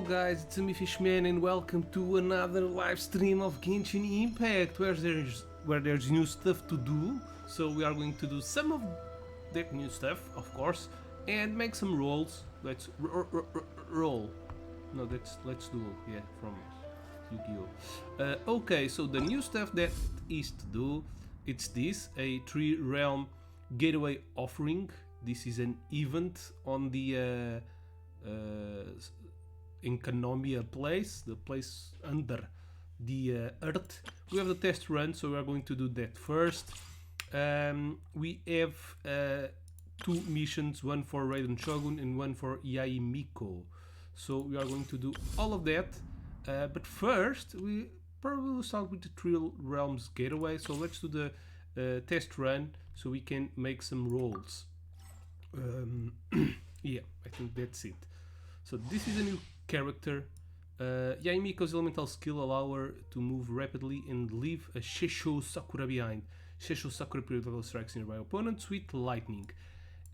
guys, it's me Fishman and welcome to another live stream of Genshin Impact where there's new stuff to do. So we are going to do some of that new stuff, of course, and make some rolls. Let's roll. No, let's do, yeah, from Yu-Gi-Oh! Okay, so the new stuff that is to do, it's this, a 3-realm gateway offering. This is an event on the Enkanomia place, the place under the earth. We have the test run, so we are going to do that first. We have 2 missions, one for Raiden Shogun and one for Yaimiko. So we are going to do all of that, but first we probably will start with the 3 realms gateway. So let's do the test run so we can make some rolls. Yeah, I think that's it. So this is a new character. Yaimiko's elemental skill allow her to move rapidly and leave a Seisho Sakura behind. Seisho Sakura periodically strikes nearby opponents with lightning.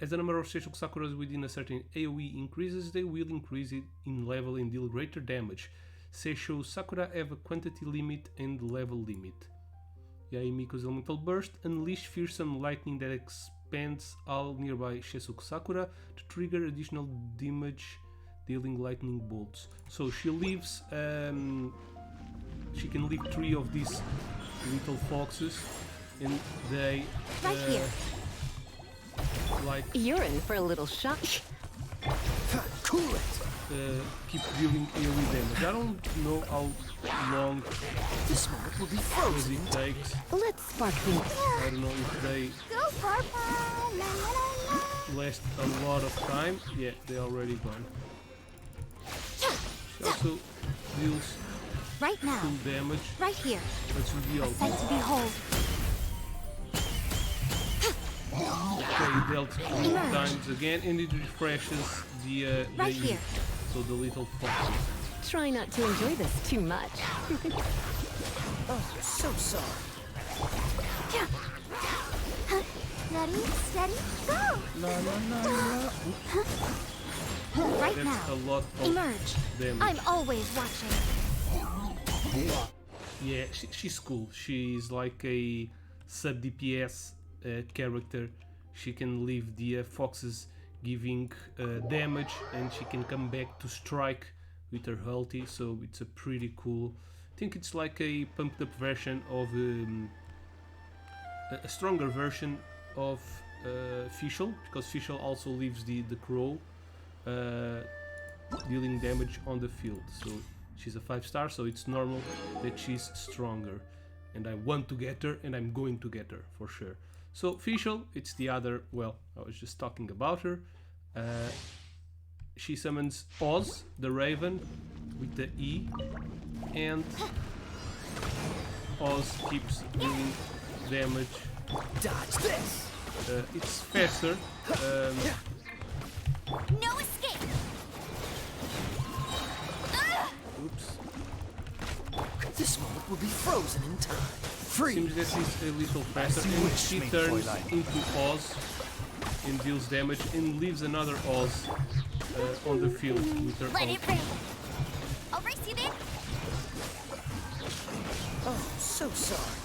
As the number of Seisho Sakuras within a certain AoE increases, they will increase it in level and deal greater damage. Seisho Sakura have a quantity limit and level limit. Yaimiko's elemental burst unleash fearsome lightning that expands all nearby Seisho Sakura to trigger additional damage, dealing lightning bolts. So she leaves, she can leave 3 of these little foxes, and they right here. Like you're in for a little shock. Cool it. Keep dealing AoE damage. I don't know how long this moment will be frozen. it takes. Let's spark things. I don't know if they Go purple. last a lot of time. Yeah, they're already gone. She also deals Right now. full damage. Right here. Let's reveal. Sight to behold. Okay, dealt 3 times again, and it refreshes the Right AoE. here. So the little foxes. Try not to enjoy this too much. Oh, so sorry. Ready, steady, go! La la la la. Right That's now. a lot of Emerge. damage. I'm always watching. Yeah, she's cool. She's like a sub DPS character. She can leave the foxes giving damage, and she can come back to strike with her ulti. So it's a pretty cool. I think it's like a pumped up version of a stronger version of Fischl, because Fischl also leaves the crow dealing damage on the field. So she's a 5-star, so it's normal that she's stronger, and I want to get her, and I'm going to get her for sure. So Fischl, it's the other, well, I was just talking about her. She summons Oz, the Raven, with the E, and Oz keeps doing damage. Dodge this. It's faster. No escape! Oops. This moment will be frozen in time. Free. Seems that he's a little faster, As you and wish, she main turns Fräulein. into Oz and deals damage and leaves another Oz on the field with her Let ult. it rain. I'll race you there. Oh, so sorry.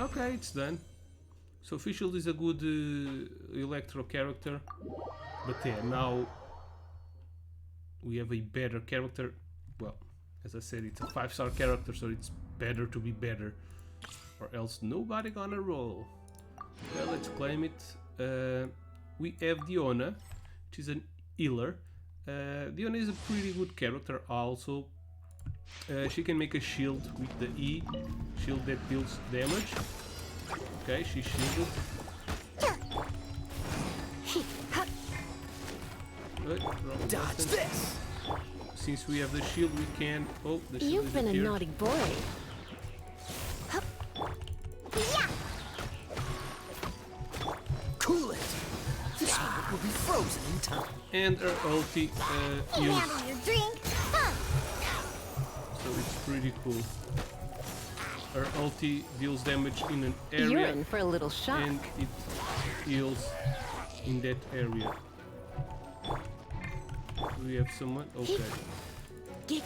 Okay, it's done. So Fischl is a good electro character, but yeah, now we have a better character. Well, as I said, it's a 5-star character, so it's better to be better, or else nobody gonna roll. Okay, let's claim it. We have Diona, which is an healer. Diona is a pretty good character also. She can make a shield with the E, shield that deals damage. Okay, she's shielded. Wrong Dodge button. this. Since we have the shield, we can. Oh, the shield You've been a disappeared. naughty boy. Cool it. This moment will be frozen in time. And her ulti heals, Handle your drink. so it's pretty cool. Her ulti deals damage in an You're area, in for a little shock. and it heals in that area. we have someone. Okay. Get.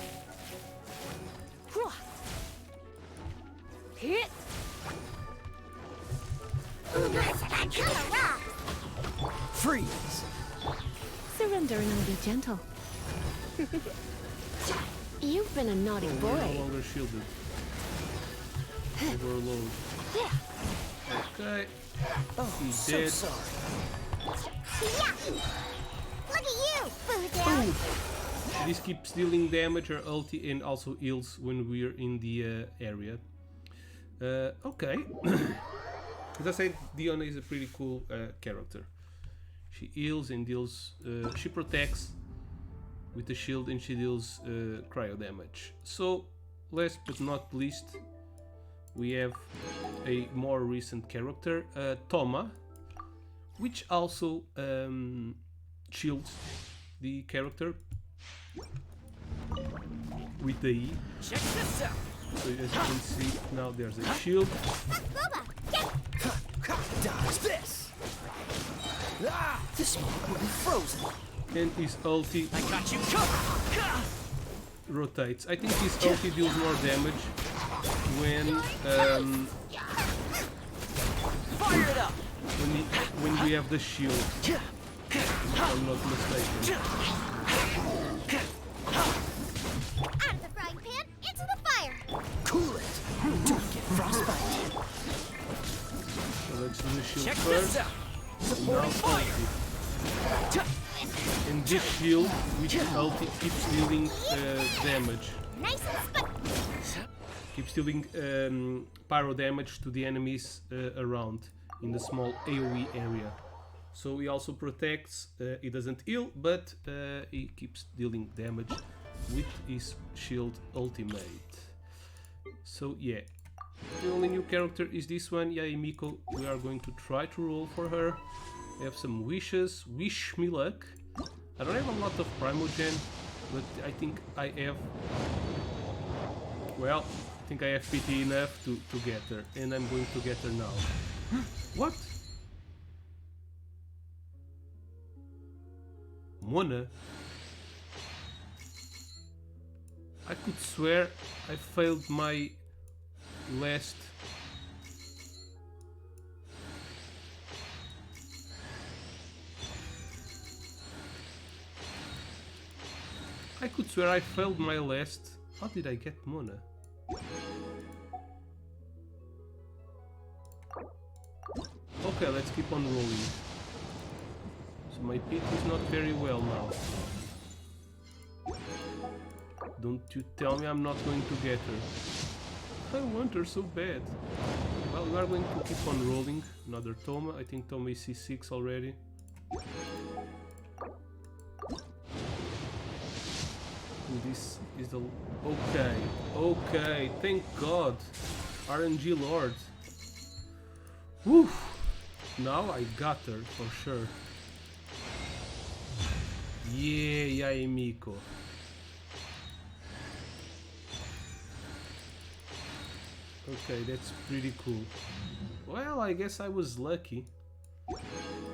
Hit. Freeze! Surrender and be gentle. You've been a naughty We're no boy. longer shielded. Overload. Okay. Oh, He's so dead. sorry. Yeah. Look at you, Boo. This keeps dealing damage or ulti and also heals when we're in the area. Okay. As I said, Diona is a pretty cool character. She heals and deals. She protects with the shield and she deals cryo damage. So, last but not least, we have a more recent character, Toma, which also shields the character with the E. Check this out. So as you can see, now there's a shield. Dodge this. Ah, this moment will be frozen. And his ulti I got you covered. rotates. I think his ulti deals more damage when Fire it up. when we have the shield. If I'm not mistaken. Out of the frying pan, into the fire. Cool it. Don't get frostbite. So let's do the shield Check first. this out. Now Supporting fire. ulti. And this shield with ulti keeps dealing damage. Nice and spicy. Keeps dealing pyro damage to the enemies around in the small AoE area. So he also protects, he doesn't heal, but he keeps dealing damage with his shield ultimate. So yeah, the only new character is this one, Yae Miko. We are going to try to roll for her. I have some wishes. Wish me luck. I don't have a lot of Primogen, but I think I have... Well, I think I have PT enough to get her, and I'm going to get her now. What? Mona? I could swear I failed my last... I could swear I failed my last... How did I get Mona? Okay, let's keep on rolling. So my pit is not very well now. Don't you tell me I'm not going to get her. I want her so bad. Well, we are going to keep on rolling. Another Toma. I think Toma is C6 already. And this is the... Okay, okay, thank God. RNG Lord. Woo! Now I got her for sure. Yeah, Yae Miko. Okay, that's pretty cool. Well, I guess I was lucky.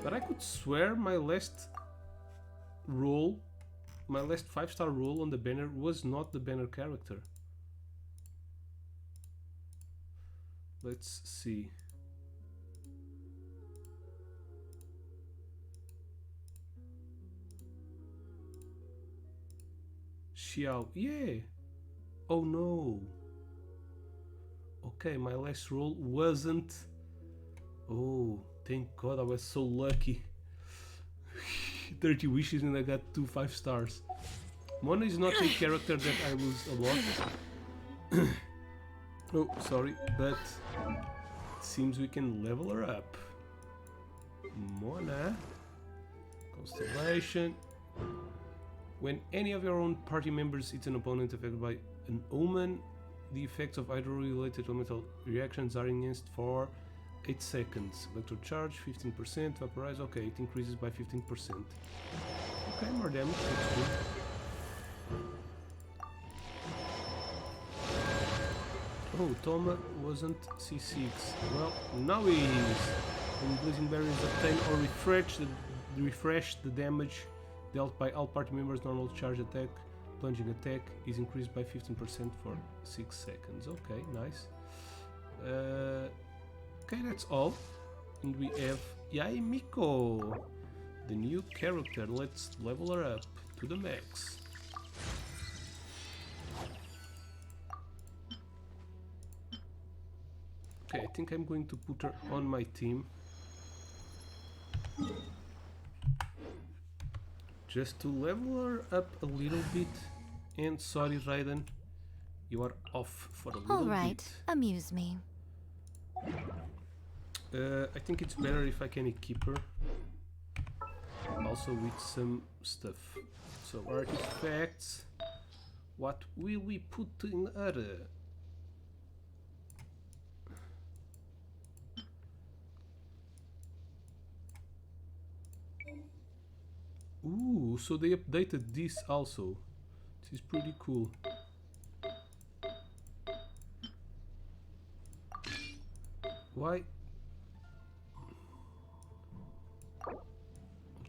But I could swear my last roll, my last 5-star roll on the banner was not the banner character. Let's see. Xiao, yeah. Oh no. Okay, my last roll wasn't. Oh, thank God, I was so lucky. 30 wishes and I got 2 5 stars. Mona is not a character that I lose a lot. Oh, sorry, but it seems we can level her up. Mona. Constellation. When any of your own party members hits an opponent affected by an omen, the effects of hydro-related elemental reactions are enhanced for 8 seconds. Electrocharge, 15%, vaporize, okay, it increases by 15%. Okay, more damage, that's good. Oh, Toma wasn't C6. Well, now he is. When Blazing Barriers obtain or refresh the damage dealt by all party members. Normal charge attack, plunging attack is increased by 15% for 6 seconds. Okay, nice. Okay, that's all. And we have Yai Miko, the new character. Let's level her up to the max. Okay, I think I'm going to put her on my team. Just to level her up a little bit. And sorry, Raiden, you are off for a little All right, bit. amuse me. I think it's better if I can equip her. Also with some stuff. So artifacts. What will we put in her? Ooh, so they updated this also. This is pretty cool. Why?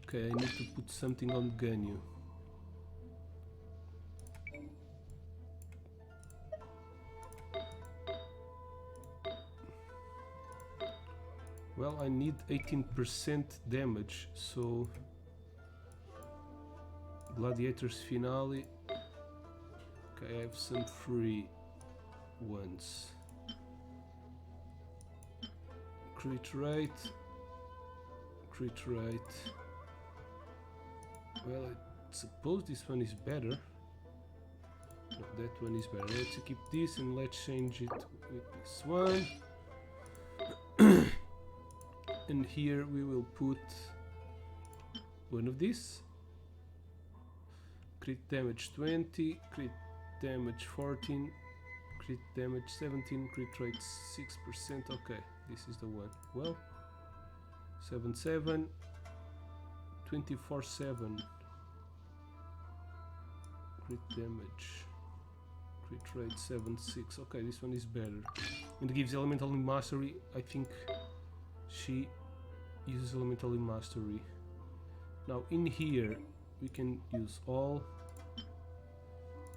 Okay, I need to put something on Ganyu. Well, I need 18% damage, so Gladiator's Finale. Okay, I have some free ones. Crit rate. Crit rate. Well, I suppose this one is better. No, that one is better. Let's keep this and let's change it with this one. And here we will put one of these. Crit damage 20, crit damage 14, crit damage 17, crit rate 6%. Okay, this is the one. Well, 7/7, 24/7. Crit damage, crit rate 7/6. Okay, this one is better. And it gives elemental mastery. I think she uses elemental mastery. Now in here we can use all,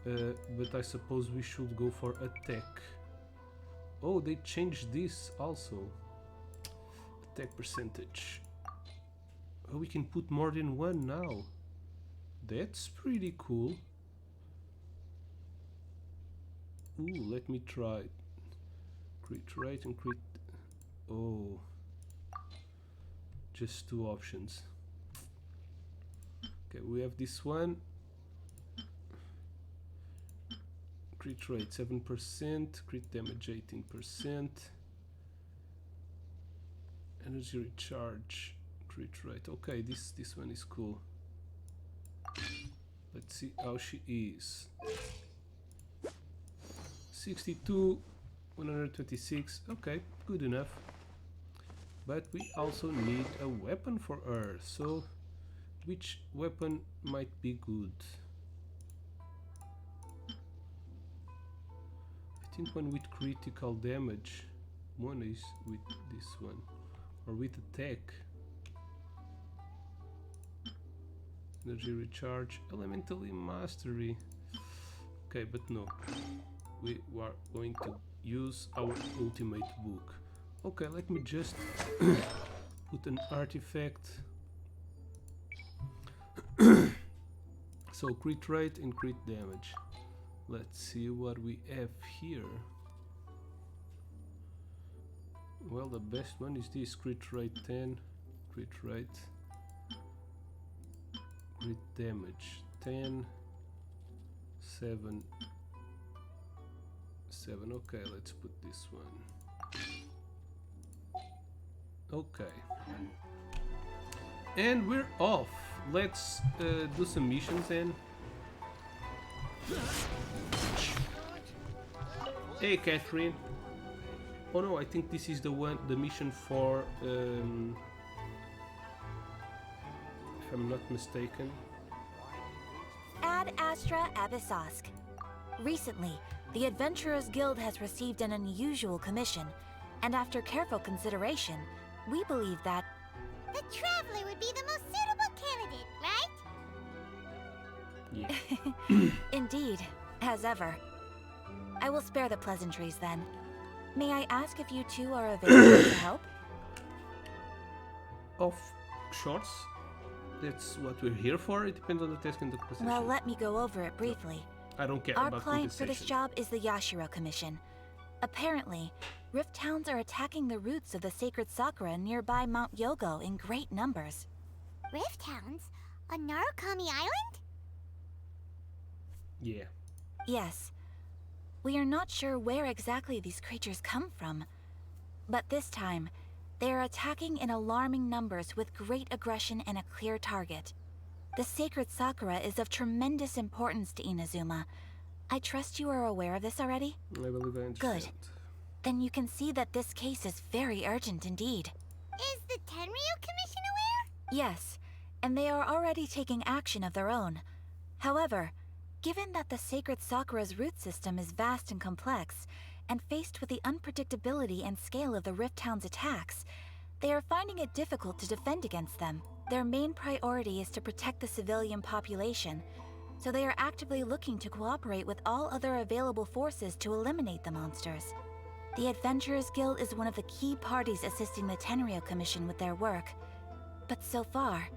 but I suppose we should go for attack. Oh, they changed this also. Attack percentage. Oh, we can put more than one now. That's pretty cool. Ooh, let me try. Crit rate and crit. Oh, just two options. Okay, we have this one. Crit rate 7%, crit damage 18%, energy recharge, crit rate. Okay, this one is cool. Let's see how she is. 62, 126. Okay, good enough. But we also need a weapon for her. So, which weapon might be good? I think one with critical damage. One is with this one, or with attack. Energy recharge, elementally mastery. Okay, but no, we are going to use our ultimate book. Okay, let me just put an artifact. So crit rate and crit damage. Let's see what we have here. Well, the best one is this. Crit rate 10, crit rate, crit damage 10, 7, 7. Okay, let's put this one. Okay, and we're off. Let's do some missions then. Hey, Catherine. Oh no, I think this is the one, the mission for, if I'm not mistaken. Ad Astra Abyssosk. Recently, the Adventurers Guild has received an unusual commission, and after careful consideration, we believe that The Traveler would be the most suitable candidate, right? Yeah. Indeed, as ever. I will spare the pleasantries then. May I ask if you two are available to help? Of shorts. That's what we're here for. It depends on the task and the position. Well, let me go over it briefly. I don't care Our about client for this compensation. job is the Yashiro Commission. Apparently, Rift Towns are attacking the roots of the sacred sakura nearby Mount Yogo in great numbers. Rift Hounds? On Narukami Island? Yeah. Yes. We are not sure where exactly these creatures come from. But this time, they are attacking in alarming numbers with great aggression and a clear target. The sacred sakura is of tremendous importance to Inazuma. I trust you are aware of this already? I believe I understand. Good. Then you can see that this case is very urgent indeed. Is the Tenryu Commission aware? Yes, and they are already taking action of their own. However, given that the sacred sakura's root system is vast and complex, and faced with the unpredictability and scale of the Rift Hound's attacks, they are finding it difficult to defend against them. Their main priority is to protect the civilian population, so they are actively looking to cooperate with all other available forces to eliminate the monsters. The Adventurers Guild is one of the key parties assisting the Tenryu Commission with their work. But so far,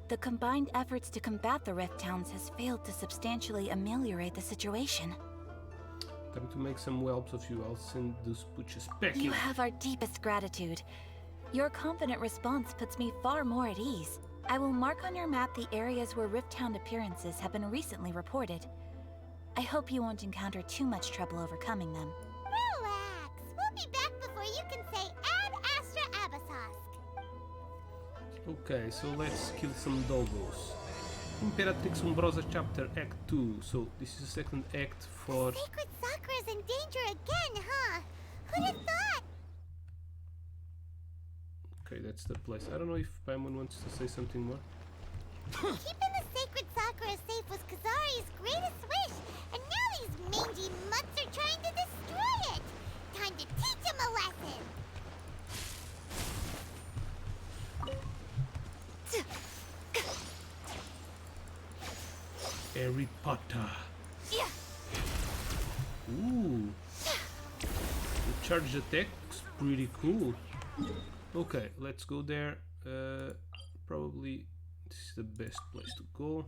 the combined efforts to combat the Rift Towns has failed to substantially ameliorate the situation. Time to make some whelps of you. I'll send those pooches packing. You have our deepest gratitude. Your confident response puts me far more at ease. I will mark on your map the areas where Rift Town appearances have been recently reported. I hope you won't encounter too much trouble overcoming them. Relax. We'll be back before you can say Ad Astra Abyssosque. Okay, so let's kill some doggos. Imperatrix Umbrosa Chapter Act 2. So this is the second act for... Sacred Sakura's in danger again, huh? Who'd have thought? Okay, that's the place. I don't know if Paimon wants to say something more. Keeping the sacred Sakura safe was Kazari's greatest wish, and now these mangy mutts are trying to destroy it. Time to teach him a lesson. Harry Potter. Yeah. Ooh. The charge attack looks pretty cool. Okay, let's go there. Probably this is the best place to go.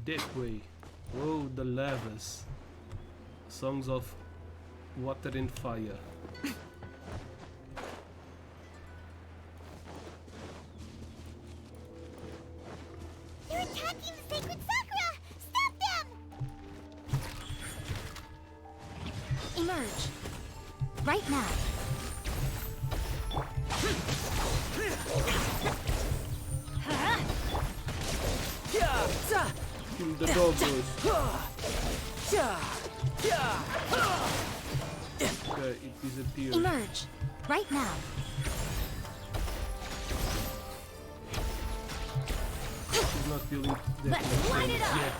That way. Whoa, the lavas. Songs of water and fire. They're attacking the sacred Sakura! Stop them! Emerge. Right now. Kill the doggos. Okay, it disappeared. Emerge. Right now. She's not feeling that Let's much light it damage up. yet.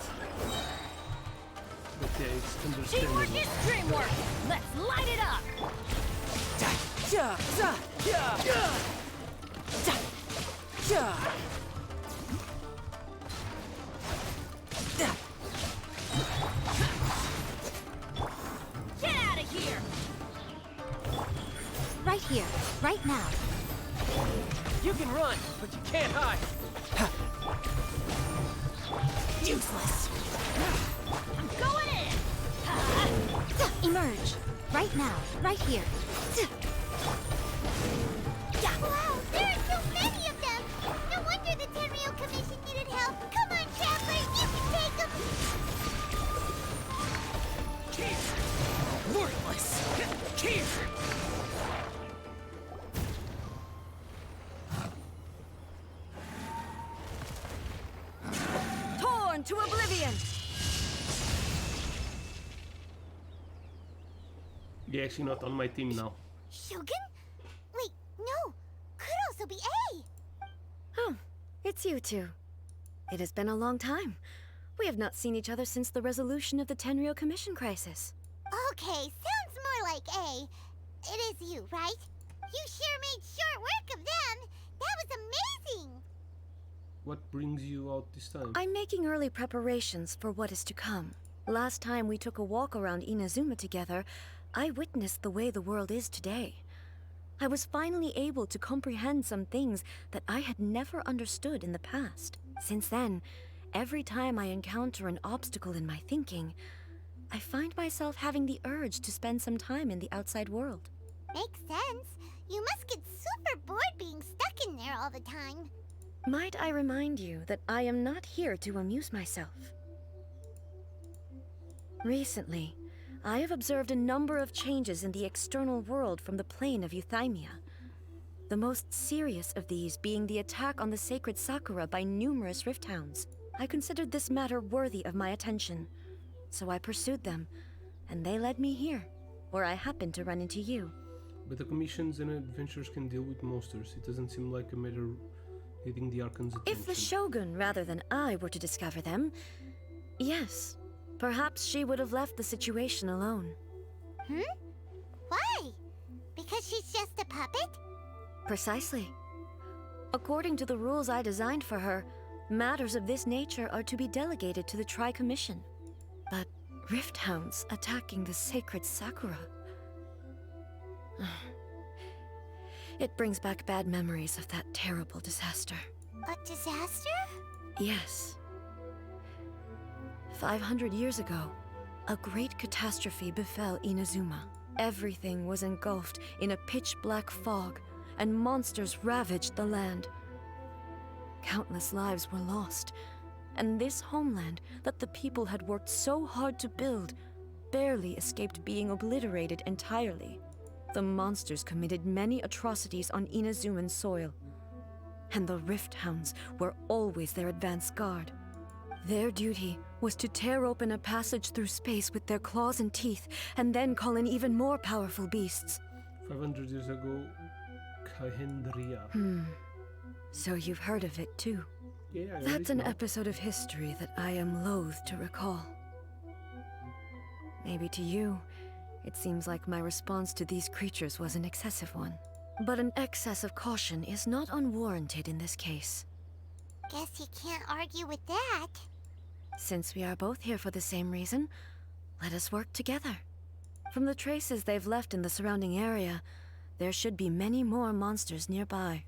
But yeah, it's Teamwork understandable. is dreamwork. Let's light it up. Get out of here. Right here. Right now. You can run, but you can't hide. Useless. I'm going in. Emerge. Right now. Right here. Wow, there are so many of them! No wonder the Tenryu Commission needed help. Come on, Traveler, you can take them! Worthless. Torn to oblivion. You're actually not on my team now. Shogun? Wait, no. Could also be A. Oh, it's you two. It has been a long time. We have not seen each other since the resolution of the Tenryu Commission crisis. Okay, sounds more like A. It is you, right? You sure made short work of them. That was amazing. What brings you out this time? I'm making early preparations for what is to come. Last time we took a walk around Inazuma together, I witnessed the way the world is today. I was finally able to comprehend some things that I had never understood in the past. Since then, every time I encounter an obstacle in my thinking, I find myself having the urge to spend some time in the outside world. Makes sense. You must get super bored being stuck in there all the time. Might I remind you that I am not here to amuse myself? Recently, I have observed a number of changes in the external world from the plane of Euthymia. The most serious of these being the attack on the sacred Sakura by numerous rift hounds. I considered this matter worthy of my attention, so I pursued them, and they led me here, where I happened to run into you. But the commissions and adventures can deal with monsters. It doesn't seem like a matter needing the Archon's attention. If the Shogun rather than I were to discover them, yes, perhaps she would have left the situation alone. Why? Because she's just a puppet? Precisely. According to the rules I designed for her, matters of this nature are to be delegated to the Tri-Commission. But rift hounds attacking the sacred Sakura... It brings back bad memories of that terrible disaster. A disaster? Yes. 500 years ago, a great catastrophe befell Inazuma. Everything was engulfed in a pitch-black fog, and monsters ravaged the land. Countless lives were lost, and this homeland that the people had worked so hard to build barely escaped being obliterated entirely. The monsters committed many atrocities on Inazuman soil, and the Rift Hounds were always their advance guard. Their duty was to tear open a passage through space with their claws and teeth, and then call in even more powerful beasts. 500 years ago, Kahendria. So you've heard of it too? Yeah, I That's already an know. episode of history that I am loath to recall. Maybe to you, it seems like my response to these creatures was an excessive one. But an excess of caution is not unwarranted in this case. Guess you can't argue with that. Since we are both here for the same reason, let us work together. From the traces they've left in the surrounding area, there should be many more monsters nearby.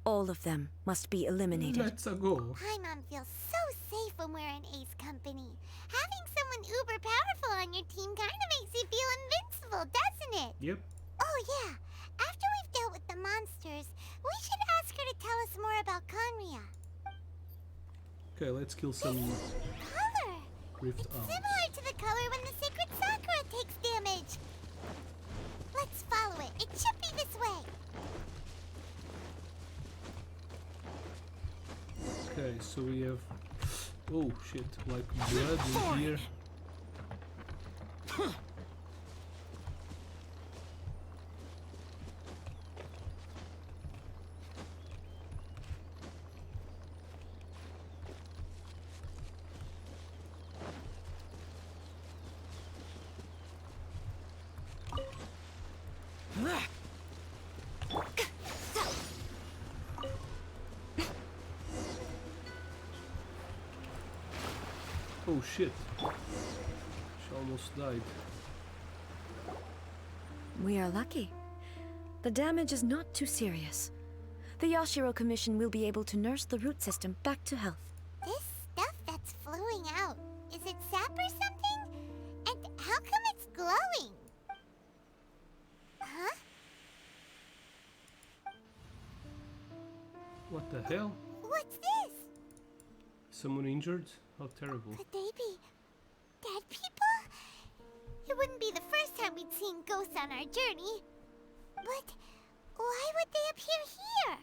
All of them must be eliminated. Let's go. Paimon feels so safe when we're in Ace Company. Having someone uber powerful on your team kind of makes you feel invincible, doesn't it? Yep. Oh yeah, after we've dealt with the monsters, we should ask her to tell us more about Conria. Okay, let's kill some Color! rift It's hounds. similar to the color when the sacred Sakura takes damage. Let's follow it. It should be this way. Okay, so we have... Oh shit, like blood in here. Oh shit. She almost died. We are lucky. The damage is not too serious. The Yashiro Commission will be able to nurse the root system back to health. This stuff that's flowing out, is it sap or something? And how come it's glowing? Huh? What the hell? What's this? Someone injured? How terrible. Could they be dead people? It wouldn't be the first time we'd seen ghosts on our journey. But why would they appear here?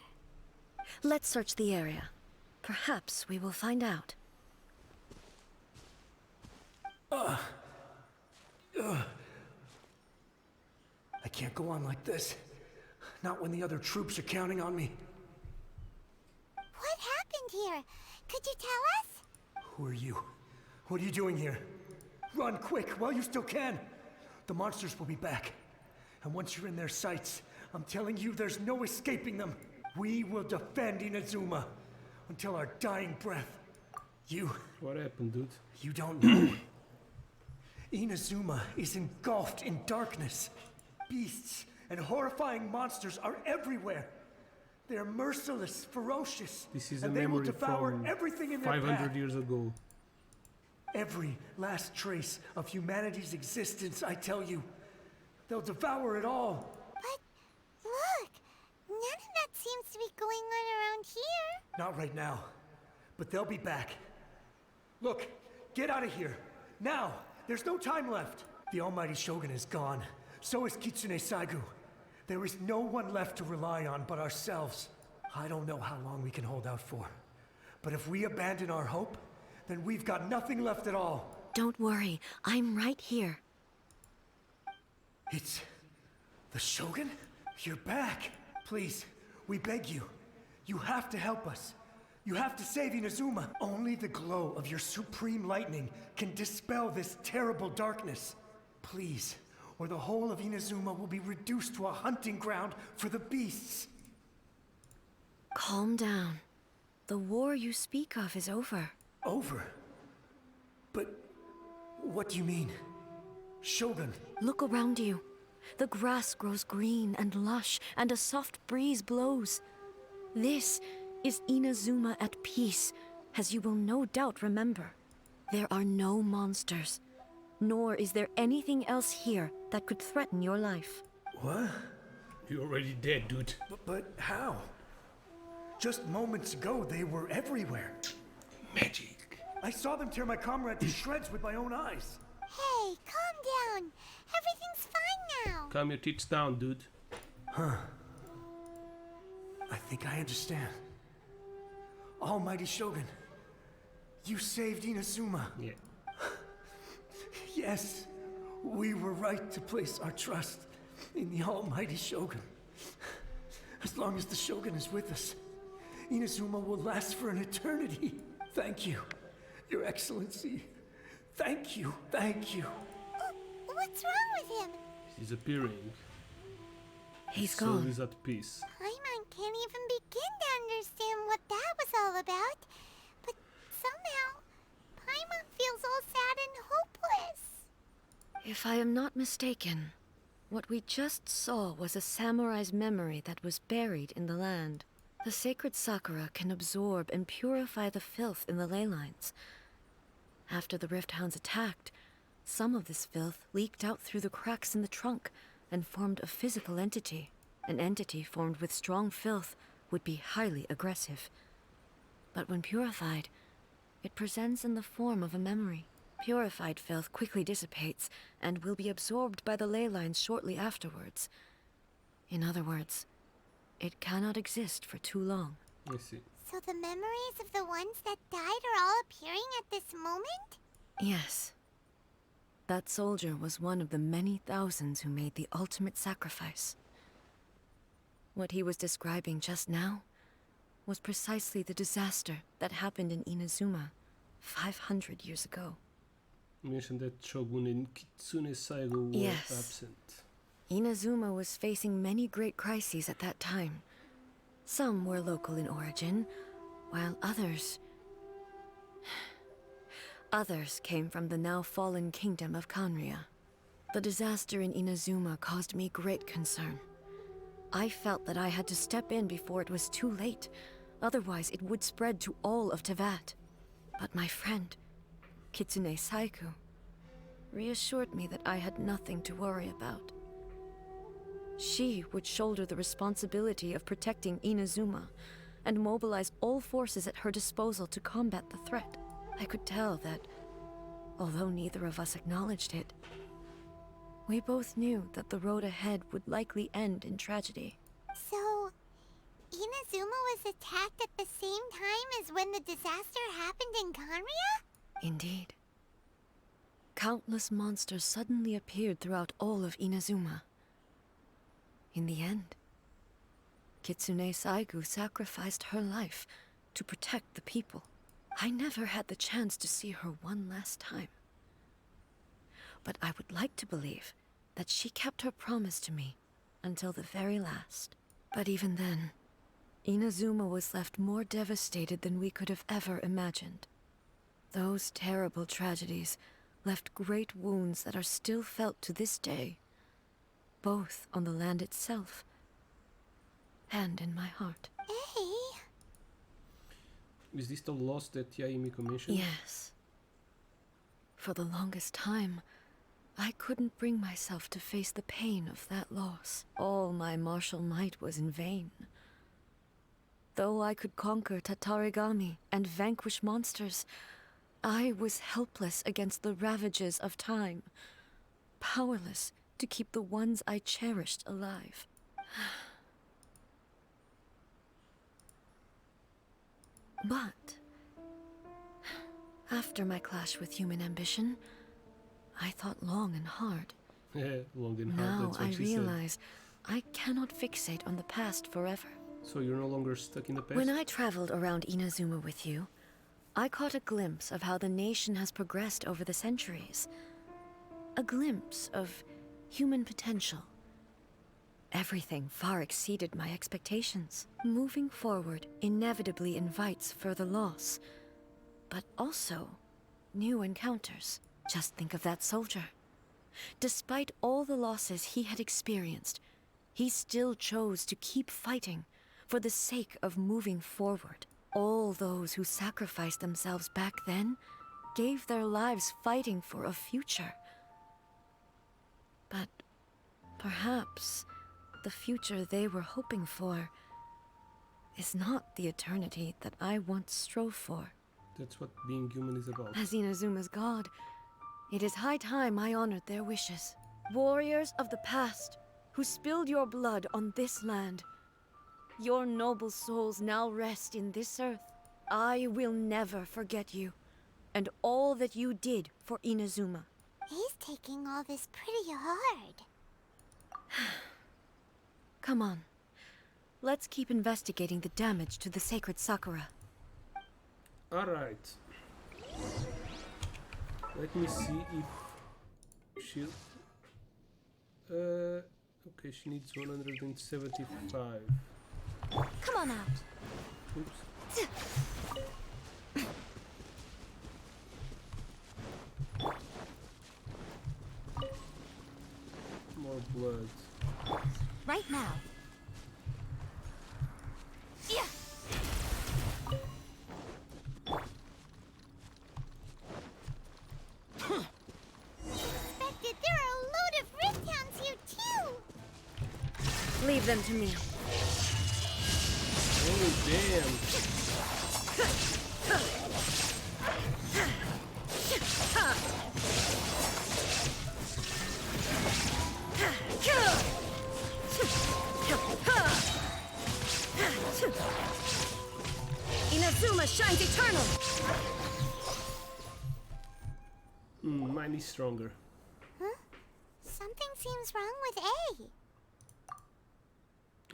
Let's search the area. Perhaps we will find out. I can't go on like this. Not when the other troops are counting on me. What happened here? Could you tell us? Who are you? What are you doing here? Run quick while you still can. The monsters will be back. And once you're in their sights, I'm telling you, there's no escaping them. We will defend Inazuma until our dying breath. What happened, dude? You don't know. Inazuma is engulfed in darkness. Beasts and horrifying monsters are everywhere. They're merciless, ferocious, This is a and they will memory devour from everything in their 500 path. years ago. Every last trace of humanity's existence, I tell you. They'll devour it all. But look, none of that seems to be going on around here. Not right now, but they'll be back. Look, get out of here. Now! There's no time left. The almighty Shogun is gone. So is Kitsune Saigu. There is no one left to rely on but ourselves. I don't know how long we can hold out for. But if we abandon our hope, then we've got nothing left at all. Don't worry, I'm right here. It's... the Shogun? You're back. Please, we beg you. You have to help us. You have to save Inazuma. Only the glow of your supreme lightning can dispel this terrible darkness. Please, or the whole of Inazuma will be reduced to a hunting ground for the beasts. Calm down. The war you speak of is over. Over? But what do you mean? Shogun? Look around you. The grass grows green and lush, and a soft breeze blows. This is Inazuma at peace, as you will no doubt remember. There are no monsters, nor is there anything else here that could threaten your life. What? You're already dead, dude. But how? Just moments ago, they were everywhere. Magic. I saw them tear my comrade to shreds with my own eyes. Hey, calm down. Everything's fine now. Calm your tits down, dude. I think I understand. Almighty Shogun, you saved Inazuma. Yeah. Yes, we were right to place our trust in the Almighty Shogun. As long as the Shogun is with us, Inazuma will last for an eternity. Thank you, Your Excellency. Thank you, thank you. What's wrong with him? He's appearing. He's Soul gone. is at peace. Paimon can't even begin to understand what that was all about. But somehow, Paimon feels all sad and hopeless. If I am not mistaken, what we just saw was a samurai's memory that was buried in the land. The sacred sakura can absorb and purify the filth in the ley lines. After the Rift Hounds attacked, some of this filth leaked out through the cracks in the trunk and formed a physical entity. An entity formed with strong filth would be highly aggressive. But when purified, it presents in the form of a memory. Purified filth quickly dissipates and will be absorbed by the ley lines shortly afterwards. In other words, it cannot exist for too long. I see. So the memories of the ones that died are all appearing at this moment? Yes. That soldier was one of the many thousands who made the ultimate sacrifice. What he was describing just now was precisely the disaster that happened in Inazuma 500 years ago. You mentioned that Shogun and Kitsune Saigo were Yes. absent. Inazuma was facing many great crises at that time. Some were local in origin, while others came from the now fallen kingdom of Kanria. The disaster in Inazuma caused me great concern. I felt that I had to step in before it was too late, otherwise it would spread to all of Tevat. But my friend, Kitsune Saiku, reassured me that I had nothing to worry about. She would shoulder the responsibility of protecting Inazuma and mobilize all forces at her disposal to combat the threat. I could tell that, although neither of us acknowledged it, we both knew that the road ahead would likely end in tragedy. So, Inazuma was attacked at the same time as when the disaster happened in Kanria? Indeed. Countless monsters suddenly appeared throughout all of Inazuma. In the end, Kitsune Saigu sacrificed her life to protect the people. I never had the chance to see her one last time. But I would like to believe that she kept her promise to me until the very last. But even then, Inazuma was left more devastated than we could have ever imagined. Those terrible tragedies left great wounds that are still felt to this day, both on the land itself and in my heart. Hey, Is this the loss that Yaimiko mentioned? Yes. For the longest time, I couldn't bring myself to face the pain of that loss. All my martial might was in vain. Though I could conquer Tatarigami and vanquish monsters, I was helpless against the ravages of time, powerless to keep the ones I cherished alive. But after my clash with human ambition, I thought long and hard. Yeah, long and hard, Now that's what I she said. realize I cannot fixate on the past forever. So you're no longer stuck in the past? When I traveled around Inazuma with you, I caught a glimpse of how the nation has progressed over the centuries. A glimpse of human potential. Everything far exceeded my expectations. Moving forward inevitably invites further loss, but also new encounters. Just think of that soldier. Despite all the losses he had experienced, he still chose to keep fighting for the sake of moving forward. All those who sacrificed themselves back then gave their lives fighting for a future. But perhaps the future they were hoping for is not the eternity that I once strove for. That's what being human is about. As Inazuma's god, it is high time I honored their wishes. Warriors of the past, who spilled your blood on this land, your noble souls now rest in this earth. I will never forget you, and all that you did for Inazuma. he's taking all this pretty hard. Come on. Let's keep investigating the damage to the sacred Sakura. Alright. Let me see if she... okay, she needs 175. Come on out. Oops. More blood. Right now. Yeah. Suspected there are a load of rift hounds here too. Leave them to me. Oh, damn. Inazuma shines eternal! Mine is stronger. Something seems wrong with A.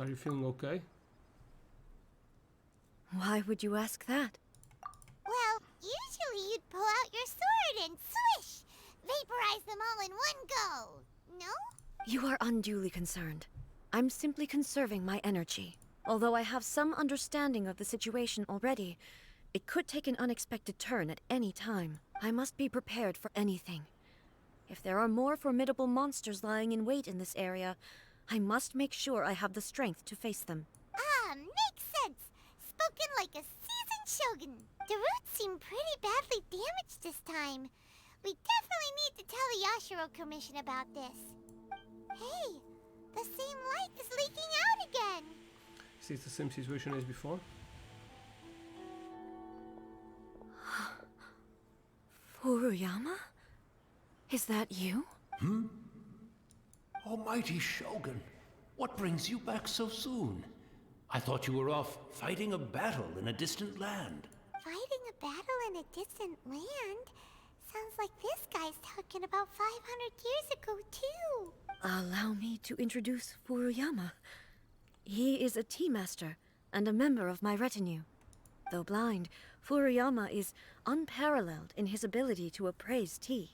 Are you feeling okay? Why would you ask that? Well, usually you'd pull out your sword and swish! Vaporize them all in one go! No? You are unduly concerned. I'm simply conserving my energy. Although I have some understanding of the situation already, it could take an unexpected turn at any time. I must be prepared for anything. If there are more formidable monsters lying in wait in this area, I must make sure I have the strength to face them. Ah, makes sense! Spoken like a seasoned shogun. The roots seem pretty badly damaged this time. We definitely need to tell the Yashiro Commission about this. Hey, the same light is leaking out again. Is this the same situation as before? Furuyama? Is that you? Almighty Shogun, what brings you back so soon? I thought you were off fighting a battle in a distant land. Fighting a battle in a distant land? Sounds like this guy's talking about 500 years ago, too. Allow me to introduce Furuyama. He is a tea master and a member of my retinue. Though blind, Furuyama is unparalleled in his ability to appraise tea.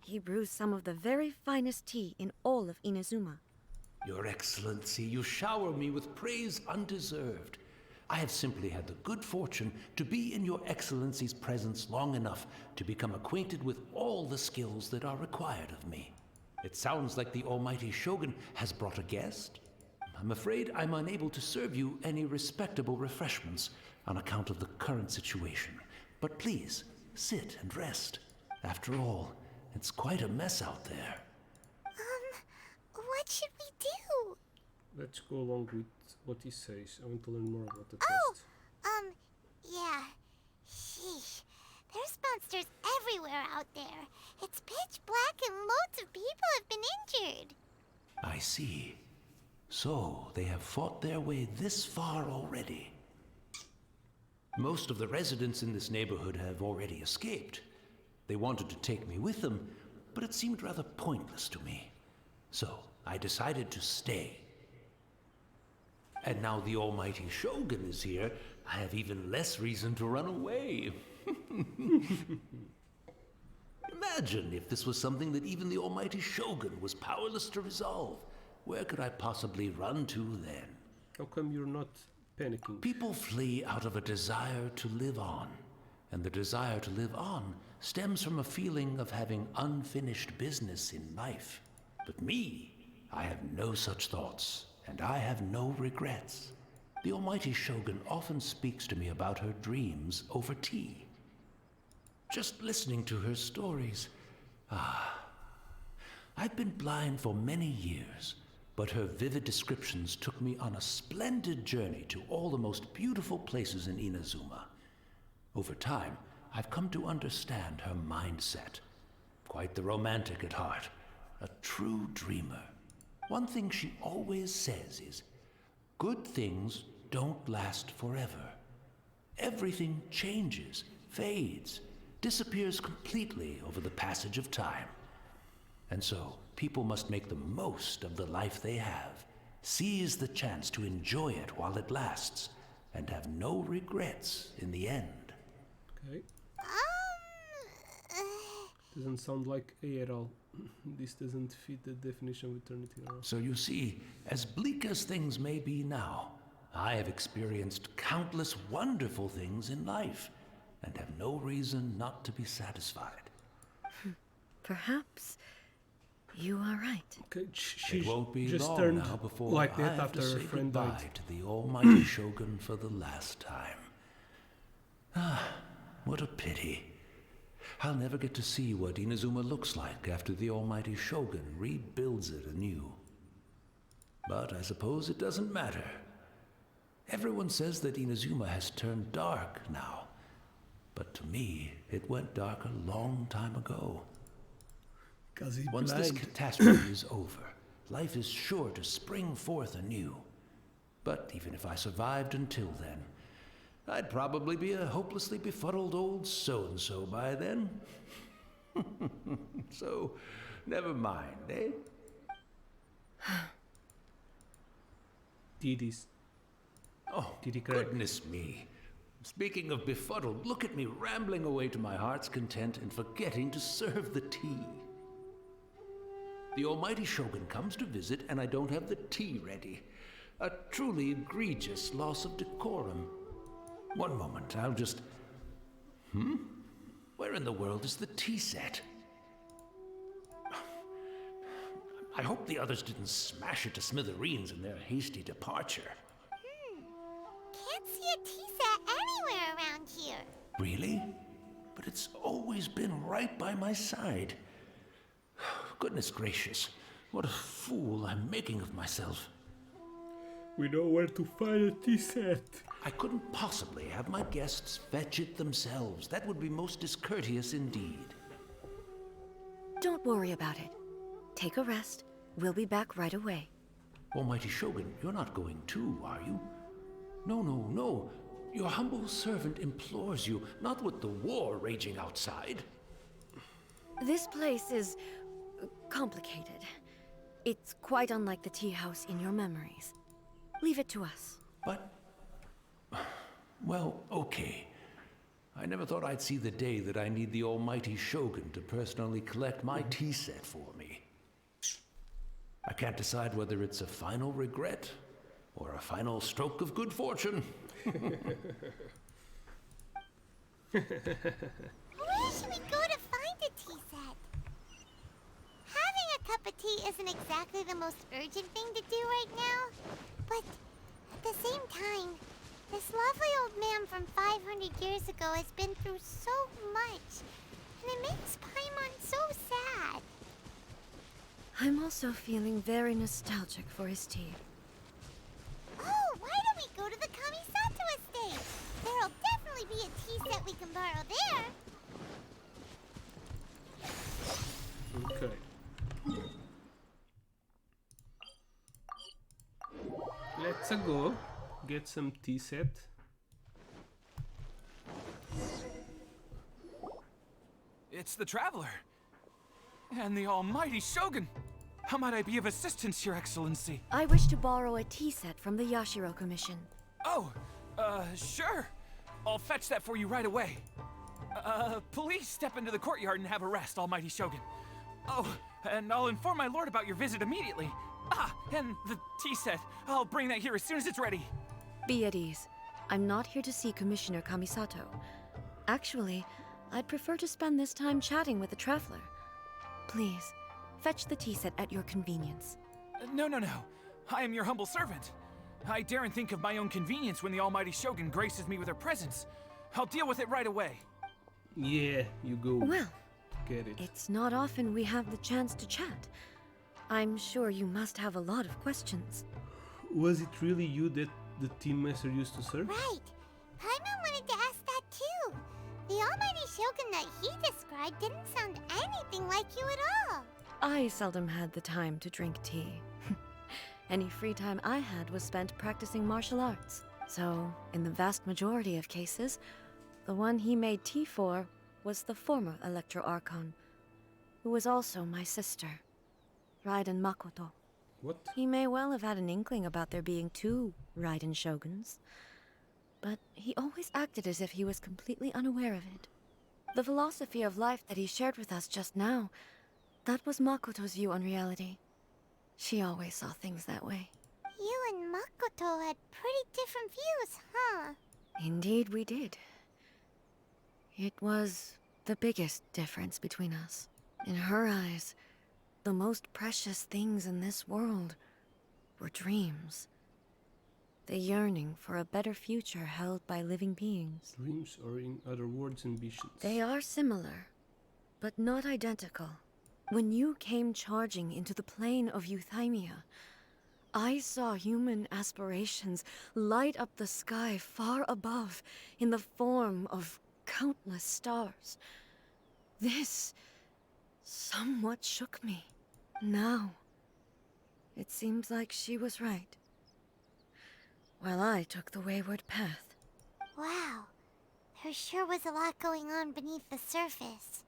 He brews some of the very finest tea in all of Inazuma. Your Excellency, you shower me with praise undeserved. I have simply had the good fortune to be in Your Excellency's presence long enough to become acquainted with all the skills that are required of me. It sounds like the Almighty Shogun has brought a guest. I'm afraid I'm unable to serve you any respectable refreshments on account of the current situation. But please, sit and rest. After all, it's quite a mess out there. What should we do? Let's go along with what he says. I want to learn more about the Oh, test. yeah. Sheesh. There's monsters everywhere out there. It's pitch black and loads of people have been injured. I see. So, they have fought their way this far already. Most of the residents in this neighborhood have already escaped. They wanted to take me with them, but it seemed rather pointless to me. So, I decided to stay. And now the Almighty Shogun is here, I have even less reason to run away. Imagine if this was something that even the Almighty Shogun was powerless to resolve. Where could I possibly run to then? How come you're not panicking? People flee out of a desire to live on. And the desire to live on stems from a feeling of having unfinished business in life. But me, I have no such thoughts, and I have no regrets. The Almighty Shogun often speaks to me about her dreams over tea. Just listening to her stories, I've been blind for many years, but her vivid descriptions took me on a splendid journey to all the most beautiful places in Inazuma. Over time, I've come to understand her mindset. Quite the romantic at heart, a true dreamer. One thing she always says is, good things don't last forever. Everything changes, fades, disappears completely over the passage of time. And so, people must make the most of the life they have, seize the chance to enjoy it while it lasts, and have no regrets in the end. Okay. Doesn't sound like A at all. This doesn't fit the definition of eternity at all. So you see, as bleak as things may be now, I have experienced countless wonderful things in life, and have no reason not to be satisfied. Perhaps you are right. Okay, she It won't be just long turned now before like I that have after to her say friend goodbye died. to the Almighty Shogun for the last time. What a pity. I'll never get to see what Inazuma looks like after the Almighty Shogun rebuilds it anew. But I suppose it doesn't matter. Everyone says that Inazuma has turned dark now. But to me, it went dark a long time ago. Once this catastrophe is over, life is sure to spring forth anew. But even if I survived until then, I'd probably be a hopelessly befuddled old so-and-so by then. So, never mind, eh? Didis. Oh, Didi correct. goodness me. Speaking of befuddled, look at me rambling away to my heart's content and forgetting to serve the tea. The Almighty Shogun comes to visit and I don't have the tea ready. A truly egregious loss of decorum. One moment, I'll just... Where in the world is the tea set? I hope the others didn't smash it to smithereens in their hasty departure. Can't see a tea set anywhere around here. Really? But it's always been right by my side. Goodness gracious, what a fool I'm making of myself. We know where to find a tea set. I couldn't possibly have my guests fetch it themselves. That would be most discourteous indeed. Don't worry about it. Take a rest. We'll be back right away. Almighty Shogun, you're not going too, are you? No, no, no. Your humble servant implores you, not with the war raging outside. This place is complicated. It's quite unlike the tea house in your memories. Leave it to us. But... well, okay. I never thought I'd see the day that I need the Almighty Shogun to personally collect my tea set for me. I can't decide whether it's a final regret or a final stroke of good fortune. Where should we go to find a tea set? Having a cup of tea isn't exactly the most urgent thing to do right now, but at the same time, this lovely old man from 500 years ago has been through so much, and it makes Paimon so sad. I'm also feeling very nostalgic for his tea. Oh, why don't we go to the Kamisato estate? There'll definitely be a tea set we can borrow there. Okay. Let's go get some tea set. It's the Traveler. And the almighty Shogun. How might I be of assistance, Your Excellency? I wish to borrow a tea set from the Yashiro Commission. Oh, sure. I'll fetch that for you right away. Please step into the courtyard and have a rest, almighty Shogun. Oh, and I'll inform my lord about your visit immediately. Ah, and the tea set. I'll bring that here as soon as it's ready. Be at ease. I'm not here to see Commissioner Kamisato. Actually, I'd prefer to spend this time chatting with the Traveler. Please, fetch the tea set at your convenience. No. I am your humble servant. I daren't think of my own convenience when the almighty Shogun graces me with her presence. I'll deal with it right away. Yeah, you go. Well, Get it. it's not often we have the chance to chat. I'm sure you must have a lot of questions. Was it really you that the team master used to serve? Right. Paimon wanted to ask that too. The almighty Shogun that he described didn't sound anything like you at all. I seldom had the time to drink tea. Any free time I had was spent practicing martial arts. So, in the vast majority of cases, the one he made tea for was the former Electro Archon, who was also my sister, Raiden Makoto. What? He may well have had an inkling about there being two Raiden Shoguns, but he always acted as if he was completely unaware of it. The philosophy of life that he shared with us just now, that was Makoto's view on reality. She always saw things that way. You and Makoto had pretty different views, huh? Indeed we did. It was the biggest difference between us. In her eyes, the most precious things in this world were dreams. The yearning for a better future held by living beings. Dreams, or in other words, ambitions. They are similar, but not identical. When you came charging into the plane of Euthymia, I saw human aspirations light up the sky far above in the form of countless stars. This somewhat shook me. Now, it seems like she was right, while I took the wayward path. Wow. There sure was a lot going on beneath the surface.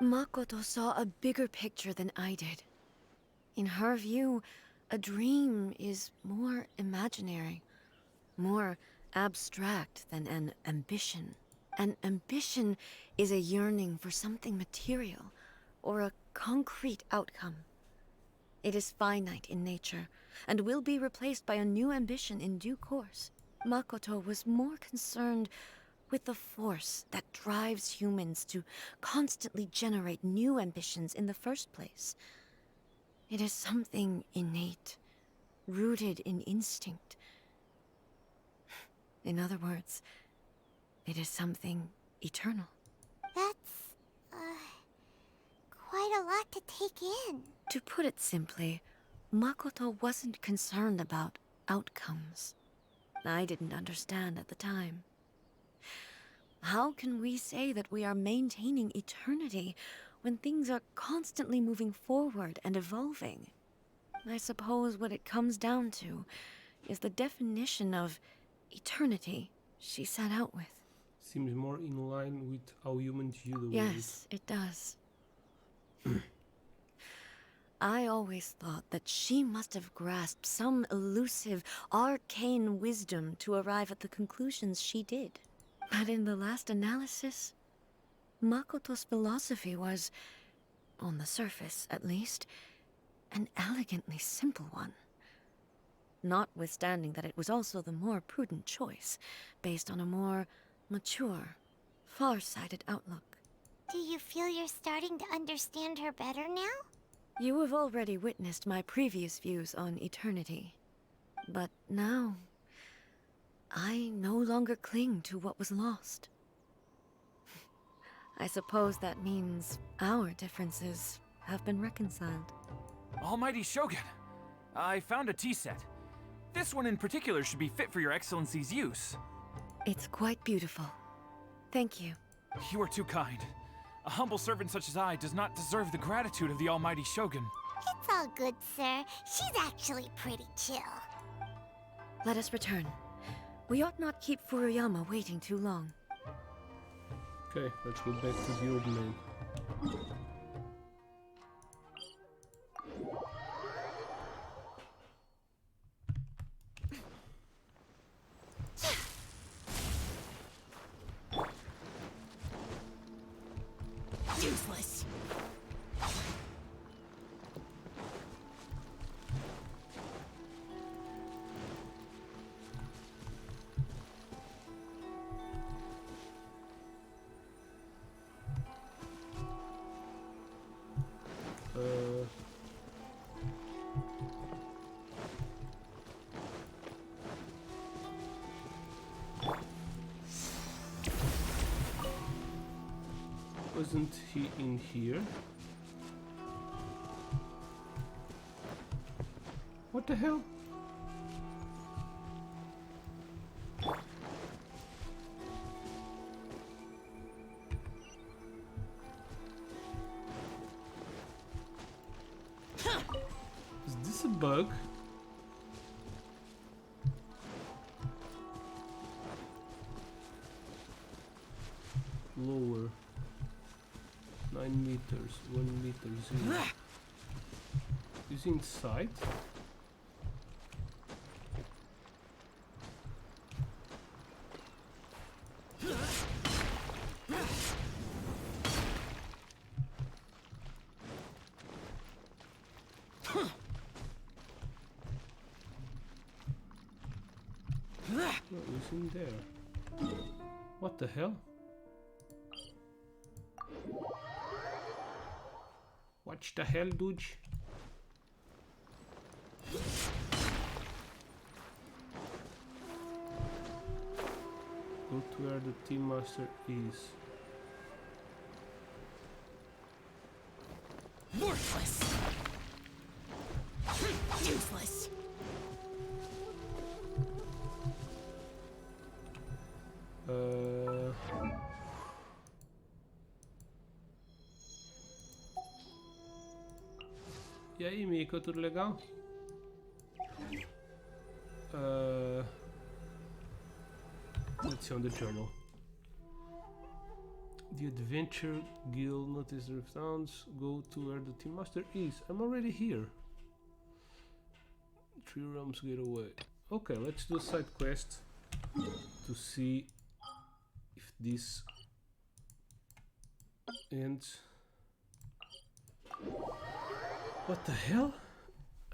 Makoto saw a bigger picture than I did. In her view, a dream is more imaginary, more abstract than an ambition. An ambition is a yearning for something material, or a concrete outcome. It is finite in nature, and will be replaced by a new ambition in due course. Makoto was more concerned with the force that drives humans to constantly generate new ambitions in the first place. It is something innate, rooted in instinct. In other words, it is something eternal. That's, quite a lot to take in. To put it simply, Makoto wasn't concerned about outcomes. I didn't understand at the time. How can we say that we are maintaining eternity when things are constantly moving forward and evolving? I suppose what it comes down to is the definition of eternity she set out with. Seems more in line with how humans view the world. Yes, it does. I always thought that she must have grasped some elusive, arcane wisdom to arrive at the conclusions she did. But in the last analysis, Makoto's philosophy was, on the surface at least, an elegantly simple one. Notwithstanding that it was also the more prudent choice, based on a more mature, far-sighted outlook. Do you feel you're starting to understand her better now? You have already witnessed my previous views on eternity. But now, I no longer cling to what was lost. I suppose that means our differences have been reconciled. Almighty Shogun, I found a tea set. This one in particular should be fit for your Excellency's use. It's quite beautiful. Thank you. You are too kind. A humble servant such as I does not deserve the gratitude of the Almighty Shogun. It's all good, sir. She's actually pretty chill. Let us return. We ought not keep Furuyama waiting too long. Okay, let's go back to the old man. Useless. Wasn't he in here? What the hell? Is this a bug? Lower. 9 meters, 1 meter, 0. Is he inside? No, he's in there. What the hell? What the hell, dude? Go to where the team master is. Worthless. Useless. E aí, Miko, tudo legal? Let's see on the journal. The Adventure Guild notice the sounds. Go to where the team master is. I'm already here. 3 realms get away. Okay, let's do a side quest to see if this ends. What the hell?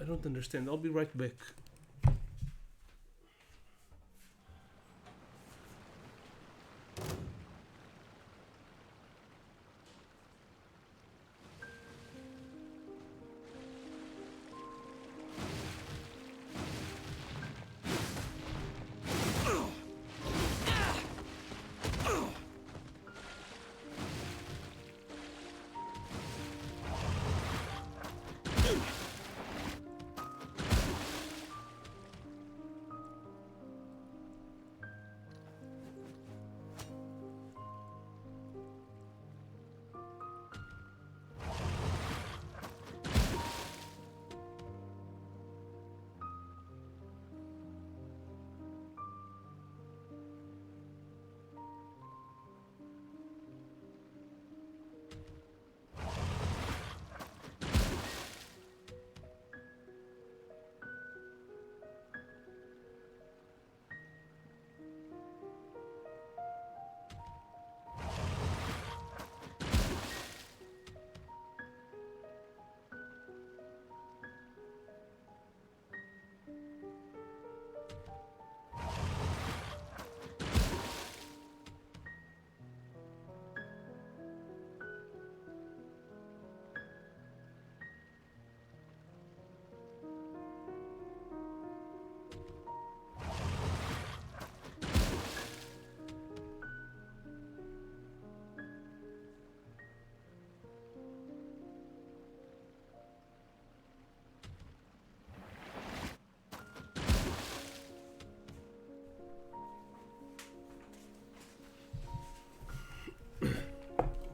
I don't understand. I'll be right back.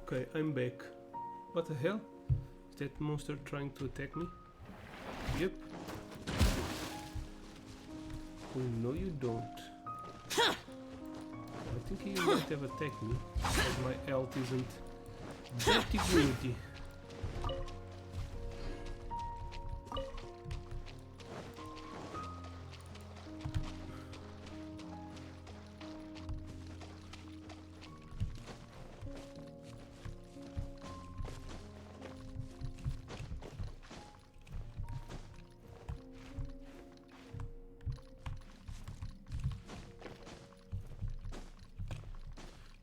Okay, I'm back. What the hell? Is that monster trying to attack me? Yep. Oh, no you don't. I think he might have attacked me, because my health isn't dirty beauty.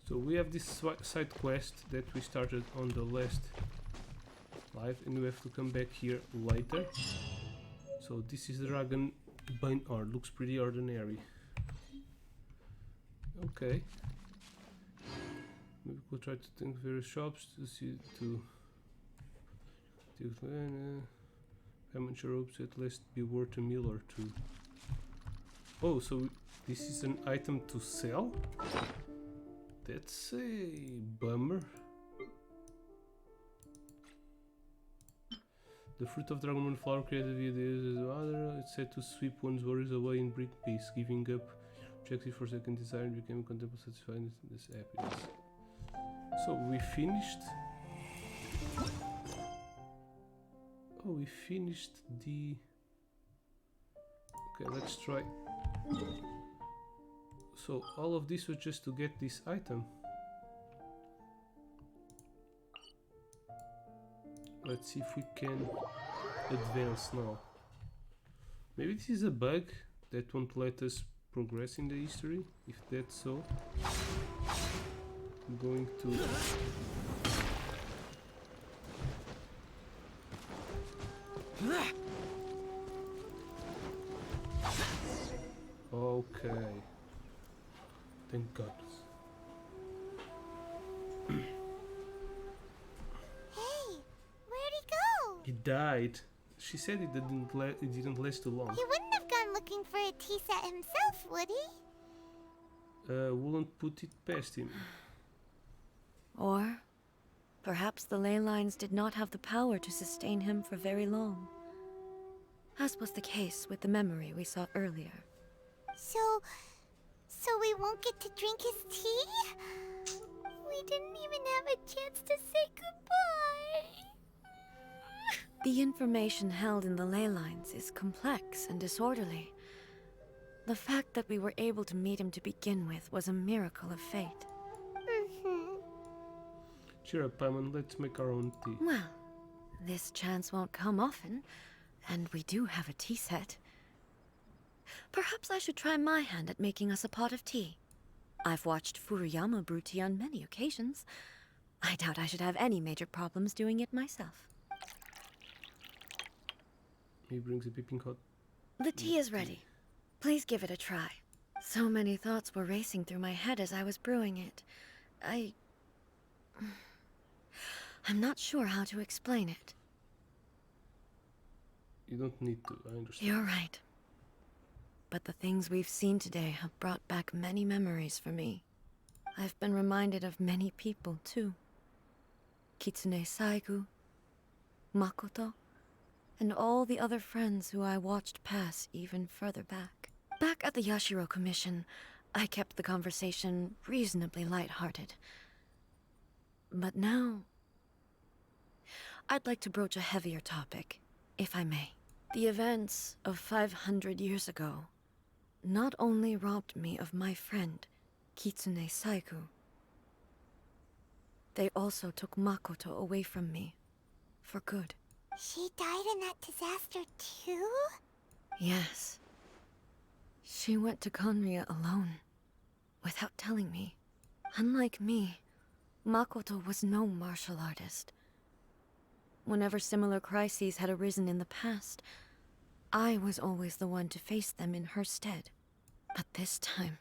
So we have this side quest that we started on the last live, and we have to come back here later. So this is the Dragon Bane Art, looks pretty ordinary. Okay. Maybe we'll try to think various shops to see I'm sure hopes at least be worth a meal or two. Oh, so this is an item to sell? That's a bummer. The fruit of Dragon Moon Flower created via this other. It's said to sweep one's worries away and bring peace. Giving up objective for second desire and became contemplative satisfied this happiness. So we finished. Oh, we finished the. Okay, let's try. So all of this was just to get this item. Let's see if we can advance now. Maybe this is a bug that won't let us progress in the history. If that's so, I'm going to... Okay. Thank goodness. Hey, where'd he go? He died. She said it didn't last too long. He wouldn't have gone looking for a tea set himself, would he? Wouldn't put it past him. Or perhaps the ley lines did not have the power to sustain him for very long, as was the case with the memory we saw earlier. So we won't get to drink his tea? We didn't even have a chance to say goodbye. The information held in the ley lines is complex and disorderly. The fact that we were able to meet him to begin with was a miracle of fate. Cheer up, Paimon. Let's make our own tea. Well, this chance won't come often, and we do have a tea set. Perhaps I should try my hand at making us a pot of tea. I've watched Furuyama brew tea on many occasions. I doubt I should have any major problems doing it myself. He brings a piping hot. The tea is ready. Please give it a try. So many thoughts were racing through my head as I was brewing it. I'm not sure how to explain it. You don't need to, I understand. You're right. But the things we've seen today have brought back many memories for me. I've been reminded of many people, too. Kitsune Saigu, Makoto, and all the other friends who I watched pass even further back. Back at the Yashiro Commission, I kept the conversation reasonably lighthearted. But now, I'd like to broach a heavier topic, if I may. The events of 500 years ago not only robbed me of my friend, Kitsune Saigu, they also took Makoto away from me, for good. She died in that disaster too? Yes. She went to Conria alone, without telling me. Unlike me, Makoto was no martial artist. Whenever similar crises had arisen in the past, I was always the one to face them in her stead. But this time,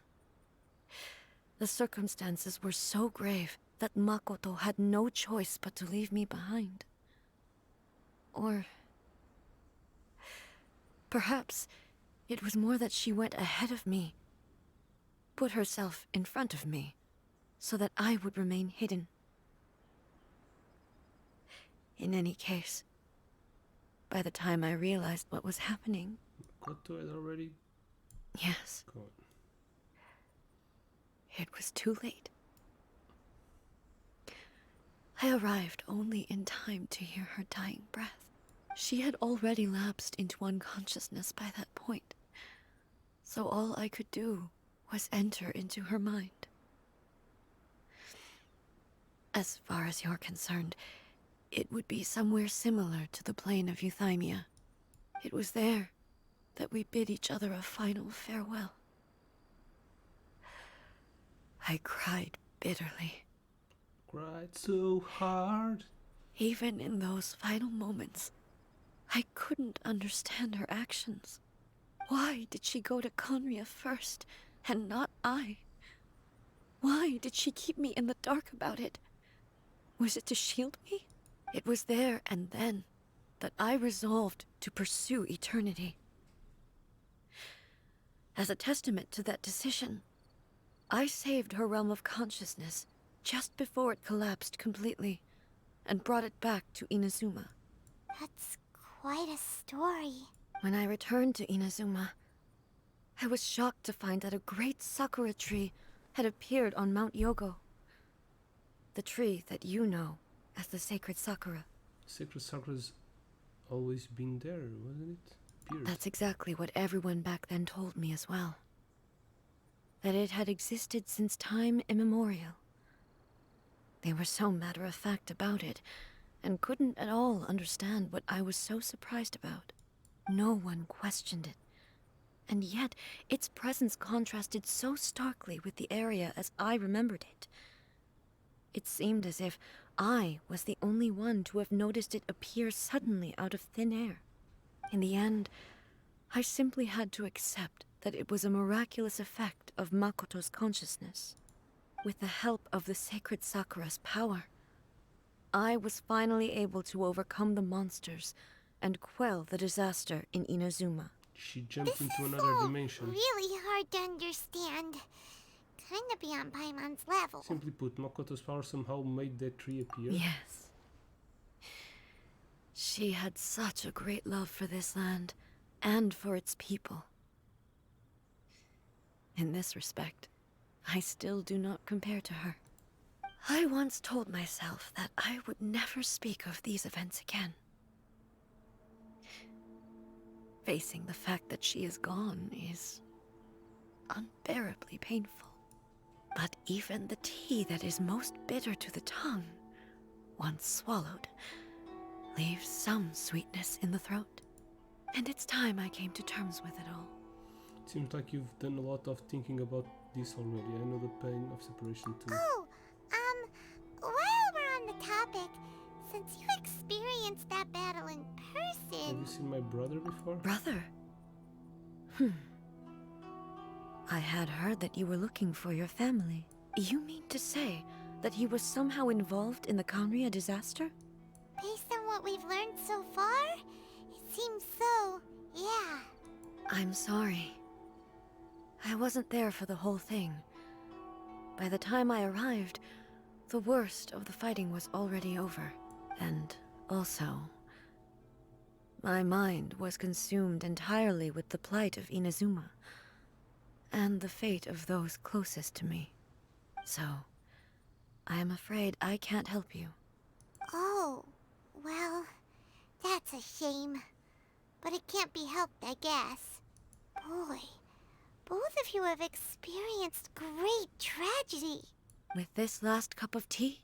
the circumstances were so grave that Makoto had no choice but to leave me behind. Or perhaps it was more that she went ahead of me, put herself in front of me, so that I would remain hidden. In any case, by the time I realized what was happening, Got to it already? yes, Go on. it was too late. I arrived only in time to hear her dying breath. She had already lapsed into unconsciousness by that point, so all I could do was enter into her mind. As far as you're concerned, it would be somewhere similar to the plane of Euthymia. It was there that we bid each other a final farewell. I cried bitterly. Cried so hard. Even in those final moments, I couldn't understand her actions. Why did she go to Conria first, and not I? Why did she keep me in the dark about it? Was it to shield me? It was there and then that I resolved to pursue eternity. As a testament to that decision, I saved her realm of consciousness just before it collapsed completely, and brought it back to Inazuma. That's quite a story. When I returned to Inazuma, I was shocked to find that a great sakura tree had appeared on Mount Yogo. The tree that you know as the sacred sakura. Sacred Sakura's always been there, wasn't it? Appeared. That's exactly what everyone back then told me as well. That it had existed since time immemorial. They were so matter-of-fact about it, and couldn't at all understand what I was so surprised about. No one questioned it. And yet, its presence contrasted so starkly with the area as I remembered it. It seemed as if I was the only one to have noticed it appear suddenly out of thin air. In the end, I simply had to accept that it was a miraculous effect of Makoto's consciousness. With the help of the sacred Sakura's power, I was finally able to overcome the monsters and quell the disaster in Inazuma. She jumped This into is another all dimension. really hard to understand. Kinda beyond Paimon's level. Simply put, Makoto's power somehow made that tree appear. Yes. She had such a great love for this land, and for its people. In this respect, I still do not compare to her. I once told myself that I would never speak of these events again. Facing the fact that she is gone is unbearably painful. But even the tea that is most bitter to the tongue, once swallowed, leaves some sweetness in the throat. And it's time I came to terms with it all. It seems like you've done a lot of thinking about this already. I know the pain of separation too. Oh, while we're on the topic, since you experienced that battle in Have person... you seen my brother before? Brother? I had heard that you were looking for your family. You mean to say that he was somehow involved in the Conria disaster? Based on what we've learned so far, it seems so, yeah. I'm sorry. I wasn't there for the whole thing. By the time I arrived, the worst of the fighting was already over. And also, my mind was consumed entirely with the plight of Inazuma, and the fate of those closest to me. So, I am afraid I can't help you. Oh, well, that's a shame. But it can't be helped, I guess. Boy, both of you have experienced great tragedy. With this last cup of tea,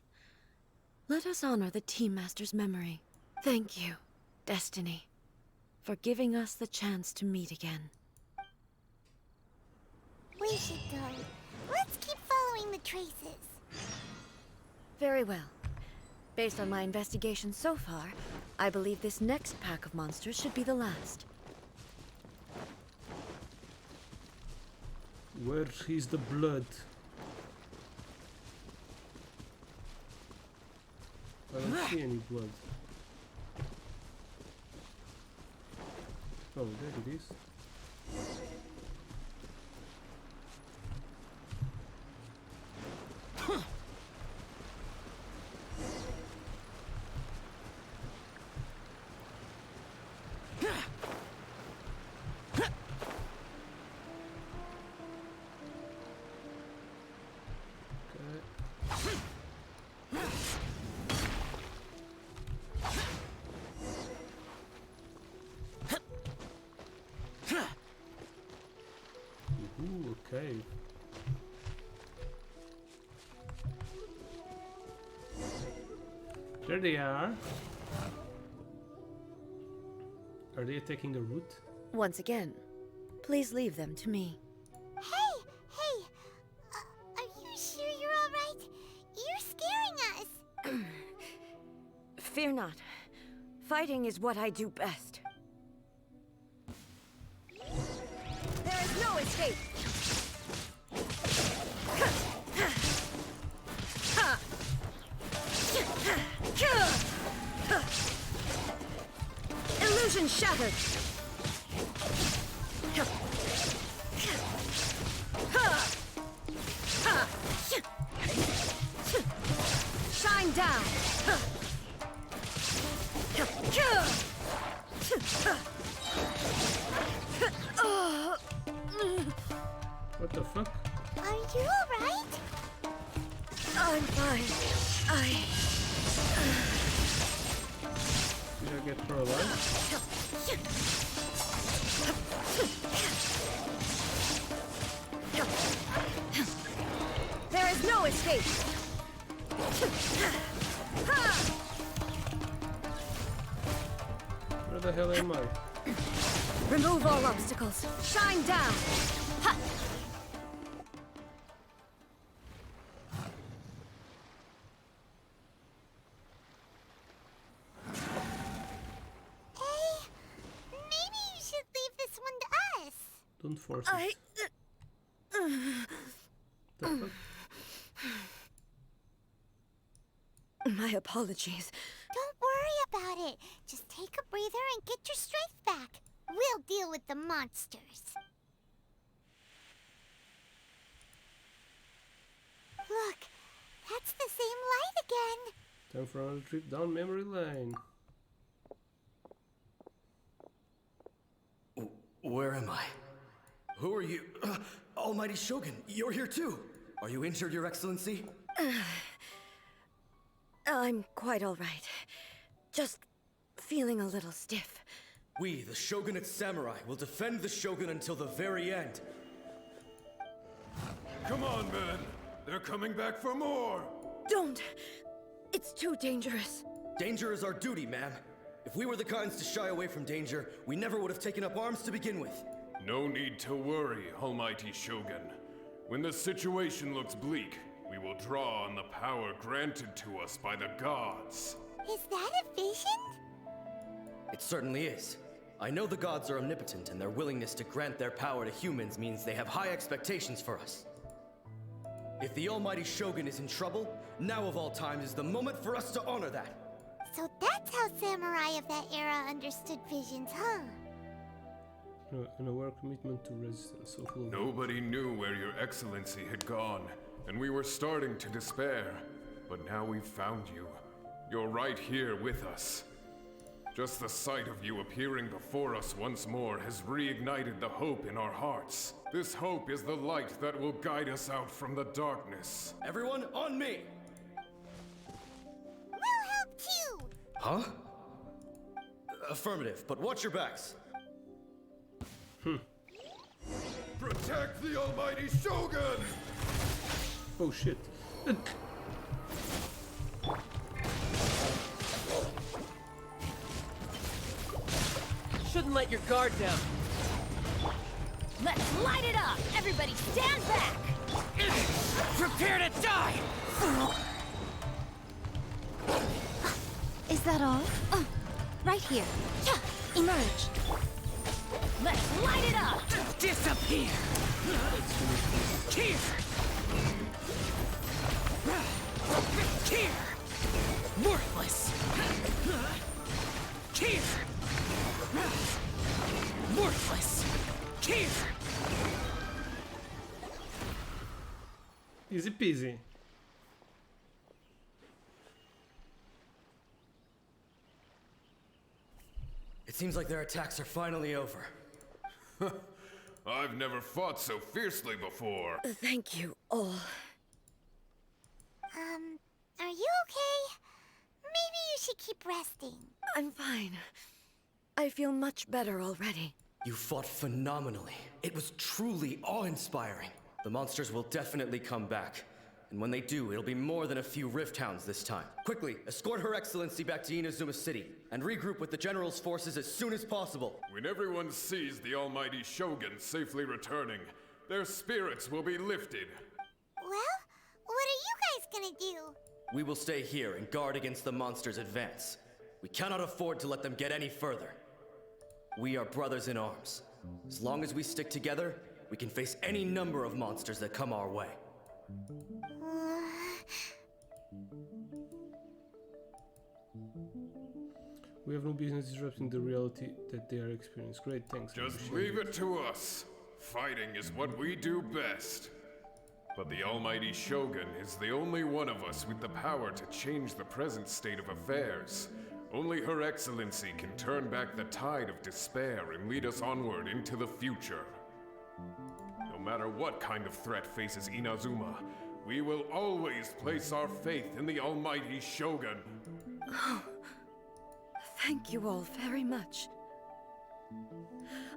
let us honor the Tea Master's memory. Thank you, Destiny, for giving us the chance to meet again. We should go. Let's keep following the traces. Very well. Based on my investigation so far, I believe this next pack of monsters should be the last. Where is the blood? I don't see any blood. Oh, there it is. cave. There they are. Are they attacking the root? Once again, please leave them to me. Hey! Are you sure you're alright? You're scaring us! Fear not. Fighting is what I do best. There is no escape! Illusion shattered! Shine down! What the fuck? Are you alright? I'm fine. Did I get paralyzed? There is no escape! Where the hell am I? Remove all obstacles. Shine down! Ha! Hey, maybe you should leave this one to us. Don't force it. The fuck? My apologies. Don't worry about it. Just take a breather and get your strength back. We'll deal with the monsters. Look, that's the same light again. Time for another trip down memory lane. Where am I? Who are you? Almighty Shogun, you're here too. Are you injured, Your Excellency? I'm quite all right. Just feeling a little stiff. We, the Shogunate Samurai, will defend the Shogun until the very end. Come on, men. They're coming back for more. Don't! It's too dangerous. Danger is our duty, ma'am. If we were the kinds to shy away from danger, we never would have taken up arms to begin with. No need to worry, Almighty Shogun. When the situation looks bleak, we will draw on the power granted to us by the gods. Is that a vision? It certainly is. I know the gods are omnipotent, and their willingness to grant their power to humans means they have high expectations for us. If the Almighty Shogun is in trouble, now of all times is the moment for us to honor that. So that's how samurai of that era understood visions, huh? An aware commitment to resistance. So full of Nobody knew where your excellency had gone, and we were starting to despair. But now we've found you. You're right here with us. Just the sight of you appearing before us once more has reignited the hope in our hearts. This hope is the light that will guide us out from the darkness. Everyone, on me! We'll help too! Huh? Affirmative, but watch your backs. Protect the Almighty Shogun! Oh shit. Shouldn't let your guard down. Let's light it up! Everybody stand back! Prepare to die! Is that all? Oh, right here. Emerge. Let's light it up! Disappear! Here! Here! Worthless! Here! Worthless! Here! Easy peasy. It seems like their attacks are finally over. I've never fought so fiercely before. Thank you all. Are you okay? Maybe you should keep resting. I'm fine. I feel much better already. You fought phenomenally. It was truly awe-inspiring. The monsters will definitely come back. And when they do, it'll be more than a few Rift Hounds this time. Quickly, escort Her Excellency back to Inazuma City, and regroup with the General's forces as soon as possible. When everyone sees the almighty Shogun safely returning, their spirits will be lifted. Well, what are you guys gonna do? We will stay here and guard against the monsters' advance. We cannot afford to let them get any further. We are brothers in arms. As long as we stick together, we can face any number of monsters that come our way. We have no business disrupting the reality that they are experiencing. Great, thanks. Just leave it to us. Fighting is what we do best. But the almighty Shogun is the only one of us with the power to change the present state of affairs. Only Her Excellency can turn back the tide of despair and lead us onward into the future. No matter what kind of threat faces Inazuma, we will always place our faith in the almighty Shogun. Oh, thank you all very much.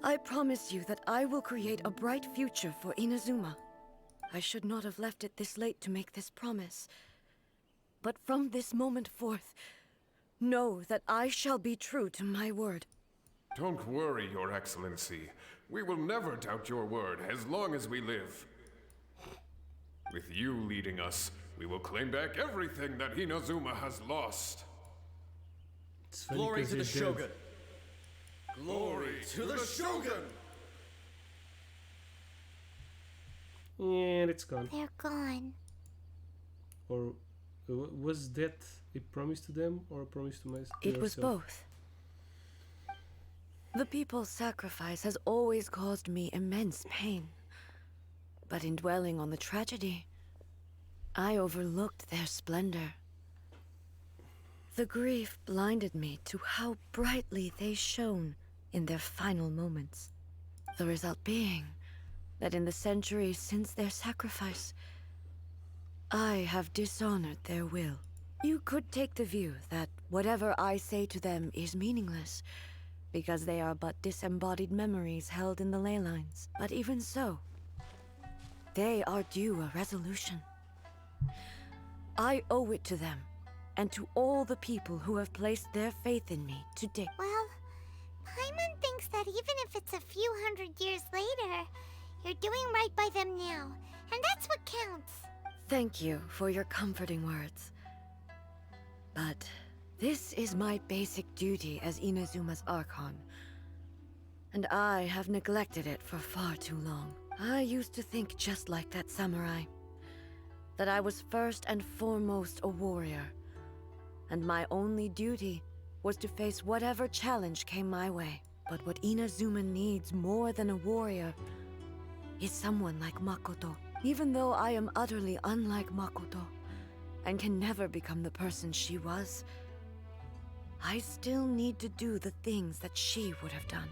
I promise you that I will create a bright future for Inazuma. I should not have left it this late to make this promise. But from this moment forth, know that I shall be true to my word. Don't worry, Your Excellency. We will never doubt your word as long as we live. With you leading us, we will claim back everything that Inazuma has lost. Glory to the Shogun! Glory to the Shogun! And it's gone. They're gone. Or was that a promise to them or a promise to myself? It was both. The people's sacrifice has always caused me immense pain. But in dwelling on the tragedy, I overlooked their splendor. The grief blinded me to how brightly they shone in their final moments. The result being that in the centuries since their sacrifice, I have dishonored their will. You could take the view that whatever I say to them is meaningless, because they are but disembodied memories held in the ley lines. But even so, they are due a resolution. I owe it to them, and to all the people who have placed their faith in me to date. Well, Paimon thinks that even if it's a few hundred years later, you're doing right by them now, and that's what counts. Thank you for your comforting words. But this is my basic duty as Inazuma's Archon, and I have neglected it for far too long. I used to think just like that samurai, that I was first and foremost a warrior, and my only duty was to face whatever challenge came my way. But what Inazuma needs more than a warrior is someone like Makoto. Even though I am utterly unlike Makoto, and can never become the person she was, I still need to do the things that she would have done.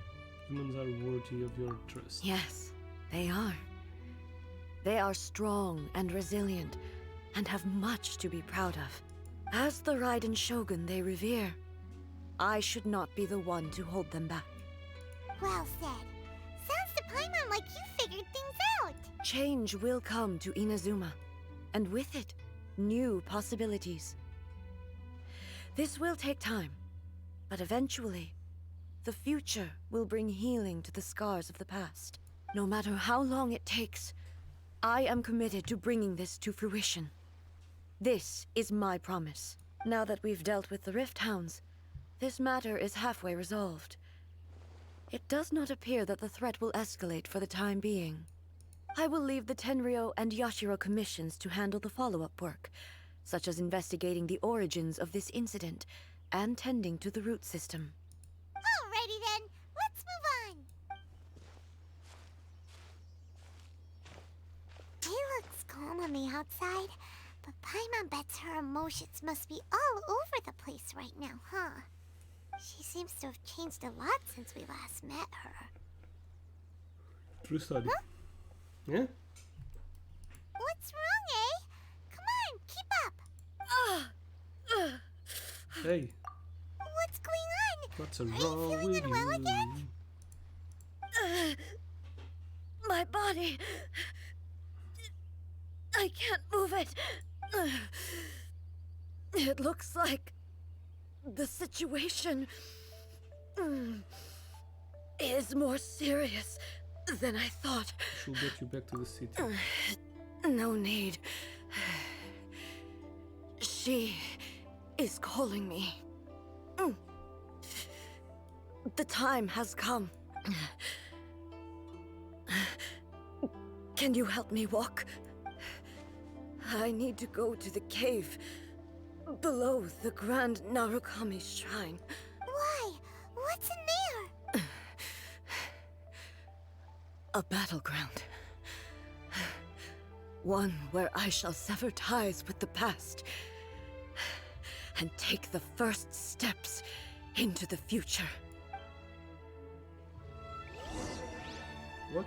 Humans are worthy of your trust. Yes, they are. They are strong and resilient, and have much to be proud of. As the Raiden Shogun they revere, I should not be the one to hold them back. Well said. Sounds to Paimon like you figured things out. Change will come to Inazuma, and with it, new possibilities. This will take time, but eventually, the future will bring healing to the scars of the past. No matter how long it takes, I am committed to bringing this to fruition. This is my promise. Now that we've dealt with the Rift Hounds, this matter is halfway resolved. It does not appear that the threat will escalate for the time being. I will leave the Tenryo and Yashiro commissions to handle the follow-up work, such as investigating the origins of this incident and tending to the root system. Alrighty then, let's move on. It looks calm on the outside, but Paimon bets her emotions must be all over the place right now, huh? She seems to have changed a lot since we last met her. True study. Huh? Yeah? What's wrong, eh? Come on, keep up. Hey, What's going on? what's Are you wrong feeling with unwell you? again? My body... I can't move it. It looks like the situation is more serious than I thought. She'll get you back to the city. No need. She is calling me. The time has come. Can you help me walk? I need to go to the cave below the Grand Narukami Shrine. Why? What's in there? A battleground. One where I shall sever ties with the past and take the first steps into the future. What?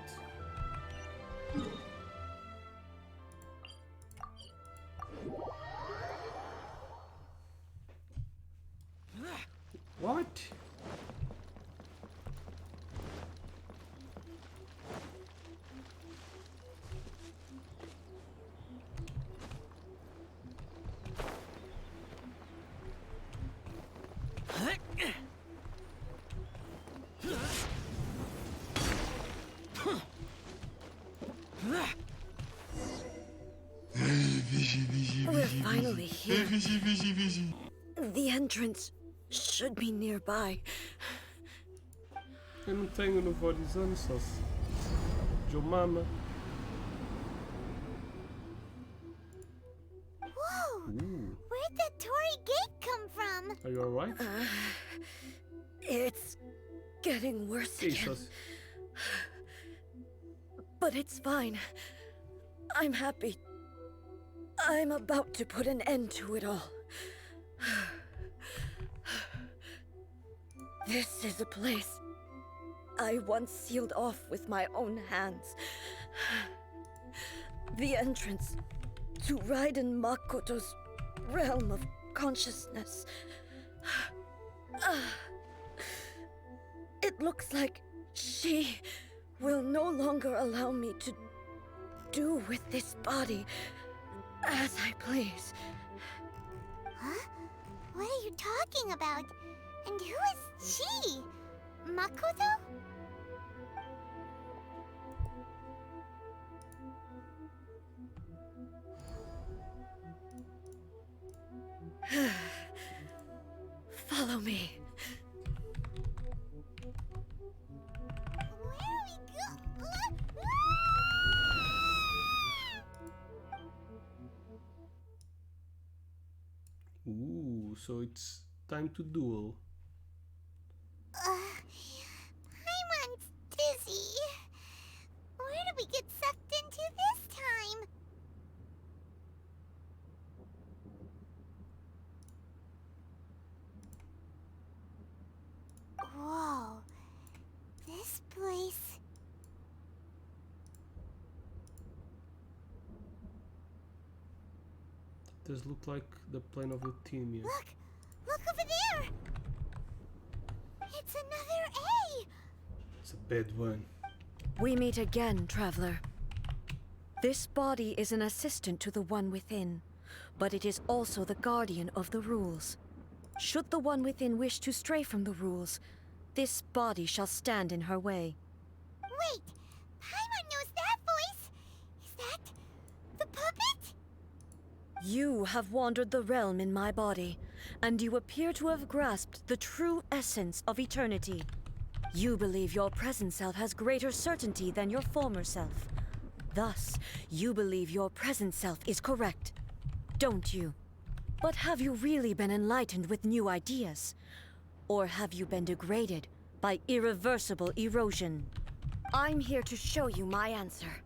What? We're finally here. The entrance should be nearby. Eu não tenho no horizonte, só se... Joe Mama. Whoa! Where'd that Torii gate come from? Are you alright? It's getting worse again. Jesus. But it's fine. I'm happy. I'm about to put an end to it all. This is a place I once sealed off with my own hands. The entrance to Raiden Makoto's realm of consciousness. It looks like she will no longer allow me to do with this body as I please. Huh? What are you talking about? And who is she? Makoto? Follow me. Where are we go? Ooh, so it's time to duel. Paimon's dizzy. Where did we get sucked into this time? Whoa. This place... Does look like the plane of Euthymia. Look! Look over there! It's another A! It's a bad one. We meet again, traveler. This body is an assistant to the one within, but it is also the guardian of the rules. Should the one within wish to stray from the rules, this body shall stand in her way. Wait! Paimon knows that voice! Is that... the puppet? You have wandered the realm in my body, and you appear to have grasped the true essence of eternity. You believe your present self has greater certainty than your former self. Thus, you believe your present self is correct, don't you? But have you really been enlightened with new ideas? Or have you been degraded by irreversible erosion? I'm here to show you my answer.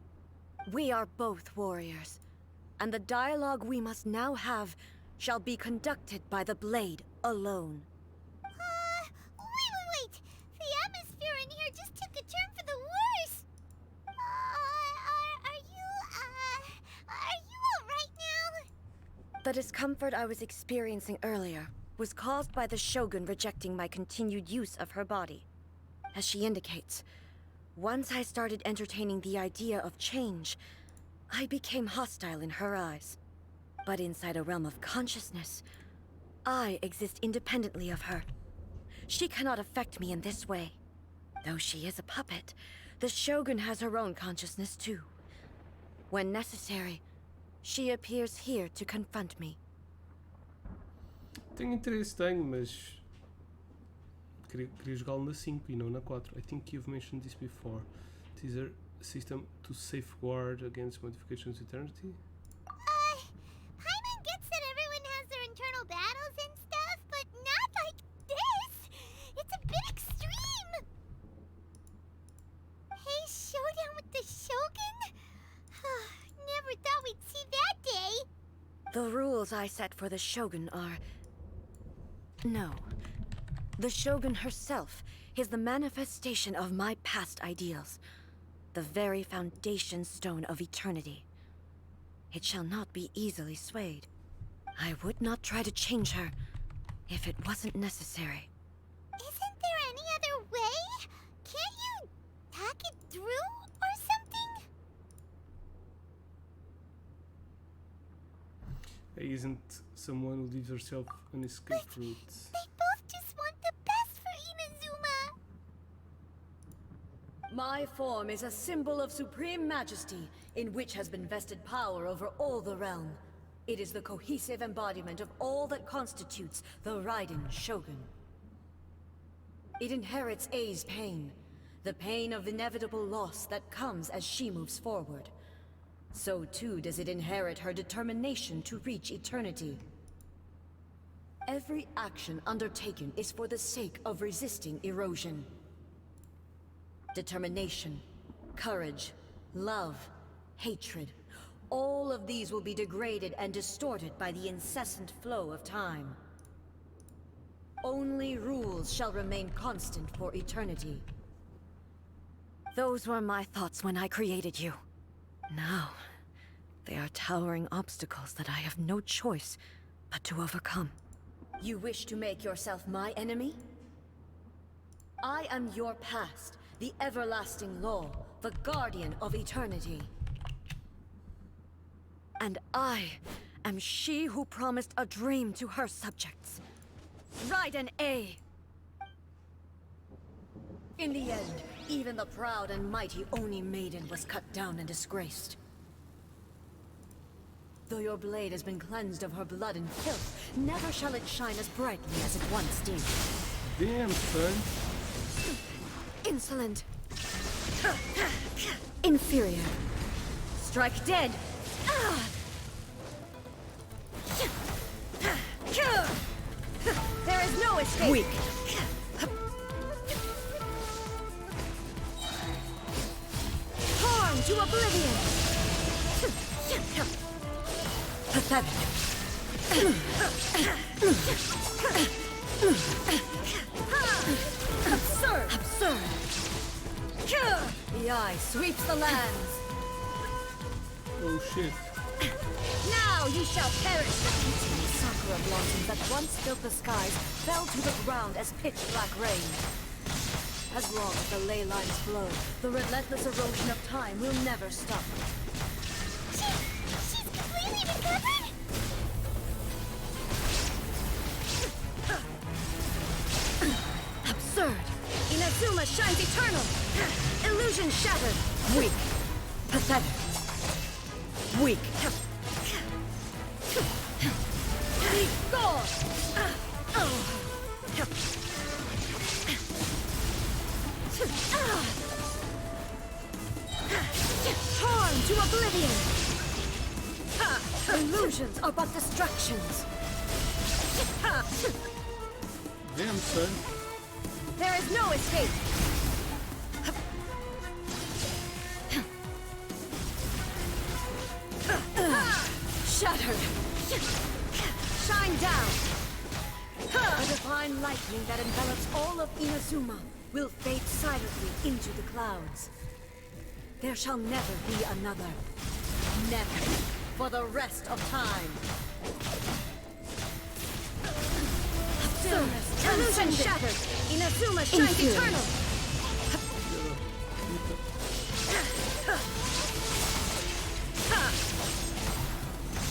We are both warriors, and the dialogue we must now have shall be conducted by the blade alone. Wait! The atmosphere in here just took a turn for the worse! Are you alright now? The discomfort I was experiencing earlier was caused by the Shogun rejecting my continued use of her body. As she indicates, once I started entertaining the idea of change, I became hostile in her eyes. But inside a realm of consciousness, I exist independently of her. She cannot affect me in this way. Though she is a puppet, the Shogun has her own consciousness too. When necessary, she appears here to confront me. Tenho interesse, tenho, mas queria jogá-lo na 5 e não na 4. I think you've mentioned this before. Teaser system to safeguard against modifications eternity. Paimon gets that everyone has their internal battles and stuff, but not like this. It's a bit extreme. Hey, showdown with the Shogun? Never thought we'd see that day. The rules I set for the Shogun are... No. The Shogun herself is the manifestation of my past ideals. The very foundation stone of eternity. It shall not be easily swayed. I would not try to change her if it wasn't necessary. Isn't there any other way? Can't you hack it through or something? He isn't someone who leaves herself an escape route. They both just want the best for Inazuma. My form is a symbol of supreme majesty, in which has been vested power over all the realm. It is the cohesive embodiment of all that constitutes the Raiden Shogun. It inherits Ei's pain, the pain of inevitable loss that comes as she moves forward. So too does it inherit her determination to reach eternity. Every action undertaken is for the sake of resisting erosion. Determination, courage, love, hatred, all of these will be degraded and distorted by the incessant flow of time. Only rules shall remain constant for eternity. Those were my thoughts when I created you. Now, they are towering obstacles that I have no choice but to overcome. You wish to make yourself my enemy? I am your past, the everlasting law, the guardian of eternity. And I am she who promised a dream to her subjects. Raiden A. In the end, even the proud and mighty Oni Maiden was cut down and disgraced. Though your blade has been cleansed of her blood and filth, never shall it shine as brightly as it once did. Damn, son. Insolent. Inferior. Strike dead. There is no escape. Weak. Torn to oblivion. Pathetic. Absurd. Absurd. The eye sweeps the lands. Oh shit. Now you shall perish. The sakura blossoms that once filled the skies fell to the ground as pitch-black rain. As long as the ley lines flow, the relentless erosion of time will never stop. She's completely recovered? Absurd! Inazuma shines eternal! Illusion shattered! Weak! Pathetic! Weak! Be gone! Torn to oblivion! Illusions are but distractions! Damn, son. There is no escape! Shattered! Shine down! A divine lightning that envelops all of Inazuma will fade silently into the clouds. There shall never be another. Never. For the rest of time. Stillness, illusion shattered! Inazuma shines eternal!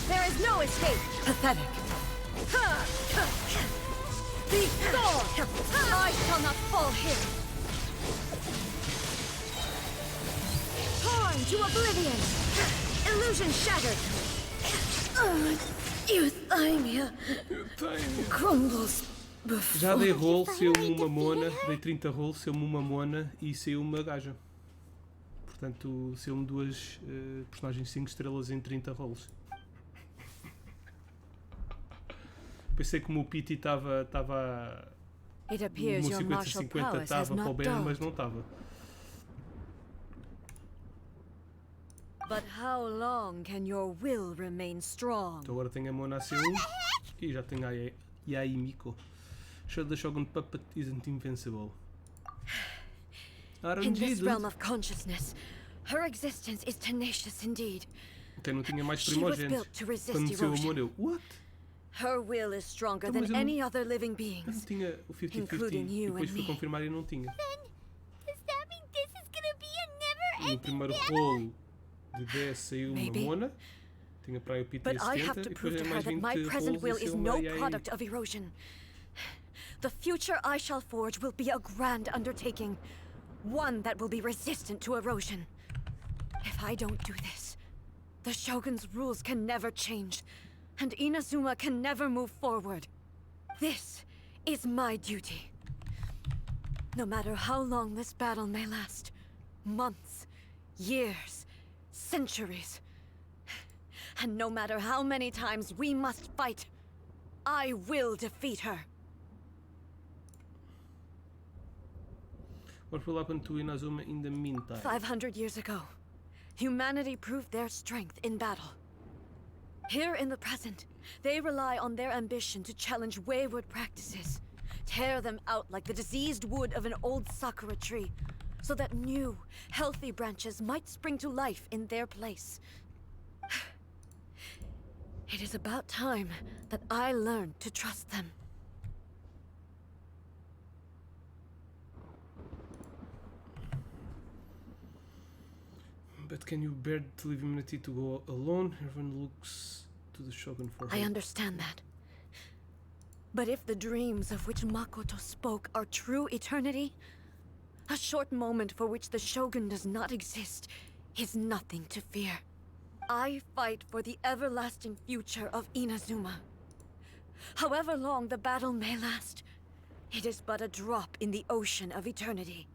There is no escape! Pathetic. Be gone! I shall not fall here! Torn to oblivion! Illusion shattered! Euthymia crumbles Já before... dei roll, saiu-me uma mona, dei 30 roll, saiu-me uma mona e saiu-me uma gaja. Portanto, saiu-me duas personagens 5 estrelas em 30 rolls. Pensei que o meu pity estava It o appears meu your martial 50-50 prowess has estava para o not bem, mas dulled. não estava. But how long can your will remain strong? Então agora tenho a Mona a C1 e já tenho a Yaimiko. Show the Shogun Puppet isn't invincible. In RNG, this dude. realm of consciousness, her existence is tenacious indeed. Até não tinha mais She was primogênitos. built to resist Quando saiu a erosion. Mona eu, what? Her will is stronger Então, mas than eu não- any other living Eu não beings. tinha o 50-50 Including e you depois and fui me. confirmar e não tinha. Does that mean this is gonna be a No never-ending primeiro battle? rolo de 10 saiu uma Maybe. Mona. Tinha para aí o PT But I 70 have e to depois prove é to her mais that 20 my present rolos will e is saiu no uma Yaimiko. product of erosion. The future I shall forge will be a grand undertaking, one that will be resistant to erosion. If I don't do this, the Shogun's rules can never change, and Inazuma can never move forward. This is my duty. No matter how long this battle may last, months, years, centuries, and no matter how many times we must fight, I will defeat her. What will happen to Inazuma in the meantime? 500 years ago, humanity proved their strength in battle. Here in the present, they rely on their ambition to challenge wayward practices, tear them out like the diseased wood of an old sakura tree, so that new, healthy branches might spring to life in their place. It is about time that I learned to trust them. But can you bear to leave humanity to go alone? Everyone looks to the Shogun for I help. understand that. But if the dreams of which Makoto spoke are true eternity, a short moment for which the Shogun does not exist is nothing to fear. I fight for the everlasting future of Inazuma. However long the battle may last, it is but a drop in the ocean of eternity.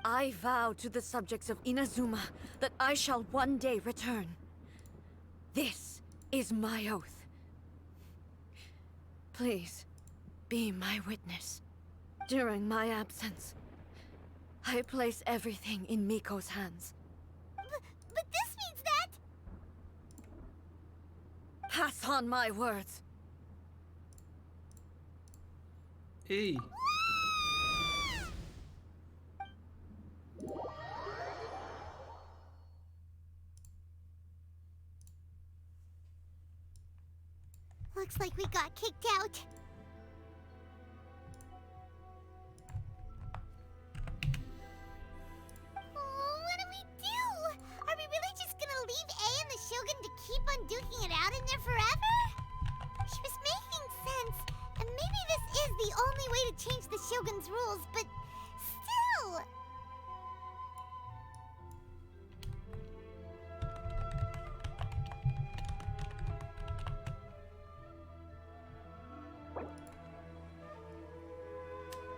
I vow to the subjects of Inazuma that I shall one day return. This is my oath. Please, be my witness. During my absence, I place everything in Miko's hands. But this means that... Pass on my words. Hey! Looks like we got kicked out. Oh, what do we do? Are we really just gonna leave A and the Shogun to keep on duking it out in there forever? She was making sense, and maybe this is the only way to change the Shogun's rules, but still...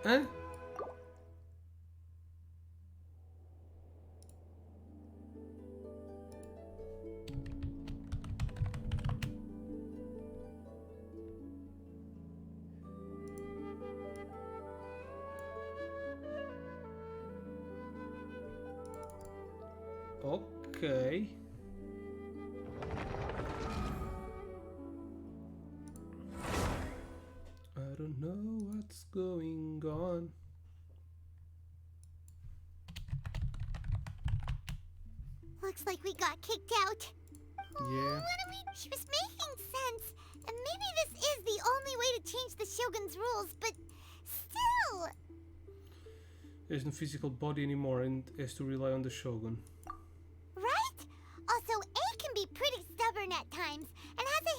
Hã? Ok. I don't know what's going on. Looks like we got kicked out. Yeah. What do we... She was making sense, and maybe this is the only way to change the Shogun's rules, but still... There's no physical body anymore and has to rely on the Shogun. Right? Also, A can be pretty stubborn at times, and has a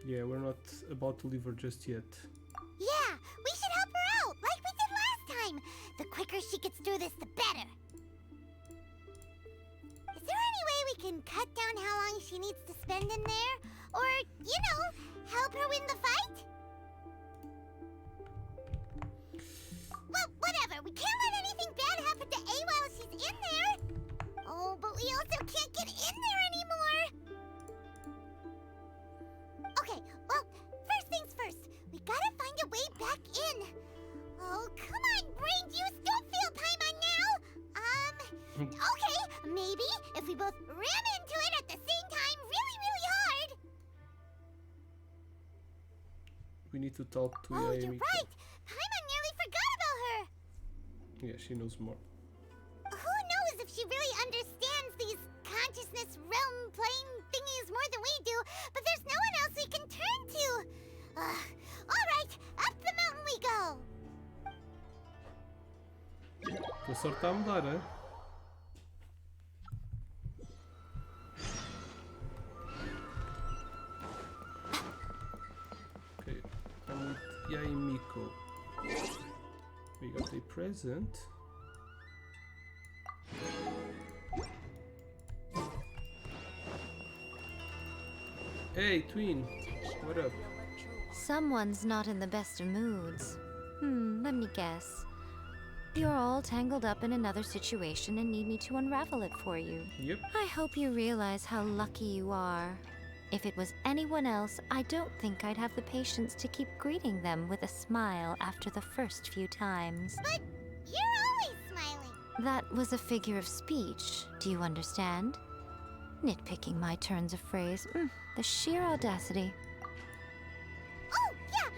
Yeah, we're not about to leave her just yet. Yeah, we should help her out, like we did last time. The quicker she gets through this, the better. Is there any way we can cut down how long she needs to spend in there? Or, you know, help her win the fight? Well, whatever. We can't let anything bad happen to A while she's in there. Oh, but we also can't get in there anymore. Okay, well, first things first. We gotta find a way back in. Oh, come on, brain juice. Don't feel Paimon now. Okay, maybe if we both ram into it at the same time really, really hard. We need to talk to Oh, Yae you're Miko. right. Paimon nearly forgot about her. Yeah, she knows more. Who knows if she really understands these consciousness realm plane thingies more than we do, but there's no one else we can turn to. All right, up the mountain we go. Tua sorte está a mudar, hein? Okay, I'm with Yae Miko. We got a present. Hey, Twin, what up? Someone's not in the best of moods. Let me guess. You're all tangled up in another situation and need me to unravel it for you. Yep. I hope you realize how lucky you are. If it was anyone else, I don't think I'd have the patience to keep greeting them with a smile after the first few times. But you're always smiling. That was a figure of speech, do you understand? Nitpicking my turns of phrase. The sheer audacity. Oh, yeah.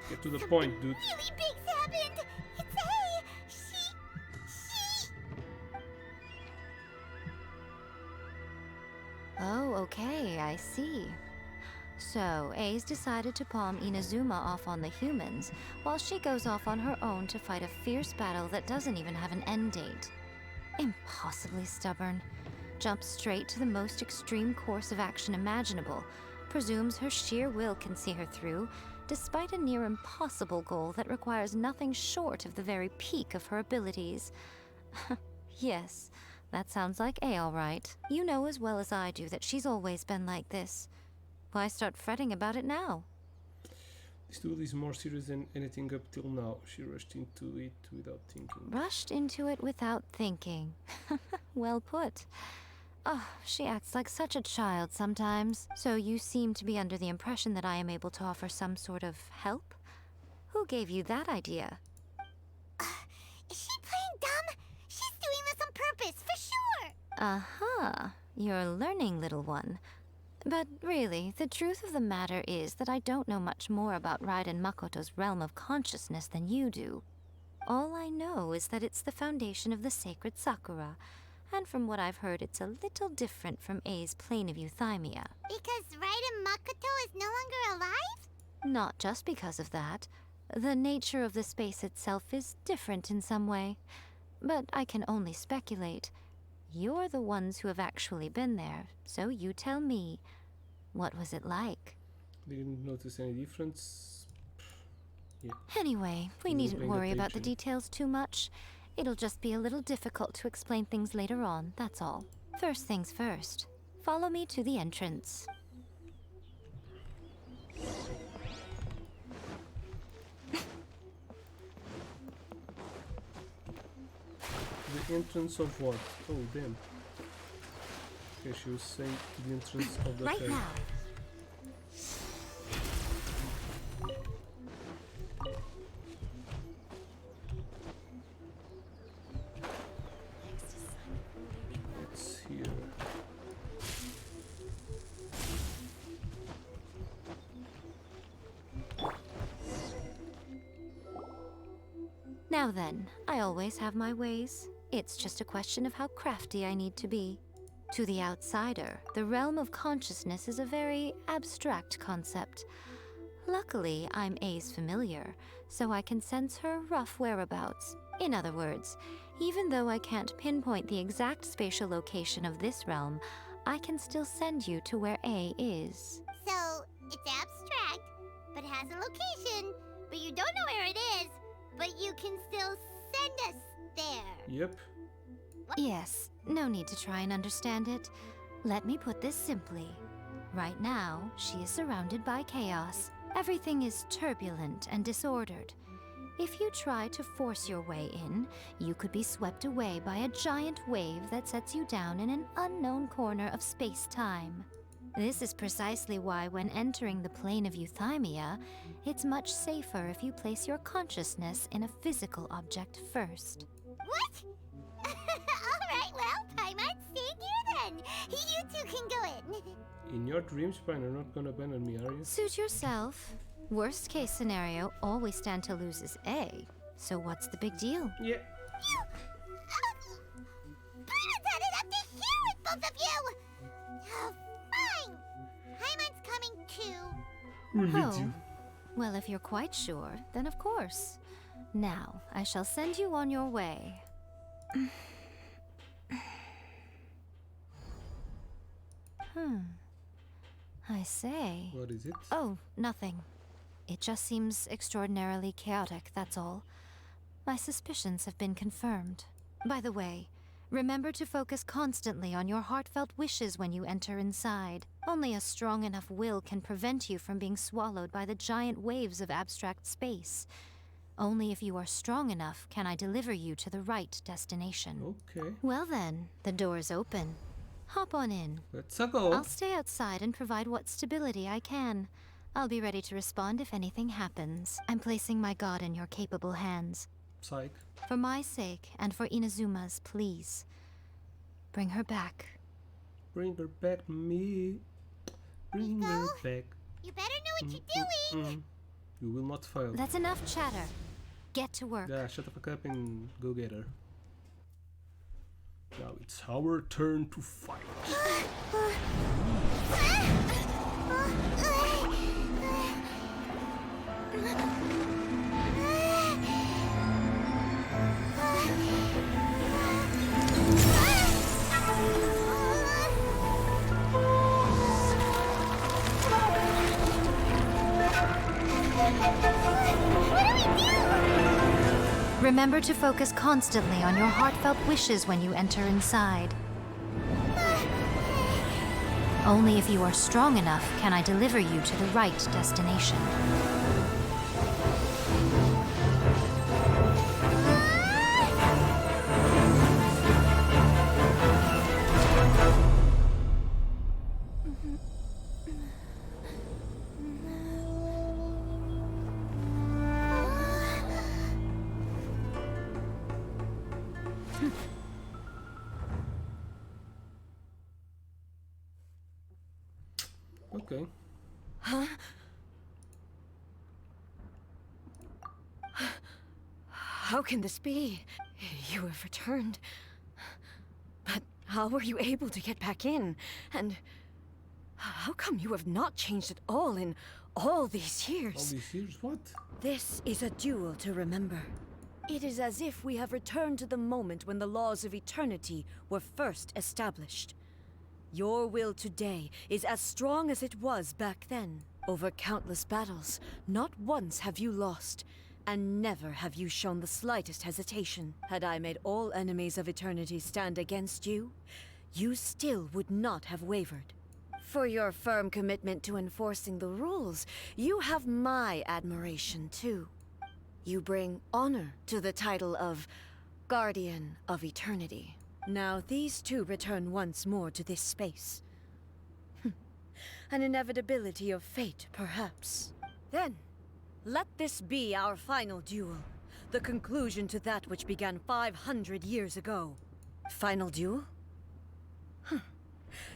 Get to the Something point, dude. really big's happened. It's A. She... Oh, okay, I see. So, A's decided to palm Inazuma off on the humans, while she goes off on her own to fight a fierce battle that doesn't even have an end date. Impossibly stubborn. Jumps straight to the most extreme course of action imaginable, presumes her sheer will can see her through, despite a near impossible goal that requires nothing short of the very peak of her abilities. Yes, that sounds like A all right. You know as well as I do that she's always been like this. Why start fretting about it now? This duel is more serious than anything up till now. She rushed into it without thinking. Rushed into it without thinking. Well put. Oh, she acts like such a child sometimes. So you seem to be under the impression that I am able to offer some sort of help? Who gave you that idea? Is she playing dumb? She's doing this on purpose, for sure. Uh-huh. You're learning, little one. But really, the truth of the matter is that I don't know much more about Raiden Makoto's realm of consciousness than you do. All I know is that it's the foundation of the sacred Sakura, and from what I've heard, it's a little different from A's plane of euthymia. Because Raiden Makoto is no longer alive? Not just because of that. The nature of the space itself is different in some way. But I can only speculate. You're the ones who have actually been there, so you tell me. What was it like? Didn't notice any difference. Yeah. Anyway, we Wasn't needn't paying worry about the attention. details too much. It'll just be a little difficult to explain things later on, that's all. First things first. Follow me to the entrance. The entrance of what? Oh, damn. Okay, she was saying to the entrance of the Right cave. now. It's here. Now then, I always have my ways. It's just a question of how crafty I need to be. To the outsider, the realm of consciousness is a very abstract concept. Luckily, I'm A's familiar, so I can sense her rough whereabouts. In other words, even though I can't pinpoint the exact spatial location of this realm, I can still send you to where A is. So, it's abstract, has a location, but you don't know where it is, but you can still send us there. Yep. Yes, no need to try and understand it. Let me put this simply. Right now, she is surrounded by chaos. Everything is turbulent and disordered. If you try to force your way in, you could be swept away by a giant wave that sets you down in an unknown corner of space-time. This is precisely why when entering the plane of euthymia, it's much safer if you place your consciousness in a physical object first. What? Alright, well, Paimon, stand here then. You two can go in. In your dreams, Pine, you're not gonna abandon me, are you? Suit yourself. Worst case scenario, all we stand to lose is A. So what's the big deal? Yeah. Paimon's headed up to here with both of you! Oh, fine. Paimon's coming too. Who needs Oh. you? Well, if you're quite sure, then of course. Now, I shall send you on your way. I say. What is it? Oh, nothing. It just seems extraordinarily chaotic, that's all. My suspicions have been confirmed. By the way, remember to focus constantly on your heartfelt wishes when you enter inside. Only a strong enough will can prevent you from being swallowed by the giant waves of abstract space. Only if you are strong enough can I deliver you to the right destination. Okay. Well then, the door's open. Hop on in. Let's go. I'll stay outside and provide what stability I can. I'll be ready to respond if anything happens. I'm placing my god in your capable hands. Psych. For my sake, and for Inazuma's, please. Bring her back. Bring her back to me. Bring her back. You better know what you're doing. You will not fail. That's enough chatter. Get to work. Yeah, shut the fuck up and go get her. Now it's our turn to fight. Remember to focus constantly on your heartfelt wishes when you enter inside. Only if you are strong enough can I deliver you to the right destination. Okay. Huh? How can this be? You have returned. But how were you able to get back in? And how come you have not changed at all in all these years? All these years? What? This is a duel to remember. It is as if we have returned to the moment when the laws of eternity were first established. Your will today is as strong as it was back then. Over countless battles, not once have you lost, and never have you shown the slightest hesitation. Had I made all enemies of eternity stand against you, you still would not have wavered. For your firm commitment to enforcing the rules, you have my admiration too. You bring honor to the title of Guardian of Eternity. Now these two return once more to this space. An inevitability of fate, perhaps. Then, let this be our final duel. The conclusion to that which began 500 years ago. Final duel?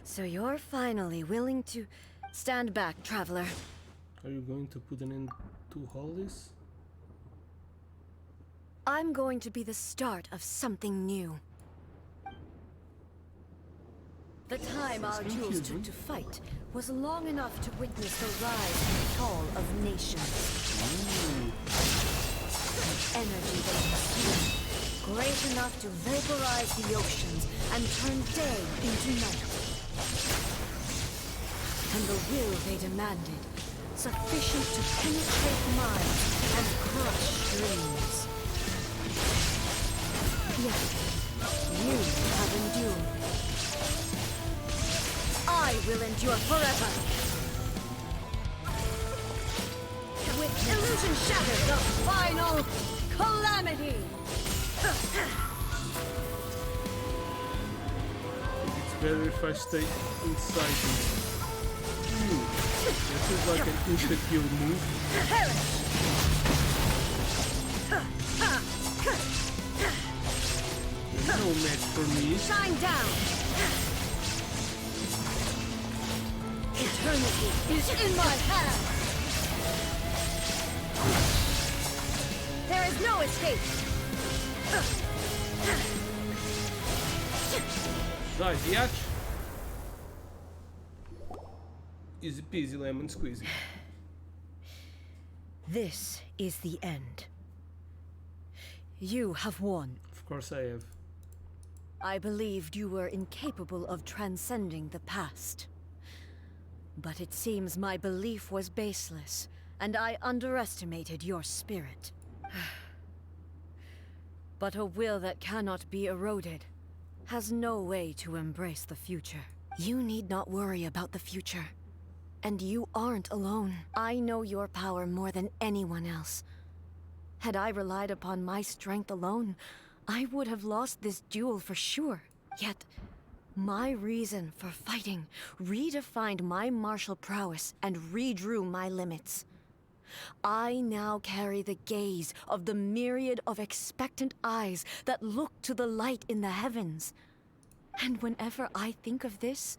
So you're finally willing to stand back, traveler. Are you going to put an end to all this? I'm going to be the start of something new. The time our duels took to fight was long enough to witness the rise and fall of nations. The energy they consumed, great enough to vaporize the oceans and turn day into night. And the will they demanded, sufficient to penetrate minds and crush dreams. Yet, you have endured. I will endure forever. With illusion shattered, the final calamity! It's better if I stay inside this. This is like an instant heal move. There's no match for me. Shine down! Eternity is in my hands! There is no escape! Right, Diach. Easy peasy lemon squeezy. This is the end. You have won. Of course I have. I believed you were incapable of transcending the past. But it seems my belief was baseless, and I underestimated your spirit. But a will that cannot be eroded has no way to embrace the future. You need not worry about the future. And you aren't alone. I know your power more than anyone else. Had I relied upon my strength alone, I would have lost this duel for sure. Yet, my reason for fighting redefined my martial prowess and redrew my limits. I now carry the gaze of the myriad of expectant eyes that look to the light in the heavens. And whenever I think of this,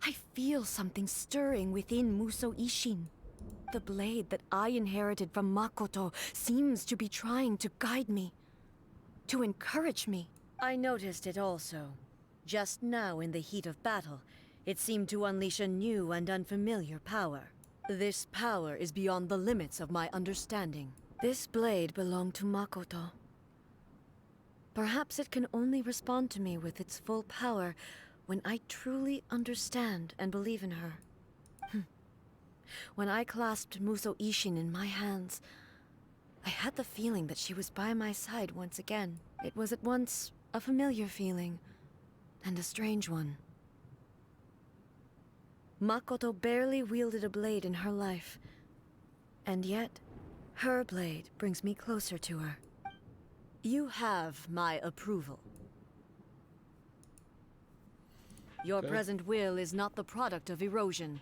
I feel something stirring within Muso Ishin. The blade that I inherited from Makoto seems to be trying to guide me, to encourage me. I noticed it also. Just now in the heat of battle, it seemed to unleash a new and unfamiliar power. This power is beyond the limits of my understanding. This blade belonged to Makoto. Perhaps it can only respond to me with its full power when I truly understand and believe in her. When I clasped Muso Ishin in my hands, I had the feeling that she was by my side once again. It was at once a familiar feeling and a strange one. Makoto barely wielded a blade in her life, and yet her blade brings me closer to her. You have my approval. Your present will is not the product of erosion.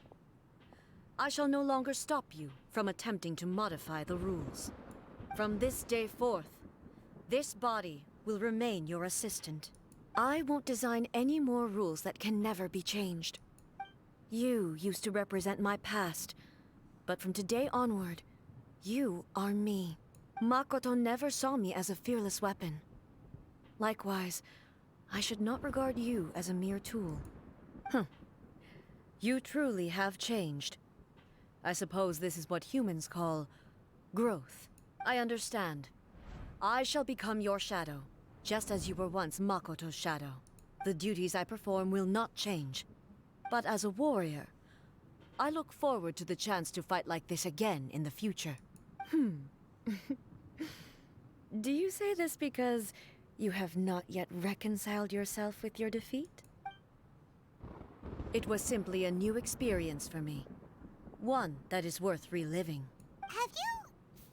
I shall no longer stop you from attempting to modify the rules. From this day forth, this body will remain your assistant. I won't design any more rules that can never be changed. You used to represent my past, but from today onward, you are me. Makoto never saw me as a fearless weapon. Likewise, I should not regard you as a mere tool. You truly have changed. I suppose this is what humans call growth. I understand. I shall become your shadow, just as you were once Makoto's shadow. The duties I perform will not change. But as a warrior, I look forward to the chance to fight like this again in the future. Do you say this because you have not yet reconciled yourself with your defeat? It was simply a new experience for me. One that is worth reliving. Have you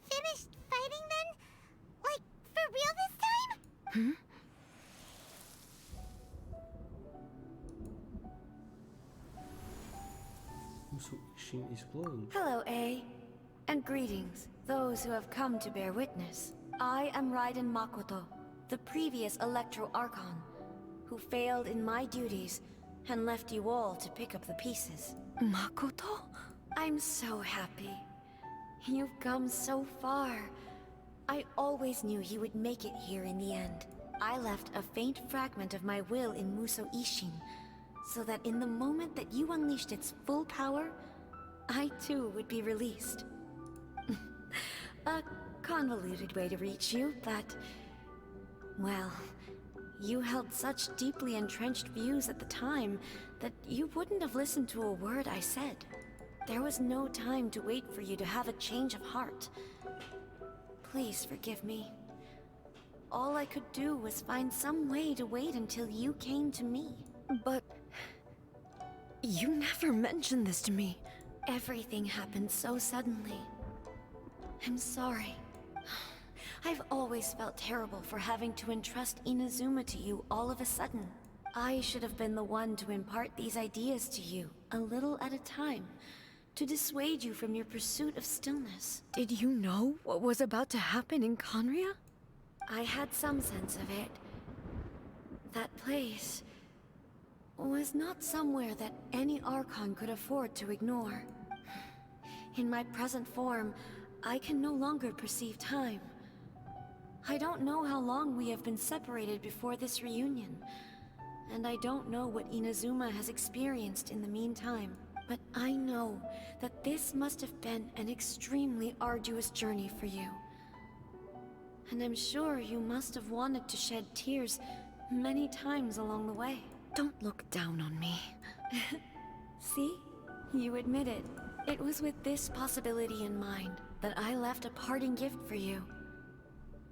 finished fighting then? Like, for real this time? Muso Ishin is glowing. Hello, A. And greetings, those who have come to bear witness. I am Raiden Makoto, the previous Electro Archon, who failed in my duties and left you all to pick up the pieces. Makoto? I'm so happy. You've come so far. I always knew you would make it here in the end. I left a faint fragment of my will in Muso Ishin, so that in the moment that you unleashed its full power, I too would be released. A convoluted way to reach you, but... well, you held such deeply entrenched views at the time that you wouldn't have listened to a word I said. There was no time to wait for you to have a change of heart. Please forgive me. All I could do was find some way to wait until you came to me. But... you never mentioned this to me. Everything happened so suddenly. I'm sorry. I've always felt terrible for having to entrust Inazuma to you all of a sudden. I should have been the one to impart these ideas to you, a little at a time, to dissuade you from your pursuit of stillness. Did you know what was about to happen in Conria? I had some sense of it. That place was not somewhere that any Archon could afford to ignore. In my present form, I can no longer perceive time. I don't know how long we have been separated before this reunion, and I don't know what Inazuma has experienced in the meantime. But I know that this must have been an extremely arduous journey for you. And I'm sure you must have wanted to shed tears many times along the way. Don't look down on me. See? You admit it. It was with this possibility in mind that I left a parting gift for you.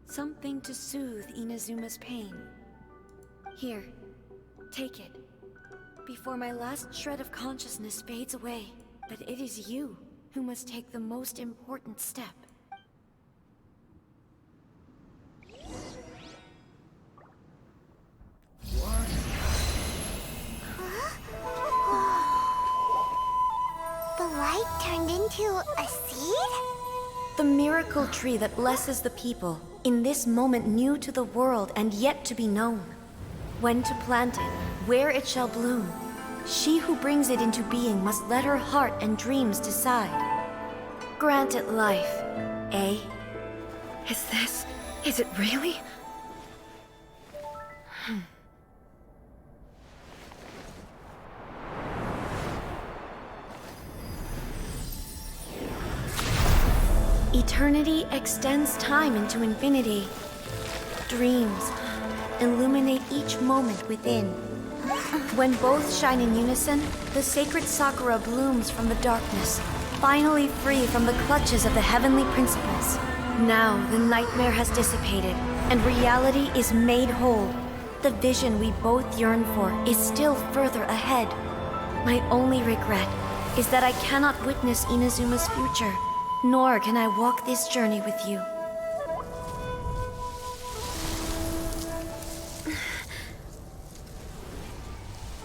Something to soothe Inazuma's pain. Here, take it. Before my last shred of consciousness fades away. But it is you who must take the most important step. The light turned into a seed? The miracle tree that blesses the people, in this moment new to the world and yet to be known. When to plant it, where it shall bloom. She who brings it into being must let her heart and dreams decide. Grant it life, eh? Is it really? Eternity extends time into infinity. Dreams illuminate each moment within. When both shine in unison, the sacred Sakura blooms from the darkness, finally free from the clutches of the heavenly principles. Now the nightmare has dissipated, and reality is made whole. The vision we both yearn for is still further ahead. My only regret is that I cannot witness Inazuma's future, nor can I walk this journey with you.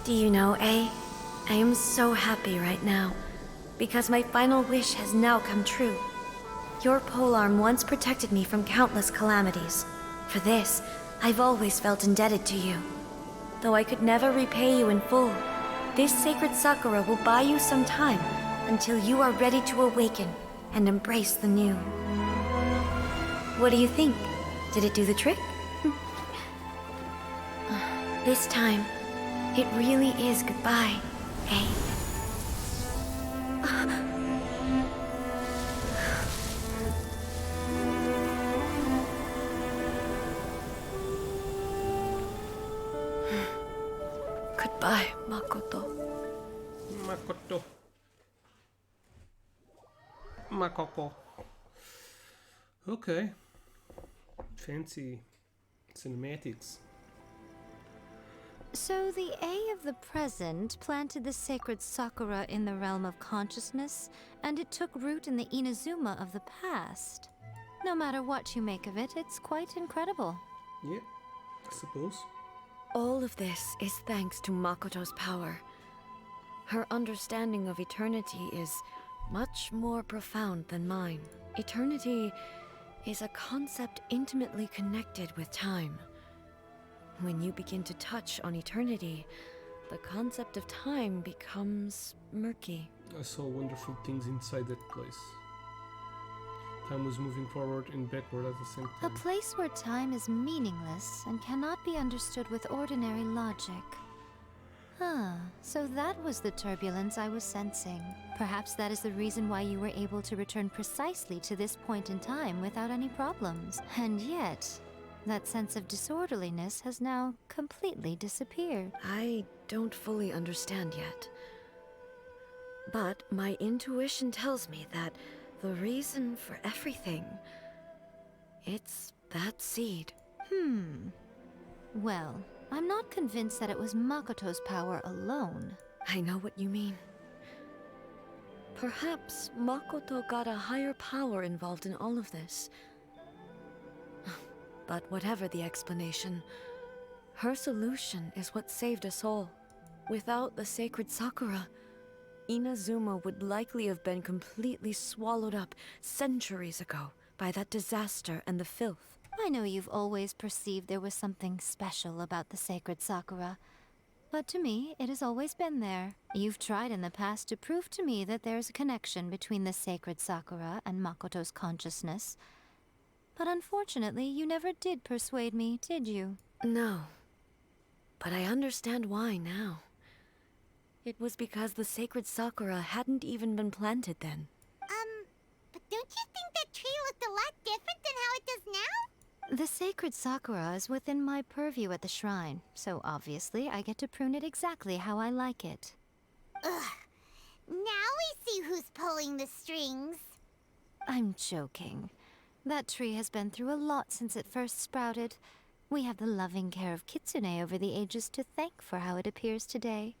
Do you know, A? I am so happy right now, because my final wish has now come true. Your polearm once protected me from countless calamities. For this, I've always felt indebted to you. Though I could never repay you in full, this sacred Sakura will buy you some time until you are ready to awaken and embrace the new. What do you think? Did it do the trick? This time, it really is goodbye, eh? Goodbye, Makoto. Makoto. Makoko. Okay. Fancy cinematics. So the A of the present planted the sacred Sakura in the realm of consciousness, and it took root in the Inazuma of the past. No matter what you make of it, it's quite incredible. Yeah, I suppose. All of this is thanks to Makoto's power. Her understanding of eternity is much more profound than mine. Eternity is a concept intimately connected with time. When you begin to touch on eternity, the concept of time becomes murky. I saw wonderful things inside that place. Time was moving forward and backward at the same A time. place where time is meaningless and cannot be understood with ordinary logic. So that was the turbulence I was sensing. Perhaps that is the reason why you were able to return precisely to this point in time without any problems. And yet, that sense of disorderliness has now completely disappeared. I don't fully understand yet. But my intuition tells me that the reason for everything, it's that seed. Well, I'm not convinced that it was Makoto's power alone. I know what you mean. Perhaps Makoto got a higher power involved in all of this. But whatever the explanation, her solution is what saved us all. Without the sacred Sakura, Inazuma would likely have been completely swallowed up centuries ago by that disaster and the filth. I know you've always perceived there was something special about the sacred Sakura, but to me, it has always been there. You've tried in the past to prove to me that there's a connection between the sacred Sakura and Makoto's consciousness, but unfortunately, you never did persuade me, did you? No, but I understand why now. It was because the sacred Sakura hadn't even been planted then. But don't you think that tree looked a lot different than how it does now? The sacred Sakura is within my purview at the shrine, so obviously I get to prune it exactly how I like it. Ugh. Now we see who's pulling the strings. I'm joking. That tree has been through a lot since it first sprouted. We have the loving care of Kitsune over the ages to thank for how it appears today.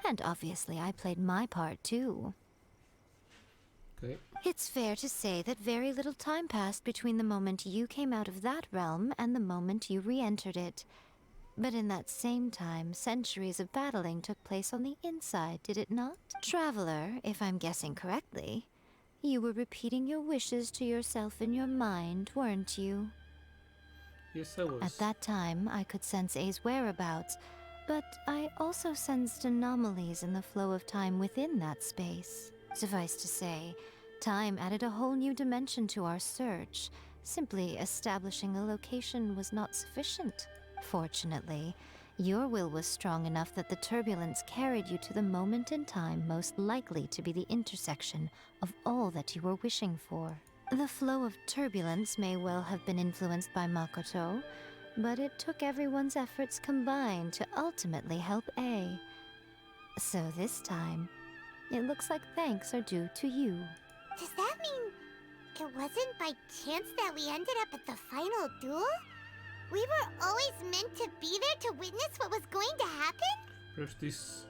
And obviously I played my part too. Okay. It's fair to say that very little time passed between the moment you came out of that realm and the moment you re-entered it. But in that same time, centuries of battling took place on the inside, did it not? Traveler, if I'm guessing correctly, you were repeating your wishes to yourself in your mind, weren't you? Yes, I was. At that time, I could sense A's whereabouts, but I also sensed anomalies in the flow of time within that space. Suffice to say, time added a whole new dimension to our search. Simply establishing a location was not sufficient. Fortunately, your will was strong enough that the turbulence carried you to the moment in time most likely to be the intersection of all that you were wishing for. The flow of turbulence may well have been influenced by Makoto, but it took everyone's efforts combined to ultimately help A. So this time, it looks like thanks are due to you. Does that mean it wasn't by chance that we ended up at the final duel? We were always meant to be there to witness what was going to happen? Perhaps this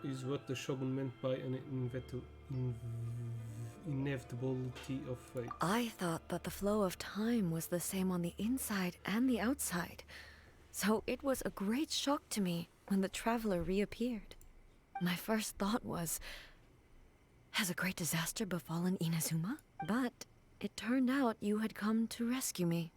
is what the Shogun meant by an inevitability of fate. I thought that the flow of time was the same on the inside and the outside, so it was a great shock to me when the traveler reappeared. My first thought was, has a great disaster befallen Inazuma? But it turned out you had come to rescue me.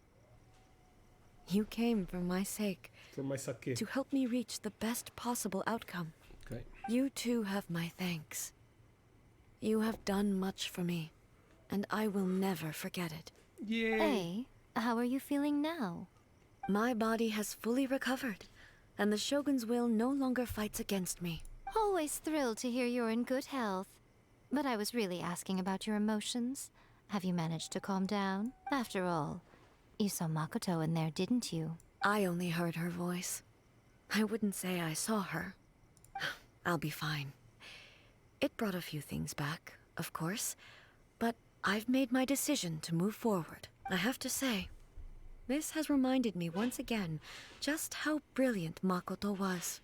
You came for my sake. For my sake. To help me reach the best possible outcome. Okay. You too have my thanks. You have done much for me, and I will never forget it. Yay! A, how are you feeling now? My body has fully recovered, and the Shogun's will no longer fights against me. Always thrilled to hear you're in good health. But I was really asking about your emotions. Have you managed to calm down? After all, you saw Makoto in there, didn't you? I only heard her voice. I wouldn't say I saw her. I'll be fine. It brought a few things back, of course, but I've made my decision to move forward. I have to say, this has reminded me once again just how brilliant Makoto was.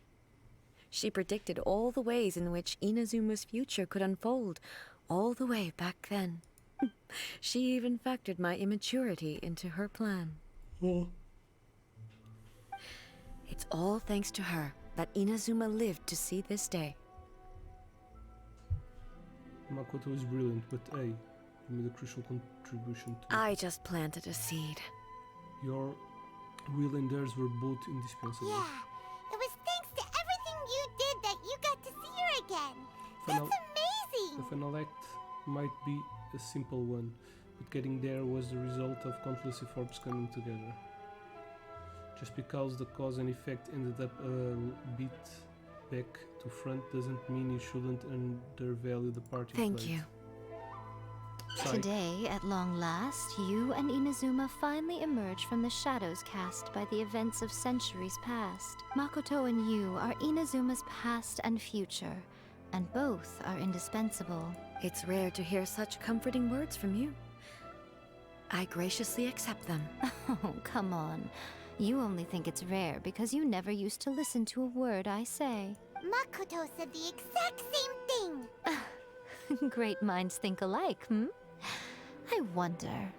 She predicted all the ways in which Inazuma's future could unfold, all the way back then. She even factored my immaturity into her plan. Oh. It's all thanks to her that Inazuma lived to see this day. Makoto is brilliant, but A, you made a crucial contribution to I just planted a seed. Your will and theirs were both indispensable. Yeah, it was thanks to everything you did that you got to see her again. That's amazing! The final act might be a simple one, but getting there was the result of countless efforts coming together. Just because the cause and effect ended up a bit back to front doesn't mean you shouldn't undervalue the part you Thank played. you. Today, at long last, you and Inazuma finally emerge from the shadows cast by the events of centuries past. Makoto and you are Inazuma's past and future, and both are indispensable. It's rare to hear such comforting words from you. I graciously accept them. Oh, come on. You only think it's rare because you never used to listen to a word I say. Makoto said the exact same thing. Great minds think alike, hmm? I wonder,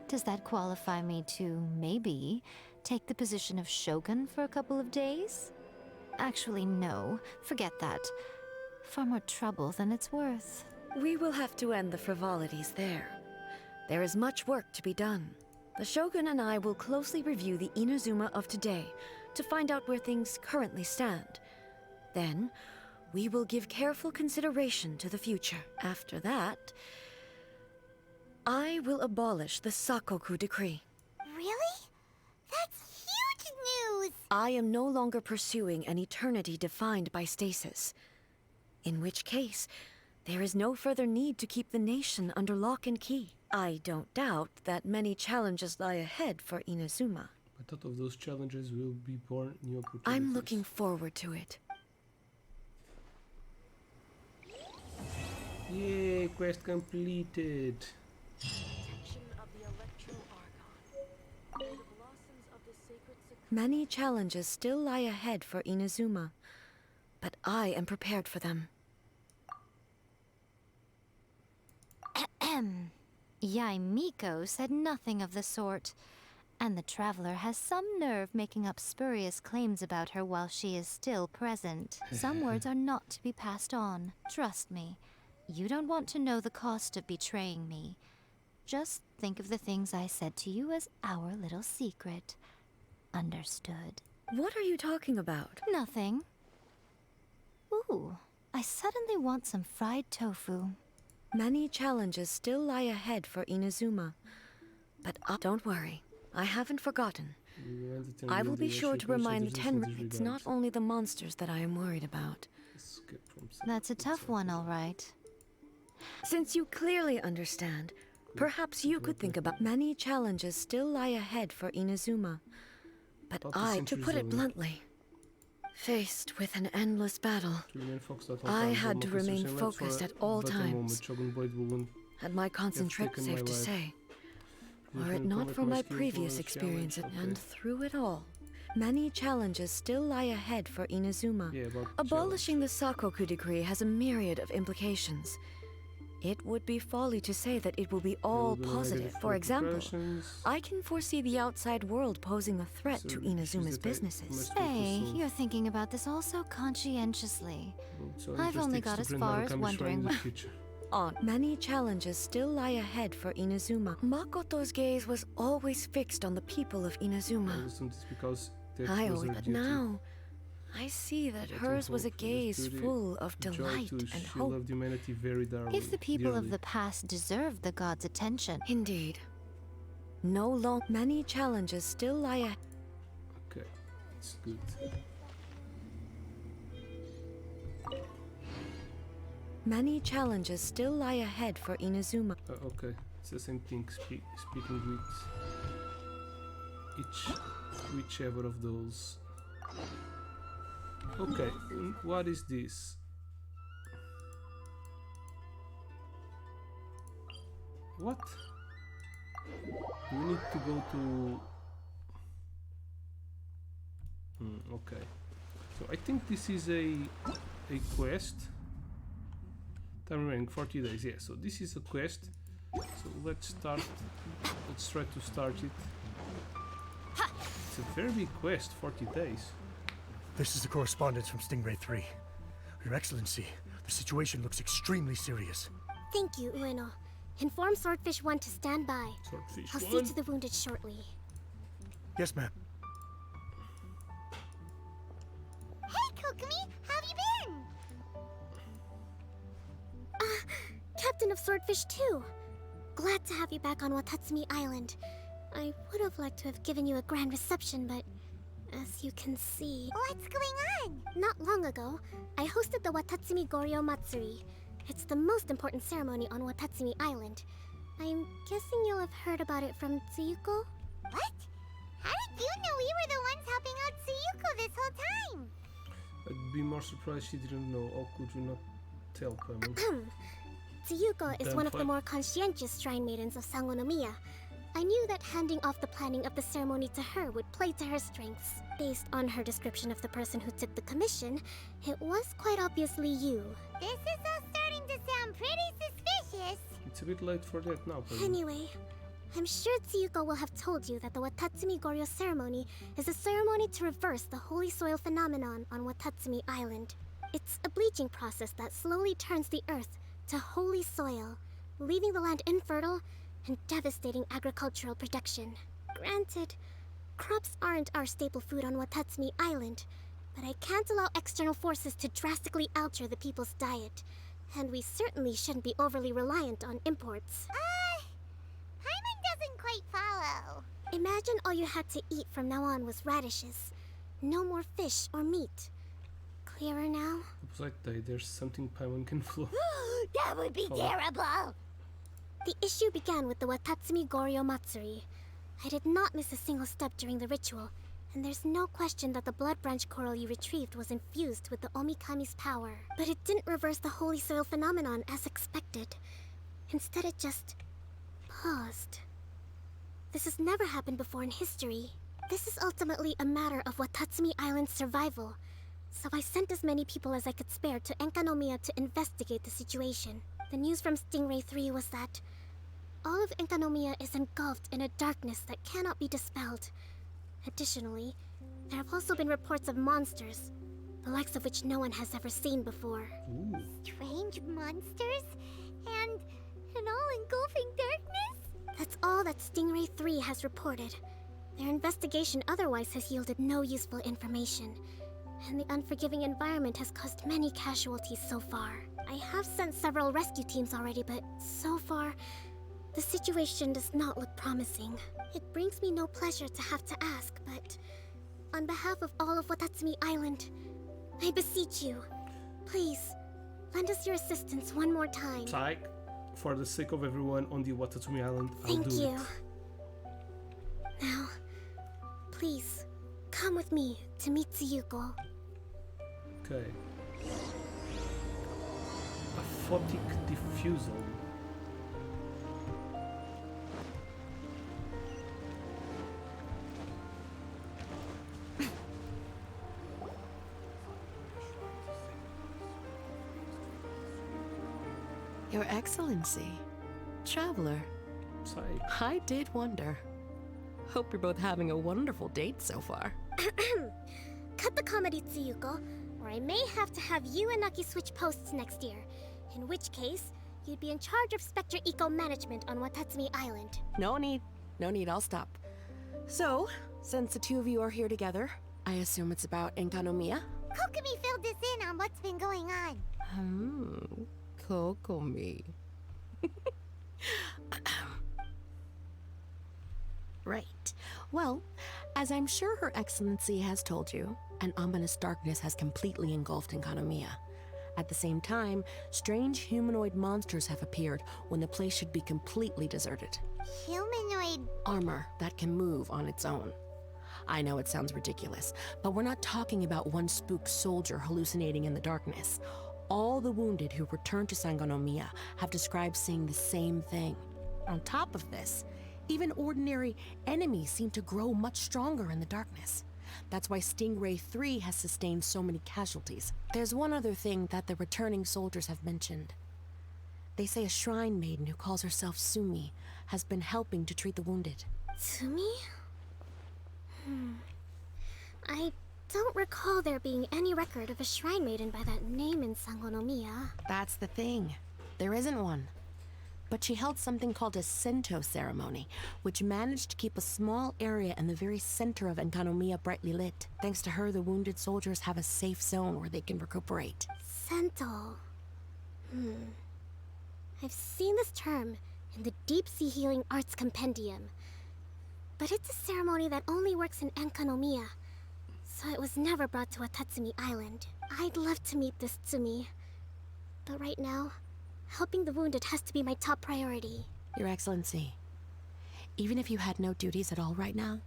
does that qualify me to, maybe, take the position of Shogun for a couple of days? Actually, no. Forget that. Far more trouble than it's worth. We will have to end the frivolities there. There is much work to be done. The Shogun and I will closely review the Inazuma of today to find out where things currently stand. Then, we will give careful consideration to the future. After that, I will abolish the Sakoku decree. Really? That's huge news! I am no longer pursuing an eternity defined by stasis. In which case, there is no further need to keep the nation under lock and key. I don't doubt that many challenges lie ahead for Inazuma. I thought of those challenges will be born new opportunities. I'm looking forward to it. Yay, quest completed. Many challenges still lie ahead for Inazuma, but I am prepared for them. Ahem. Yaimiko said nothing of the sort, and the traveler has some nerve making up spurious claims about her while she is still present. Some words are not to be passed on. Trust me, you don't want to know the cost of betraying me. Just think of the things I said to you as our little secret. Understood? What are you talking about? Nothing. Ooh, I suddenly want some fried tofu. Many challenges still lie ahead for Inazuma, but don't worry, I haven't forgotten. I will be sure to remind the Tenri it's not only the monsters that I am worried about. That's a tough one, all right. Since you clearly understand, perhaps you could think about many challenges still lie ahead for Inazuma. But to put it bluntly, faced with an endless battle, I had to remain focused at all times. Had my concentration, safe to say. Were it not for my previous experience, and through it all, many challenges still lie ahead for Inazuma. Abolishing the Sakoku decree has a myriad of implications. It would be folly to say that it will be all positive. For example, I can foresee the outside world posing a threat to Inazuma's businesses. Hey, you're thinking about this all so conscientiously. I've only got as far as wondering. On many challenges still lie ahead for Inazuma. Makoto's gaze was always fixed on the people of Inazuma. But now, I see that hers was a gaze full of delight and hope. If the people of the past deserve the god's attention. Indeed. No long many challenges still lie ahead. Okay, it's good. Many challenges still lie ahead for Inazuma. Okay, it's the same thing. Speaking with whichever of those. Okay, what is this? What? We need to go to... okay. So I think this is a quest. Time remaining 40 days. Yeah, so this is a quest. So let's try to start it. It's a very big quest, 40 days. This is the correspondence from Stingray 3. Your Excellency, the situation looks extremely serious. Thank you, Ueno. Inform Swordfish 1 to stand by. Swordfish I'll see to the wounded shortly. Yes, ma'am. Hey, Kokomi, how have you been? Captain of Swordfish 2. Glad to have you back on Watatsumi Island. I would have liked to have given you a grand reception, but as you can see... What's going on? Not long ago, I hosted the Watatsumi Goryo Matsuri. It's the most important ceremony on Watatsumi Island. I'm guessing you'll have heard about it from Tsuyuko? What? How did you know we were the ones helping out Tsuyuko this whole time? I'd be more surprised she didn't know. How could you not Tell Paimon. Tsuyuko is Damn one of the fine. more conscientious shrine maidens of Sangonomiya. I knew that handing off the planning of the ceremony to her would play to her strengths. Based on her description of the person who took the commission, it was quite obviously you. This is all starting to sound pretty suspicious. It's a bit late for that now, Paimon. Anyway, I'm sure Tsuyuko will have told you that the Watatsumi Goryo ceremony is a ceremony to reverse the holy soil phenomenon on Watatsumi Island. It's a bleaching process that slowly turns the earth to holy soil, leaving the land infertile and devastating agricultural production. Granted, crops aren't our staple food on Watatsumi Island, but I can't allow external forces to drastically alter the people's diet, and we certainly shouldn't be overly reliant on imports. Paimon doesn't quite follow. Imagine all you had to eat from now on was radishes. No more fish or meat. Clearer now? Opposite day, there's something Paimon can flow. That would be Follow. terrible. The issue began with the Watatsumi Goryo Matsuri. I did not miss a single step during the ritual, and there's no question that the blood branch coral you retrieved was infused with the Omikami's power. But it didn't reverse the holy soil phenomenon as expected. Instead, it just paused. This has never happened before in history. This is ultimately a matter of Watatsumi Island's survival, so I sent as many people as I could spare to Enkanomiya to investigate the situation. The news from Stingray 3 was that all of Enkanomiya is engulfed in a darkness that cannot be dispelled. Additionally, there have also been reports of monsters, the likes of which no one has ever seen before. Ooh. Strange monsters and an all-engulfing darkness? That's all that Stingray 3 has reported. Their investigation otherwise has yielded no useful information, and the unforgiving environment has caused many casualties so far. I have sent several rescue teams already, but so far, the situation does not look promising. It brings me no pleasure to have to ask, but on behalf of all of Watatsumi Island, I beseech you, please, lend us your assistance one more time. Psych. For the sake of everyone on the Watatsumi Island, I'll Thank do you. it. Now, please, come with me to meet Tsuyuko. Okay. A photic diffusal. Your Excellency, Traveler, Psych. I did wonder. Hope you're both having a wonderful date so far. Cut the comedy, Tsuyuko, or I may have to have you and Naki switch posts next year. In which case, you'd be in charge of Spectre Eco Management on Watatsumi Island. No need, I'll stop. So, since the two of you are here together, I assume it's about Enkanomiya? Kokomi filled us in on what's been going on. Kokomi. Right. Well, as I'm sure Her Excellency has told you, an ominous darkness has completely engulfed Enkanomiya. At the same time, strange humanoid monsters have appeared when the place should be completely deserted. Humanoid. Armor that can move on its own. I know it sounds ridiculous, but we're not talking about one spooked soldier hallucinating in the darkness. All the wounded who returned to Sangonomiya have described seeing the same thing. On top of this, even ordinary enemies seem to grow much stronger in the darkness. That's why Stingray 3 has sustained so many casualties. There's one other thing that the returning soldiers have mentioned. They say a shrine maiden who calls herself Sumi has been helping to treat the wounded. Sumi? I don't recall there being any record of a shrine maiden by that name in Sangonomiya. That's the thing. There isn't one. But she held something called a Sento ceremony, which managed to keep a small area in the very center of Enkanomiya brightly lit. Thanks to her, the wounded soldiers have a safe zone where they can recuperate. Sento. I've seen this term in the Deep Sea Healing Arts Compendium. But it's a ceremony that only works in Enkanomiya, so it was never brought to Watatsumi Island. I'd love to meet this Tsumi, but right now, helping the wounded has to be my top priority. Your Excellency, even if you had no duties at all right now,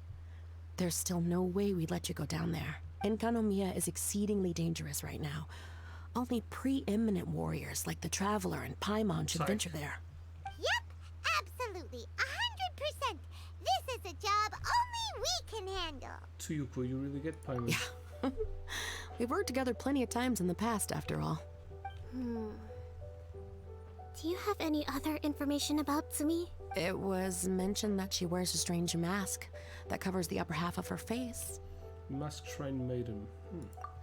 there's still no way we'd let you go down there. Enkanomiya is exceedingly dangerous right now. Only preeminent warriors like the Traveler and Paimon should venture there. Yep, absolutely, 100%. This is a job only we can handle. Tsuyuko, you really get Paimon. Yeah. We've worked together plenty of times in the past, after all. Do you have any other information about Tsumi? It was mentioned that she wears a strange mask that covers the upper half of her face. Mask Shrine Maiden.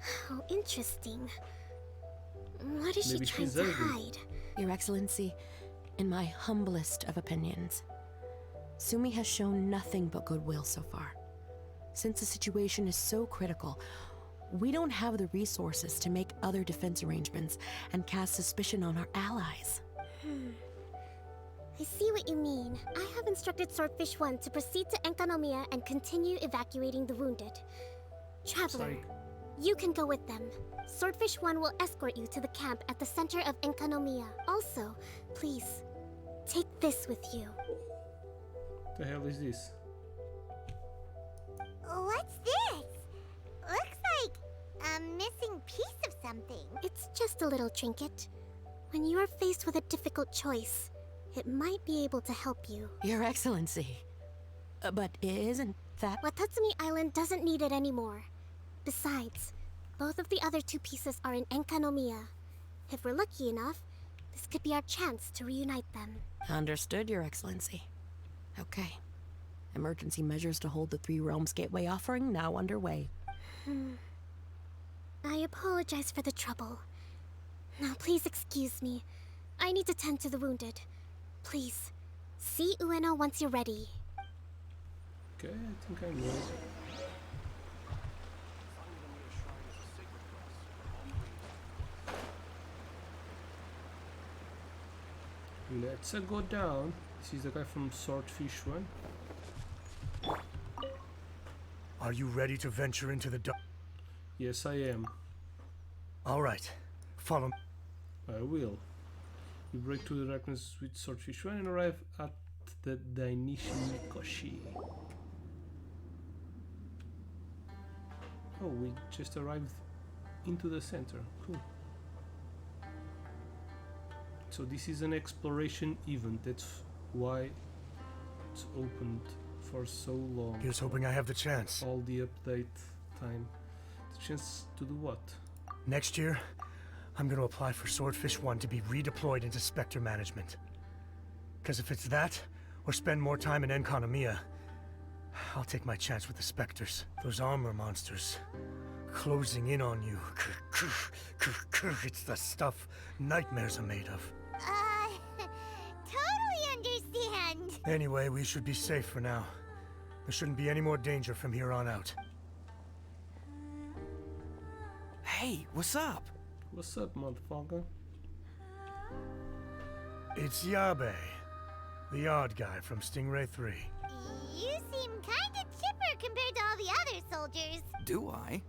How interesting. What is Maybe she trying she's to ugly. hide? Your Excellency, in my humblest of opinions, Sumi has shown nothing but goodwill so far. Since the situation is so critical, we don't have the resources to make other defense arrangements and cast suspicion on our allies. I see what you mean. I have instructed Swordfish 1 to proceed to Enkanomiya and continue evacuating the wounded. Traveler, you can go with them. Swordfish 1 will escort you to the camp at the center of Enkanomiya. Also, please, take this with you. The hell is this? What's this? Looks like a missing piece of something. It's just a little trinket. When you are faced with a difficult choice, it might be able to help you. Your Excellency. But isn't that... Watatsumi Island doesn't need it anymore. Besides, both of the other two pieces are in Enkanomiya. If we're lucky enough, this could be our chance to reunite them. Understood, Your Excellency. Okay. Emergency measures to hold the Three Realms Gateway offering now underway. I apologize for the trouble. Now please excuse me. I need to tend to the wounded. Please, see Ueno once you're ready. Okay, I think I know. Let's go down. This is the guy from Swordfish 1. Are you ready to venture into the dark? Yes, I am. All right, follow me. I will. You break through the darkness with Swordfish 1 and arrive at the Dainishi Mikoshi. Oh, we just arrived into the center. Cool. So this is an exploration event. That's why it's opened for so long. Here's hoping I have the chance. All the update time. The chance to do what? Next year, I'm gonna apply for Swordfish 1 to be redeployed into Spectre management. Because if it's that, or spend more time in Enkanomiya, I'll take my chance with the Spectres. Those armor monsters, closing in on you. It's the stuff nightmares are made of. Totally understand. Anyway, we should be safe for now. There shouldn't be any more danger from here on out. Hey, what's up? What's up, motherfucker? It's Yabe, the odd guy from Stingray 3. You seem kinda chipper compared to all the other soldiers. Do I?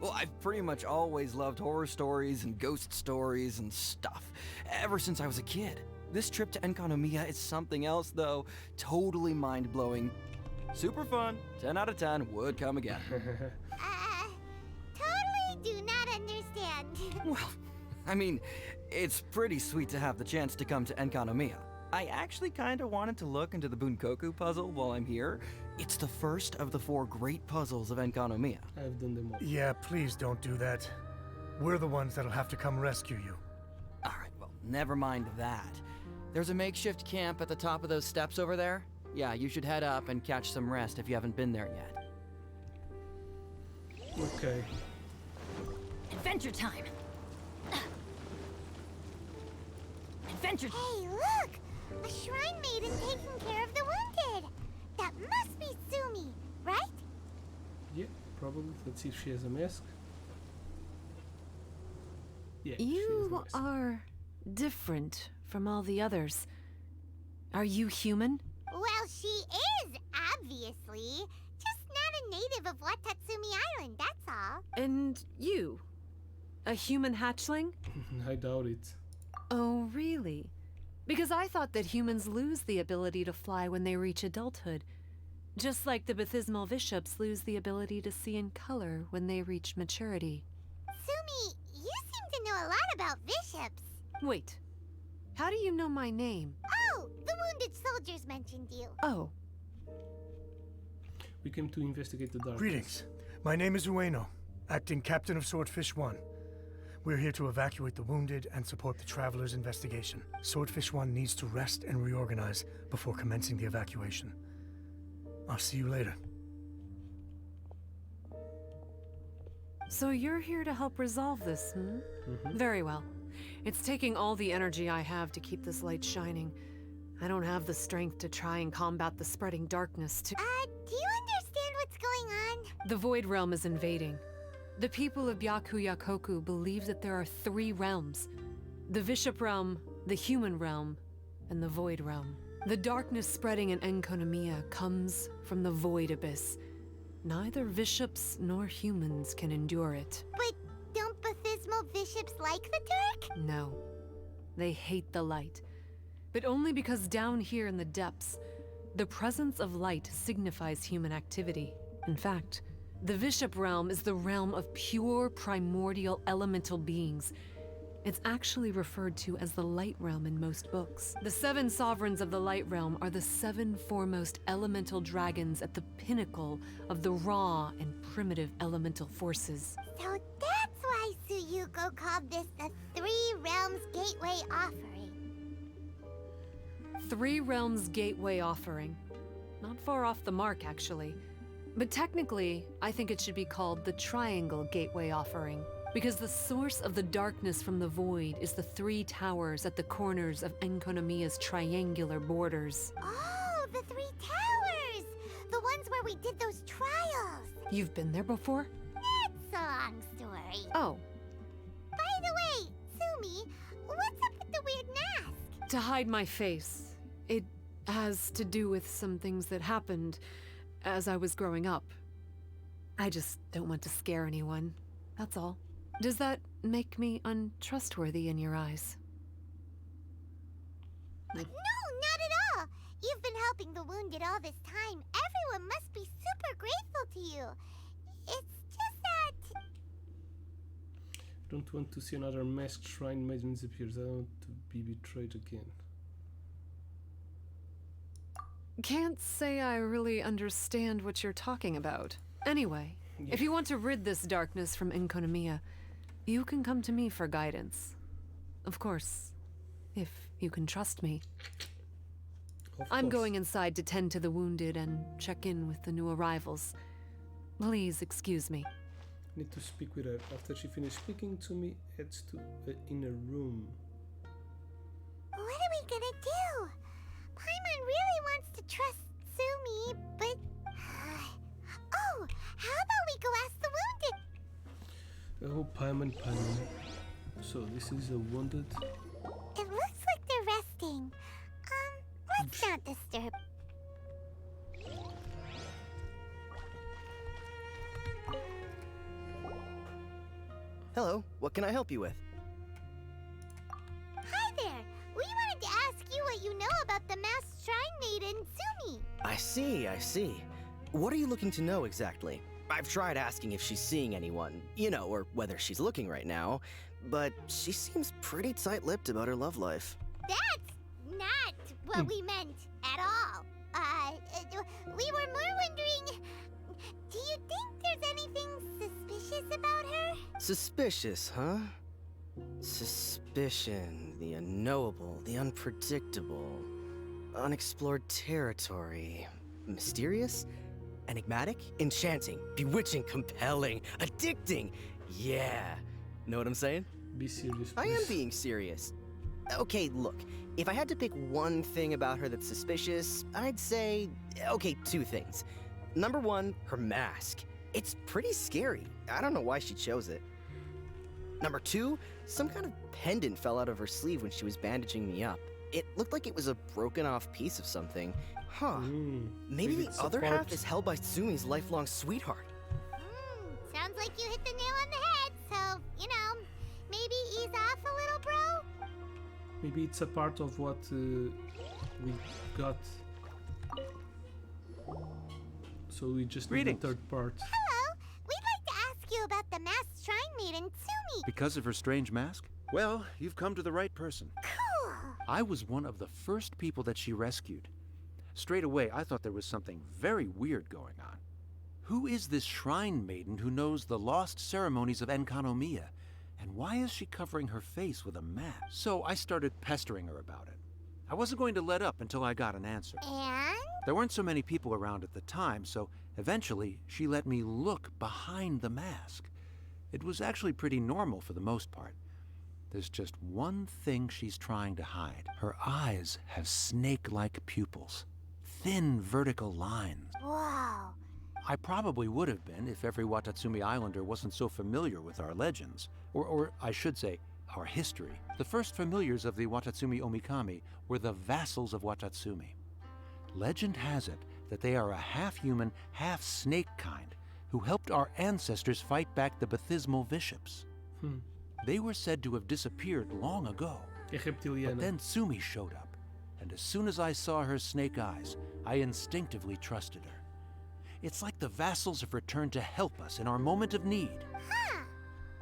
Well, I've pretty much always loved horror stories and ghost stories and stuff, ever since I was a kid. This trip to Enkanomiya is something else, though. Totally mind-blowing. Super fun. 10 out of 10. Would come again. Totally do not understand. Well, I mean, it's pretty sweet to have the chance to come to Enkanomiya. I actually kind of wanted to look into the Bunkoku puzzle while I'm here. It's the first of the 4 great puzzles of Enkanomiya. I've done them all. Yeah, please don't do that. We're the ones that'll have to come rescue you. Alright, well, never mind that. There's a makeshift camp at the top of those steps over there. Yeah, you should head up and catch some rest if you haven't been there yet. Okay. Adventure time! Adventure! Hey, look! A shrine maiden taking care of the wounded! That must be Sumi, right? Yeah, probably. Let's see if she has a mask. Yeah, You are different from all the others. Are you human? Well, she is, obviously. Just not a native of Watatsumi Island, that's all. And you? A human hatchling? I doubt it. Oh, really? Because I thought that humans lose the ability to fly when they reach adulthood. Just like the baptismal bishops lose the ability to see in color when they reach maturity. Sumi, to know a lot about bishops. Wait. How do you know my name? Oh, the wounded soldiers mentioned you. Oh. We came to investigate the darkness. Greetings. My name is Ueno, acting captain of Swordfish 1. We're here to evacuate the wounded and support the traveler's investigation. Swordfish 1 needs to rest and reorganize before commencing the evacuation. I'll see you later. So you're here to help resolve this, Very well. It's taking all the energy I have to keep this light shining. I don't have the strength to try and combat the spreading darkness to— Do you understand what's going on? The Void Realm is invading. The people of Byakuyakoku believe that there are 3 realms. The Bishop Realm, the Human Realm, and the Void Realm. The darkness spreading in Enkonomiya comes from the Void Abyss. Neither bishops nor humans can endure it. But don't Bathismal bishops like the dark? No. They hate the light. But only because down here in the depths, the presence of light signifies human activity. In fact, the Bishop Realm is the realm of pure, primordial, elemental beings. It's actually referred to as the Light Realm in most books. The 7 sovereigns of the Light Realm are the 7 foremost elemental dragons at the pinnacle of the raw and primitive elemental forces. So that's why Suyuko called this the 3 Realms Gateway Offering. 3 Realms Gateway Offering. Not far off the mark, actually. But technically, I think it should be called the Triangle Gateway Offering, because the source of the darkness from the void is the 3 towers at the corners of Enkonomiya's triangular borders. Oh, the 3 towers! The ones where we did those trials! You've been there before? It's a long story. Oh. By the way, Sumi, what's up with the weird mask? To hide my face. It has to do with some things that happened as I was growing up. I just don't want to scare anyone, that's all. Does that make me untrustworthy in your eyes? No, not at all! You've been helping the wounded all this time. Everyone must be super grateful to you. It's just that... I don't want to see another masked shrine maiden disappears. I don't want to be betrayed again. Can't say I really understand what you're talking about. Anyway, if you want to rid this darkness from Enkonomiya, you can come to me for guidance. Of course, if you can trust me. I'm going inside to tend to the wounded and check in with the new arrivals. Please excuse me. Need to speak with her. After she finished speaking to me, heads to the inner room. What are we gonna do? Paimon really wants to trust Sumi, but... Oh, how about we go ask the wounded? Oh, Paimon. So, this is a wounded... It looks like they're resting. Let's not disturb. Hello, what can I help you with? Hi there! We wanted to ask you what you know about the masked shrine maiden, Sumi. I see. What are you looking to know exactly? I've tried asking if she's seeing anyone, or whether she's looking right now, but she seems pretty tight-lipped about her love life. That's not what we meant at all. We were more wondering, do you think there's anything suspicious about her? Suspicious, huh? Suspicion, the unknowable, the unpredictable, unexplored territory. Mysterious? Enigmatic? Enchanting, bewitching, compelling, addicting. Yeah. Know what I'm saying? Be serious, please. I am being serious. Okay, look. If I had to pick one thing about her that's suspicious, I'd say, 2 things. Number 1, her mask. It's pretty scary. I don't know why she chose it. Number 2, some kind of pendant fell out of her sleeve when she was bandaging me up. It looked like it was a broken off piece of something. Huh. Maybe the other half is held by Sumi's lifelong sweetheart. Sounds like you hit the nail on the head, so, maybe ease off a little, bro? Maybe it's a part of what we got. So we just need the third part. Hello, we'd like to ask you about about the masked shrine maiden, Tsumi. Because of her strange mask? Well, you've come to the right person. Cool. I was one of the first people that she rescued. Straight away, I thought there was something very weird going on. Who is this shrine maiden who knows the lost ceremonies of Enkanomiya? And why is she covering her face with a mask? So I started pestering her about it. I wasn't going to let up until I got an answer. And? There weren't so many people around at the time, so eventually she let me look behind the mask. It was actually pretty normal for the most part. There's just one thing she's trying to hide. Her eyes have snake-like pupils, thin vertical lines. Wow. I probably would have been if every Watatsumi Islander wasn't so familiar with our legends, or I should say, our history. The first familiars of the Watatsumi Omikami were the vassals of Watatsumi. Legend has it that they are a half-human, half-snake kind who helped our ancestors fight back the Bathismal Bishops. They were said to have disappeared long ago. But then Tsumi showed up, and as soon as I saw her snake eyes, I instinctively trusted her. It's like the vassals have returned to help us in our moment of need. Huh.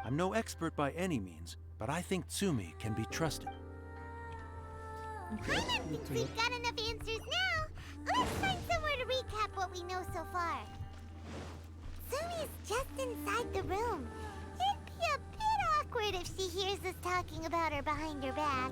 I'm no expert by any means, but I think Tsumi can be trusted. I don't think we've got enough answers now. Let's find somewhere to recap what we know so far. Tsumi's just inside the room. It'd be a bit awkward if she hears us talking about her behind her back.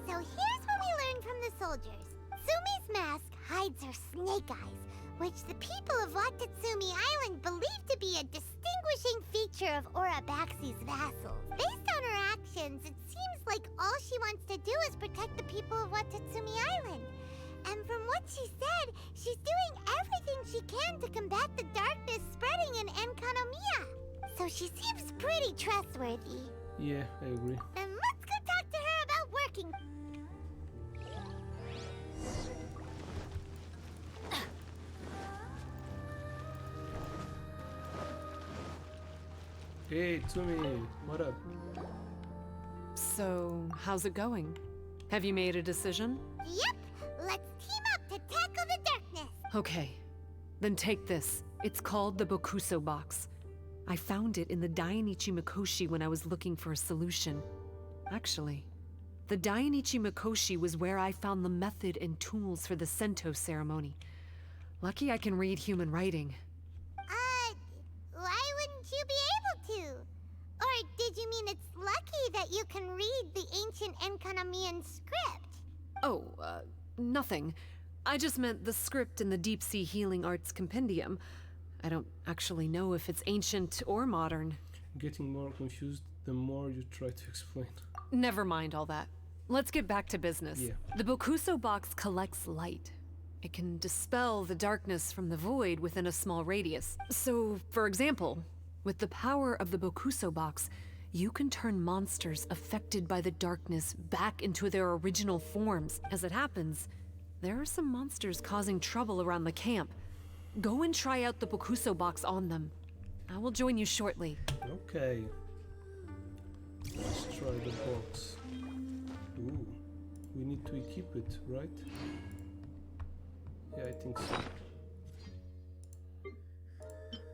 So here's what we learned from the soldiers. Tsumi's mask hides her snake eyes, which the people of Watatsumi Island believe to be a distinguishing feature of Orabaxi's vassals. Based on her actions, it seems like all she wants to do is protect the people of Watatsumi Island. And from what she said, she's doing everything she can to combat the darkness spreading in Enkanomiya. So she seems pretty trustworthy. Yeah, I agree. And let's go talk to her about working. Hey, Tsumi, what up? So, how's it going? Have you made a decision? Yep, let's team up to tackle the darkness. Okay, then take this. It's called the Bokuso box. I found it in the Dainichi Mikoshi when I was looking for a solution. Actually, the Dainichi Mikoshi was where I found the method and tools for the Sento ceremony. Lucky I can read human writing. Why wouldn't you be able to? Or did you mean it's lucky that you can read the ancient Enkanomian script? Oh, nothing. I just meant the script in the Deep Sea Healing Arts Compendium. I don't actually know if it's ancient or modern. Getting more confused the more you try to explain. Never mind all that. Let's get back to business. Yeah. The Bokuso box collects light. It can dispel the darkness from the void within a small radius. So, for example, with the power of the Bokuso box, you can turn monsters affected by the darkness back into their original forms. As it happens, there are some monsters causing trouble around the camp. Go and try out the Bokuso box on them. I will join you shortly. Okay. Let's try the box. Ooh. We need to equip it, right? Yeah, I think so.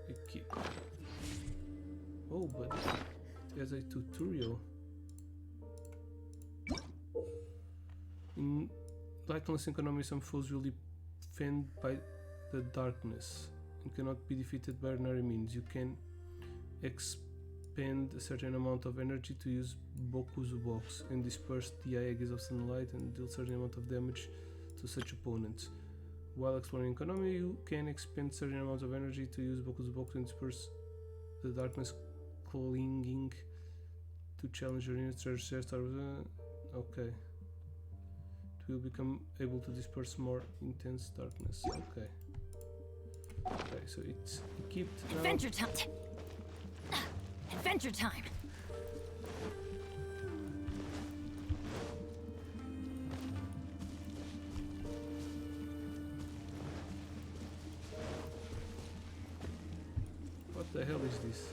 Equip. Oh, but it has a tutorial. In lightless economy, some foes will be fanned by the darkness and cannot be defeated by ordinary means. You can expend a certain amount of energy to use Bokuzu box and disperse the Aegis of sunlight and deal certain amount of damage to such opponents. While exploring economy, you can expend certain amounts of energy to use Bokuzu box and disperse the darkness clinging to challenge your inner treasure chest. Okay. It will become able to disperse more intense darkness. Okay. Okay, so it's equipped now. Adventure time! Adventure time! What the hell is this?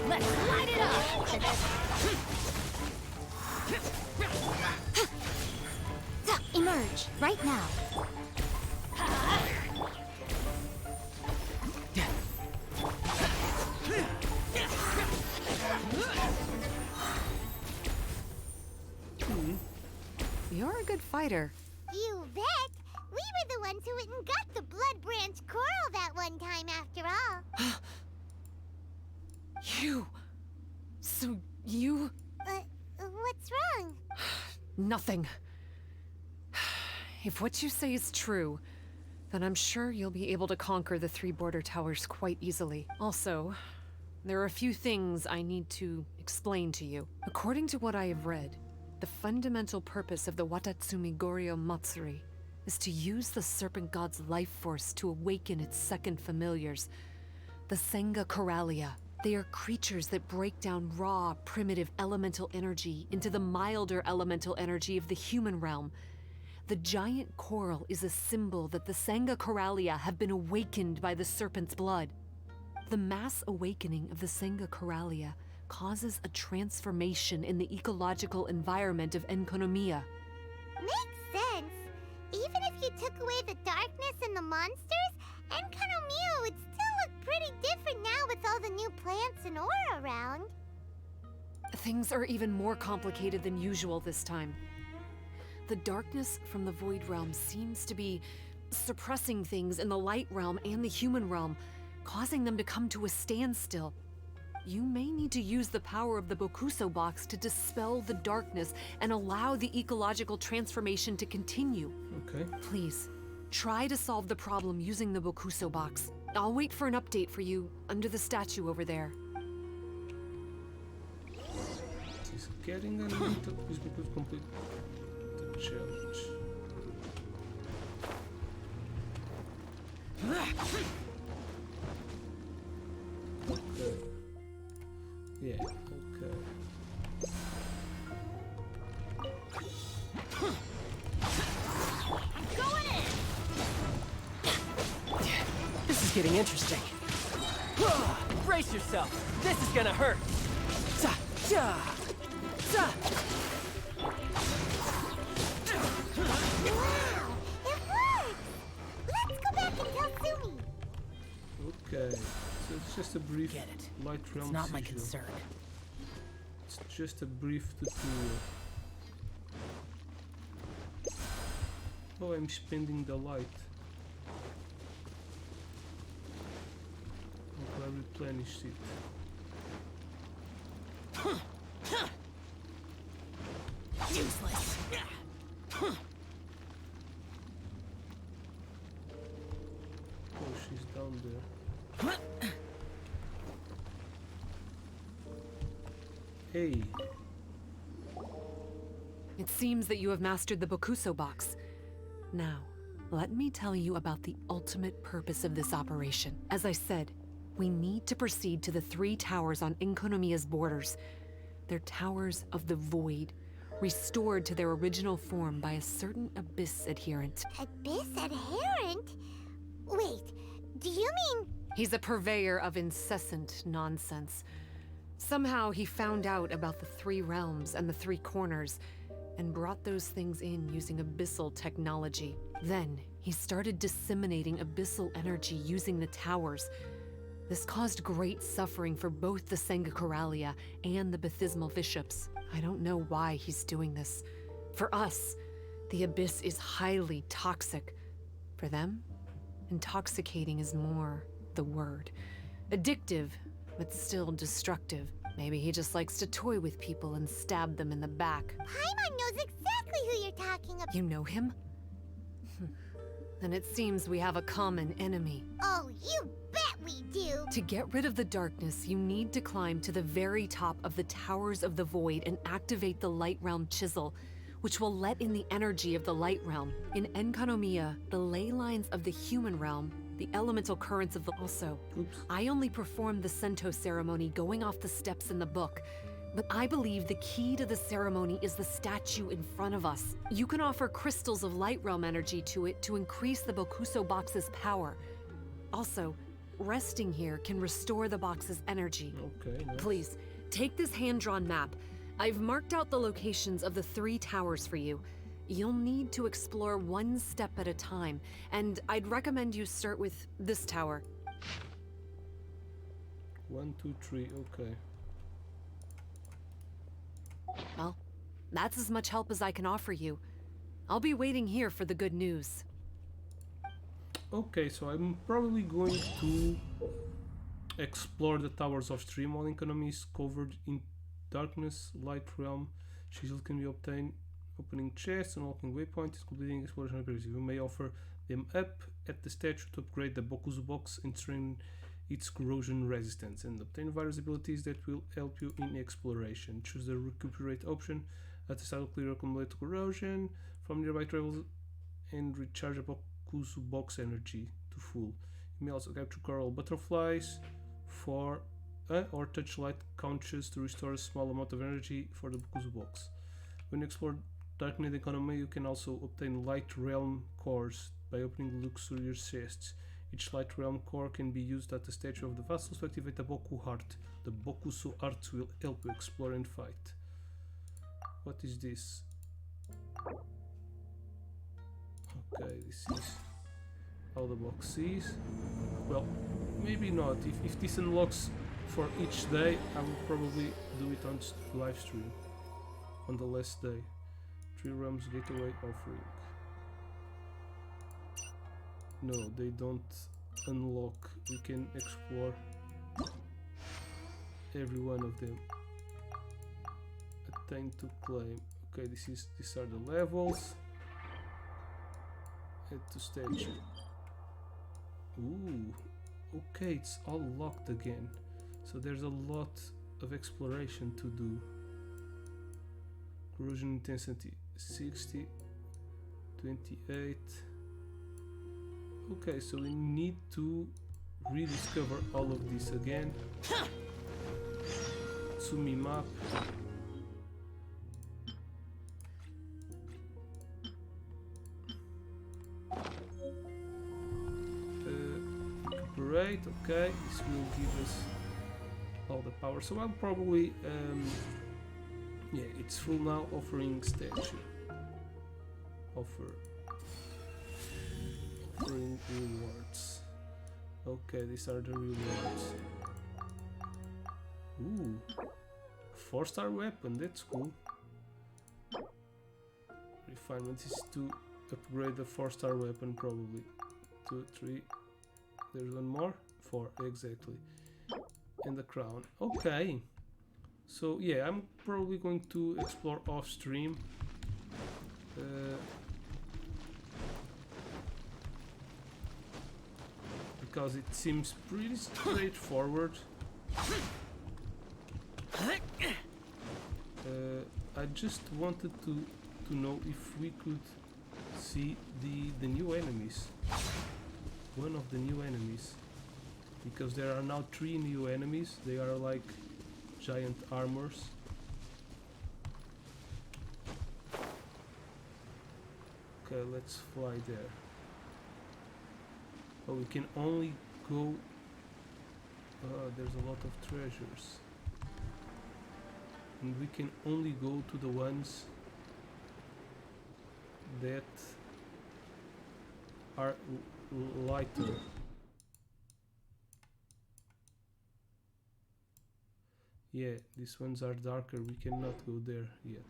Let's light it up! Emerge, right now. You're a good fighter. You bet! We were the ones who went and got the Blood Branch Coral that one time, after all. You... So you... What's wrong? Nothing. If what you say is true, then I'm sure you'll be able to conquer the 3 border towers quite easily. Also, there are a few things I need to explain to you. According to what I have read, the fundamental purpose of the Watatsumi Goryo Matsuri is to use the Serpent God's life force to awaken its second familiars, the Senga Coralia. They are creatures that break down raw, primitive elemental energy into the milder elemental energy of the human realm. The giant coral is a symbol that the Senga Coralia have been awakened by the serpent's blood. The mass awakening of the Senga Coralia causes a transformation in the ecological environment of Enkonomiya. Makes sense. Even if you took away the darkness and the monsters, Enkonomiya would still look pretty different now with all the new plants and ore around. Things are even more complicated than usual this time. The darkness from the Void Realm seems to be suppressing things in the Light Realm and the human realm, causing them to come to a standstill. You may need to use the power of the Bokuso box to dispel the darkness and allow the ecological transformation to continue. Okay. Please, try to solve the problem using the Bokuso box. I'll wait for an update for you under the statue over there. He's getting a little bit to complete the challenge. Okay. Yeah, okay. Going in! This is getting interesting. Brace yourself. This is gonna hurt. Ta, ta, ta. Wow! It worked! Let's go back and tell Sumi. Okay. So it's just a brief light realm It's not my sigil. concern. It's just a brief tutorial. Oh, I'm spending the light. Okay, I replenished it. Useless. Oh, she's down there. Hey. It seems that you have mastered the Bokuso box. Now, let me tell you about the ultimate purpose of this operation. As I said, we need to proceed to the 3 towers on Enkonomiya's borders. They're towers of the void, restored to their original form by a certain Abyss adherent. Abyss adherent? Wait, do you mean... He's a purveyor of incessant nonsense. Somehow he found out about the 3 realms and the 3 corners, and brought those things in using abyssal technology. Then, he started disseminating abyssal energy using the towers. This caused great suffering for both the Senga Coralia and the Bathismal Bishops. I don't know why he's doing this. For us, the Abyss is highly toxic. For them, intoxicating is more the word. Addictive, but still destructive. Maybe he just likes to toy with people and stab them in the back. Paimon knows exactly who you're talking about. You know him? Then it seems we have a common enemy. Oh, you bet we do! To get rid of the darkness, you need to climb to the very top of the Towers of the Void and activate the Light Realm Chisel, which will let in the energy of the Light Realm. In Enkonomiya, the ley lines of the human realm, the elemental currents of the... Also, I only performed the Sento ceremony going off the steps in the book, but I believe the key to the ceremony is the statue in front of us. You can offer crystals of Light Realm energy to it to increase the Bokuso box's power. Also, resting here can restore the box's energy. Okay, nice. Please, take this hand-drawn map. I've marked out the locations of the 3 towers for you. You'll need to explore one step at a time, and I'd recommend you start with this tower. 1, 2, 3, okay. Well, that's as much help as I can offer you. I'll be waiting here for the good news. Okay, so I'm probably going to explore the towers of stream. All economies covered in darkness, light realm. Shield can be obtained opening chests, unlocking waypoints, completing exploration abilities. You may offer them up at the statue to upgrade the Bokuzu box and strengthen its corrosion resistance, and obtain various abilities that will help you in exploration. Choose the recuperate option at the start of clear accumulate corrosion from nearby travels and recharge a Bokuzu box energy to full. You may also capture coral butterflies for or touch light conches to restore a small amount of energy for the Bokuzu box. When you explore Darknet economy, you can also obtain light realm cores by opening luxurious chests. Each light realm core can be used at the statue of the vassals to activate the Boku heart. The Bokusu heart will help you explore and fight. What is this? Okay, this is how the box is. Well, maybe not. If this unlocks for each day, I will probably do it on live stream on the last day. 3 realms gateway offering. No, they don't unlock. You can explore every one of them. Attain to claim. Okay, these are the levels. Head to statue. Ooh, okay, it's all locked again. So there's a lot of exploration to do. Corrosion intensity 60, 28. Okay, so we need to rediscover all of this again. Tsumi map. Recuperate, okay, this will give us all the power. So I'll probably, yeah, it's full now, offering statue. Offering rewards. Okay, these are the rewards. Ooh, 4-star weapon, that's cool. Refinement is to upgrade the 4-star weapon, probably. 2, 3. There's one more. 4, exactly. And the crown. Okay. So yeah, I'm probably going to explore off stream. Because it seems pretty straightforward. I just wanted to know if we could see the new enemies. One of the new enemies. Because there are now 3 new enemies. They are like giant armors. Okay, let's fly there. But we can only go... there's a lot of treasures. And we can only go to the ones that are lighter. Yeah, these ones are darker. We cannot go there yet.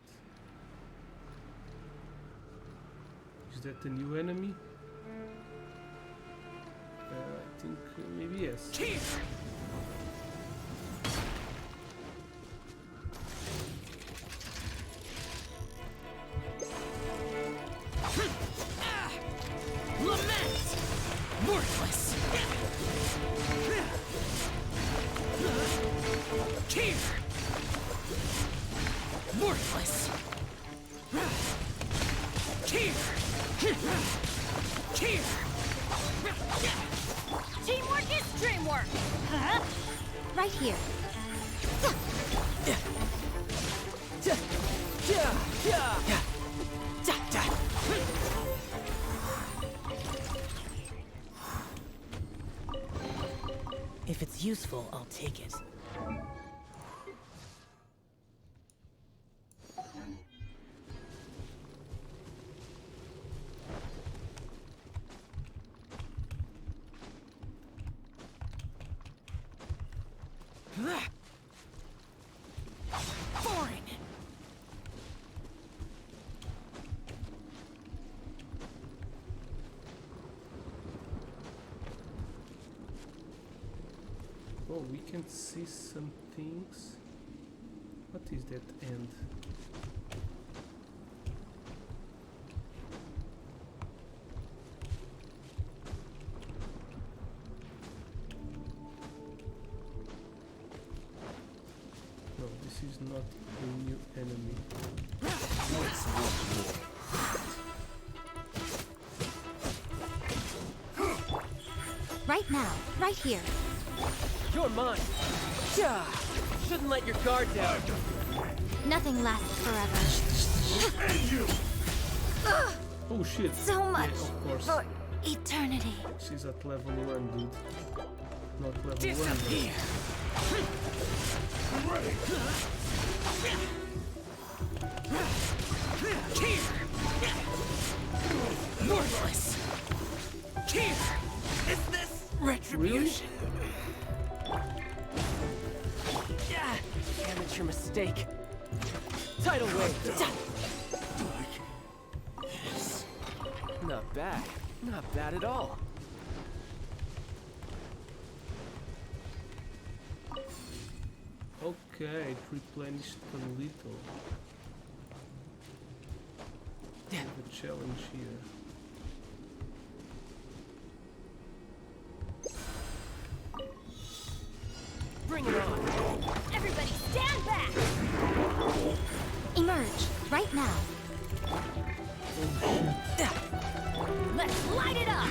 Is that a new enemy? I think maybe yes. Lament! Worthless! Here! Worthless! Here! Here! Teamwork is dreamwork! Huh? Right here. useful, I'll take it. Boring! Oh, we can see some things. What is that end? No, this is not a new enemy. Let's work more. Right now, right here. You're mine. Yeah. Shouldn't let your guard down. Nothing lasts forever. Oh shit! So much Yeah, of course. for eternity. She's at level 1, dude. Not level 1. Disappear. Here. Worthless. Here. Is this retribution? Yeah. Amateur mistake. Tidal wave. Not bad. Not bad at all. Okay, it replenished a little. We have a challenge here. Bring it on. Everybody stand back! Emerge, right now. Let's light it up!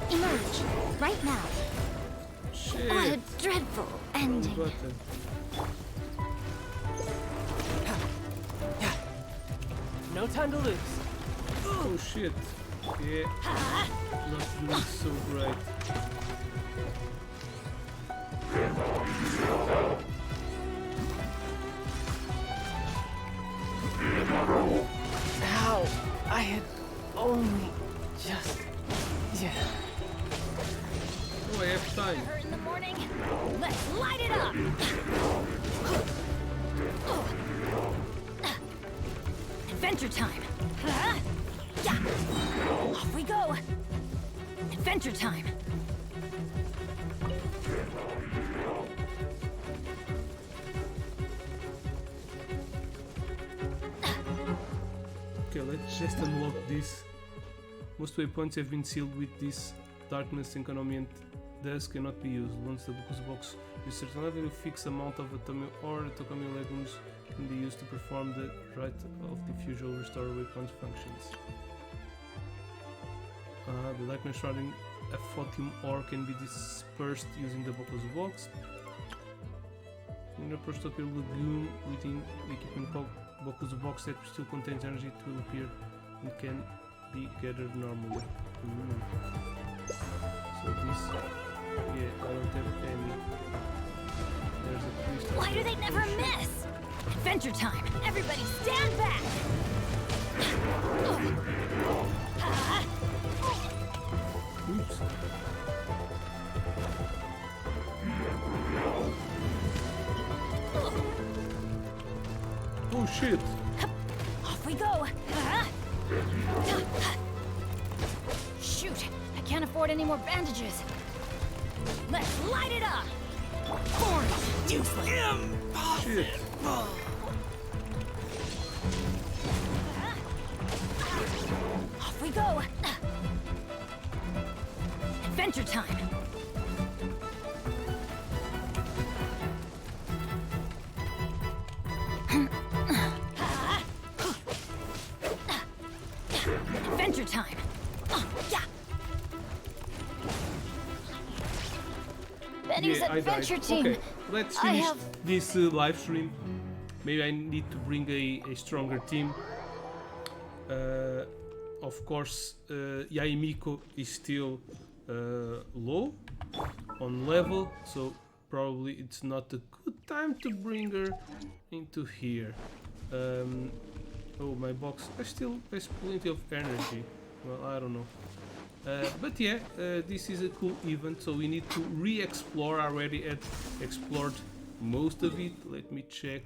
Emerge, right now. Shit! What a dreadful ending. Button. No time to lose. Oh shit! Yeah, not doing so great. How? I had only just... Yeah. Oh, I have time. Her in the morning. Let's light it up! Adventure time. Yeah. Off we go. Adventure time. Okay, let's just unlock this. Most waypoints have been sealed with this darkness economy and thus cannot be used. Once the box is certain level, a fixed amount of atomic or atomic legumes can be used to perform the rite of diffusion or restore waypoint functions. The darkness surrounding a photium ore can be dispersed using the box. When you approach the lagoon within the equipment box that still contains energy, it will appear and can be gathered normally. So this, yeah, I don't have any. There's a crystal. Why do they never miss? Adventure time. Everybody stand back. Oops. Oh shit! Off we go. Shoot, I can't afford any more bandages. Let's light it up. Impossible. Off we go. Adventure time. Adventure time. Yeah. Benny's Yeah, I adventure died. team. Okay, let's I finish have this live stream. Maybe I need to bring a stronger team. Of course, Yaimiko is still low on level, so probably it's not a good time to bring her into here. Oh, my box still has plenty of energy. Well, I don't know. But yeah, this is a cool event, so we need to re-explore. I already had explored most of it. Let me check.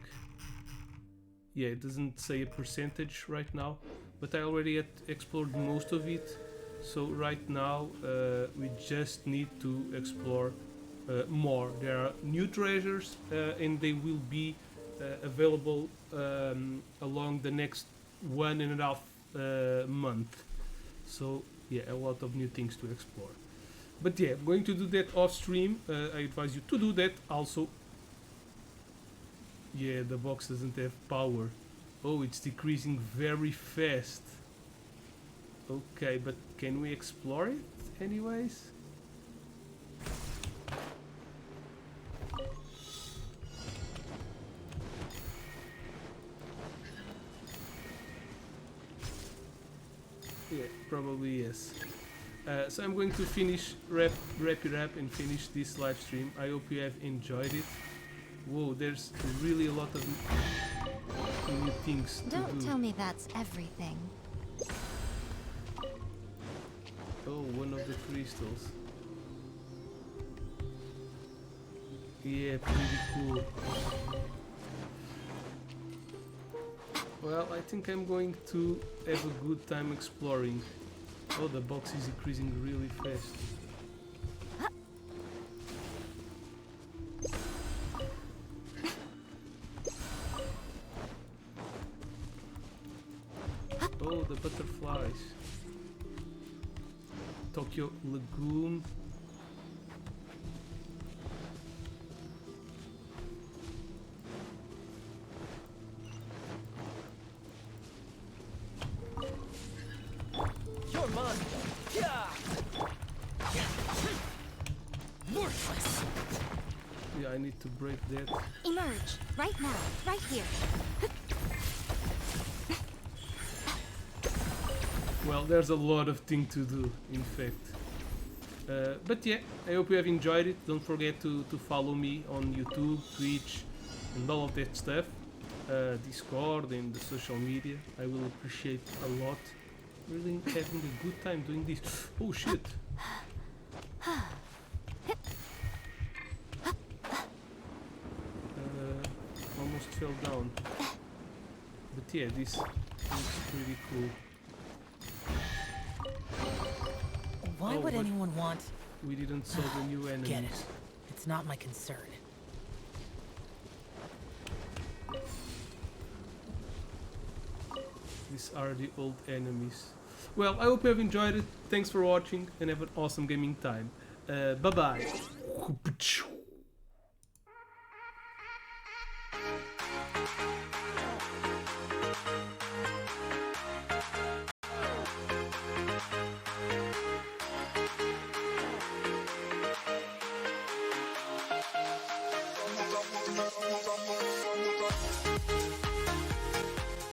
Yeah, it doesn't say a percentage right now, but I already had explored most of it. So right now we just need to explore more. There are new treasures and they will be available along the next 1.5 month. So yeah, a lot of new things to explore. But yeah, I'm going to do that off stream. I advise you to do that also. Yeah, the box doesn't have power. Oh, it's decreasing very fast. Okay, but can we explore it anyways? Yeah, probably yes. So I'm going to wrap it up and finish this live stream. I hope you have enjoyed it. Whoa, there's really a lot of new things to do. Don't tell me that's everything. Oh, one of the crystals. Yeah, pretty cool. Well, I think I'm going to have a good time exploring. Oh, the box is increasing really fast. Oh, the butterflies. Tokyo Lagoon. You're mine. Yeah. Worthless. Yeah, I need to break that. Emerge right now, right here. Well, there's a lot of things to do, in fact. But yeah, I hope you have enjoyed it. Don't forget to follow me on YouTube, Twitch, and all of that stuff. Discord and the social media. I will appreciate a lot. Really having a good time doing this. Oh shit! Almost fell down. But yeah, this is pretty cool. Why Oh, would but anyone want... We didn't solve the new enemies. Get it. It's not my concern. These are the old enemies. Well, I hope you have enjoyed it. Thanks for watching and have an awesome gaming time. Bye bye.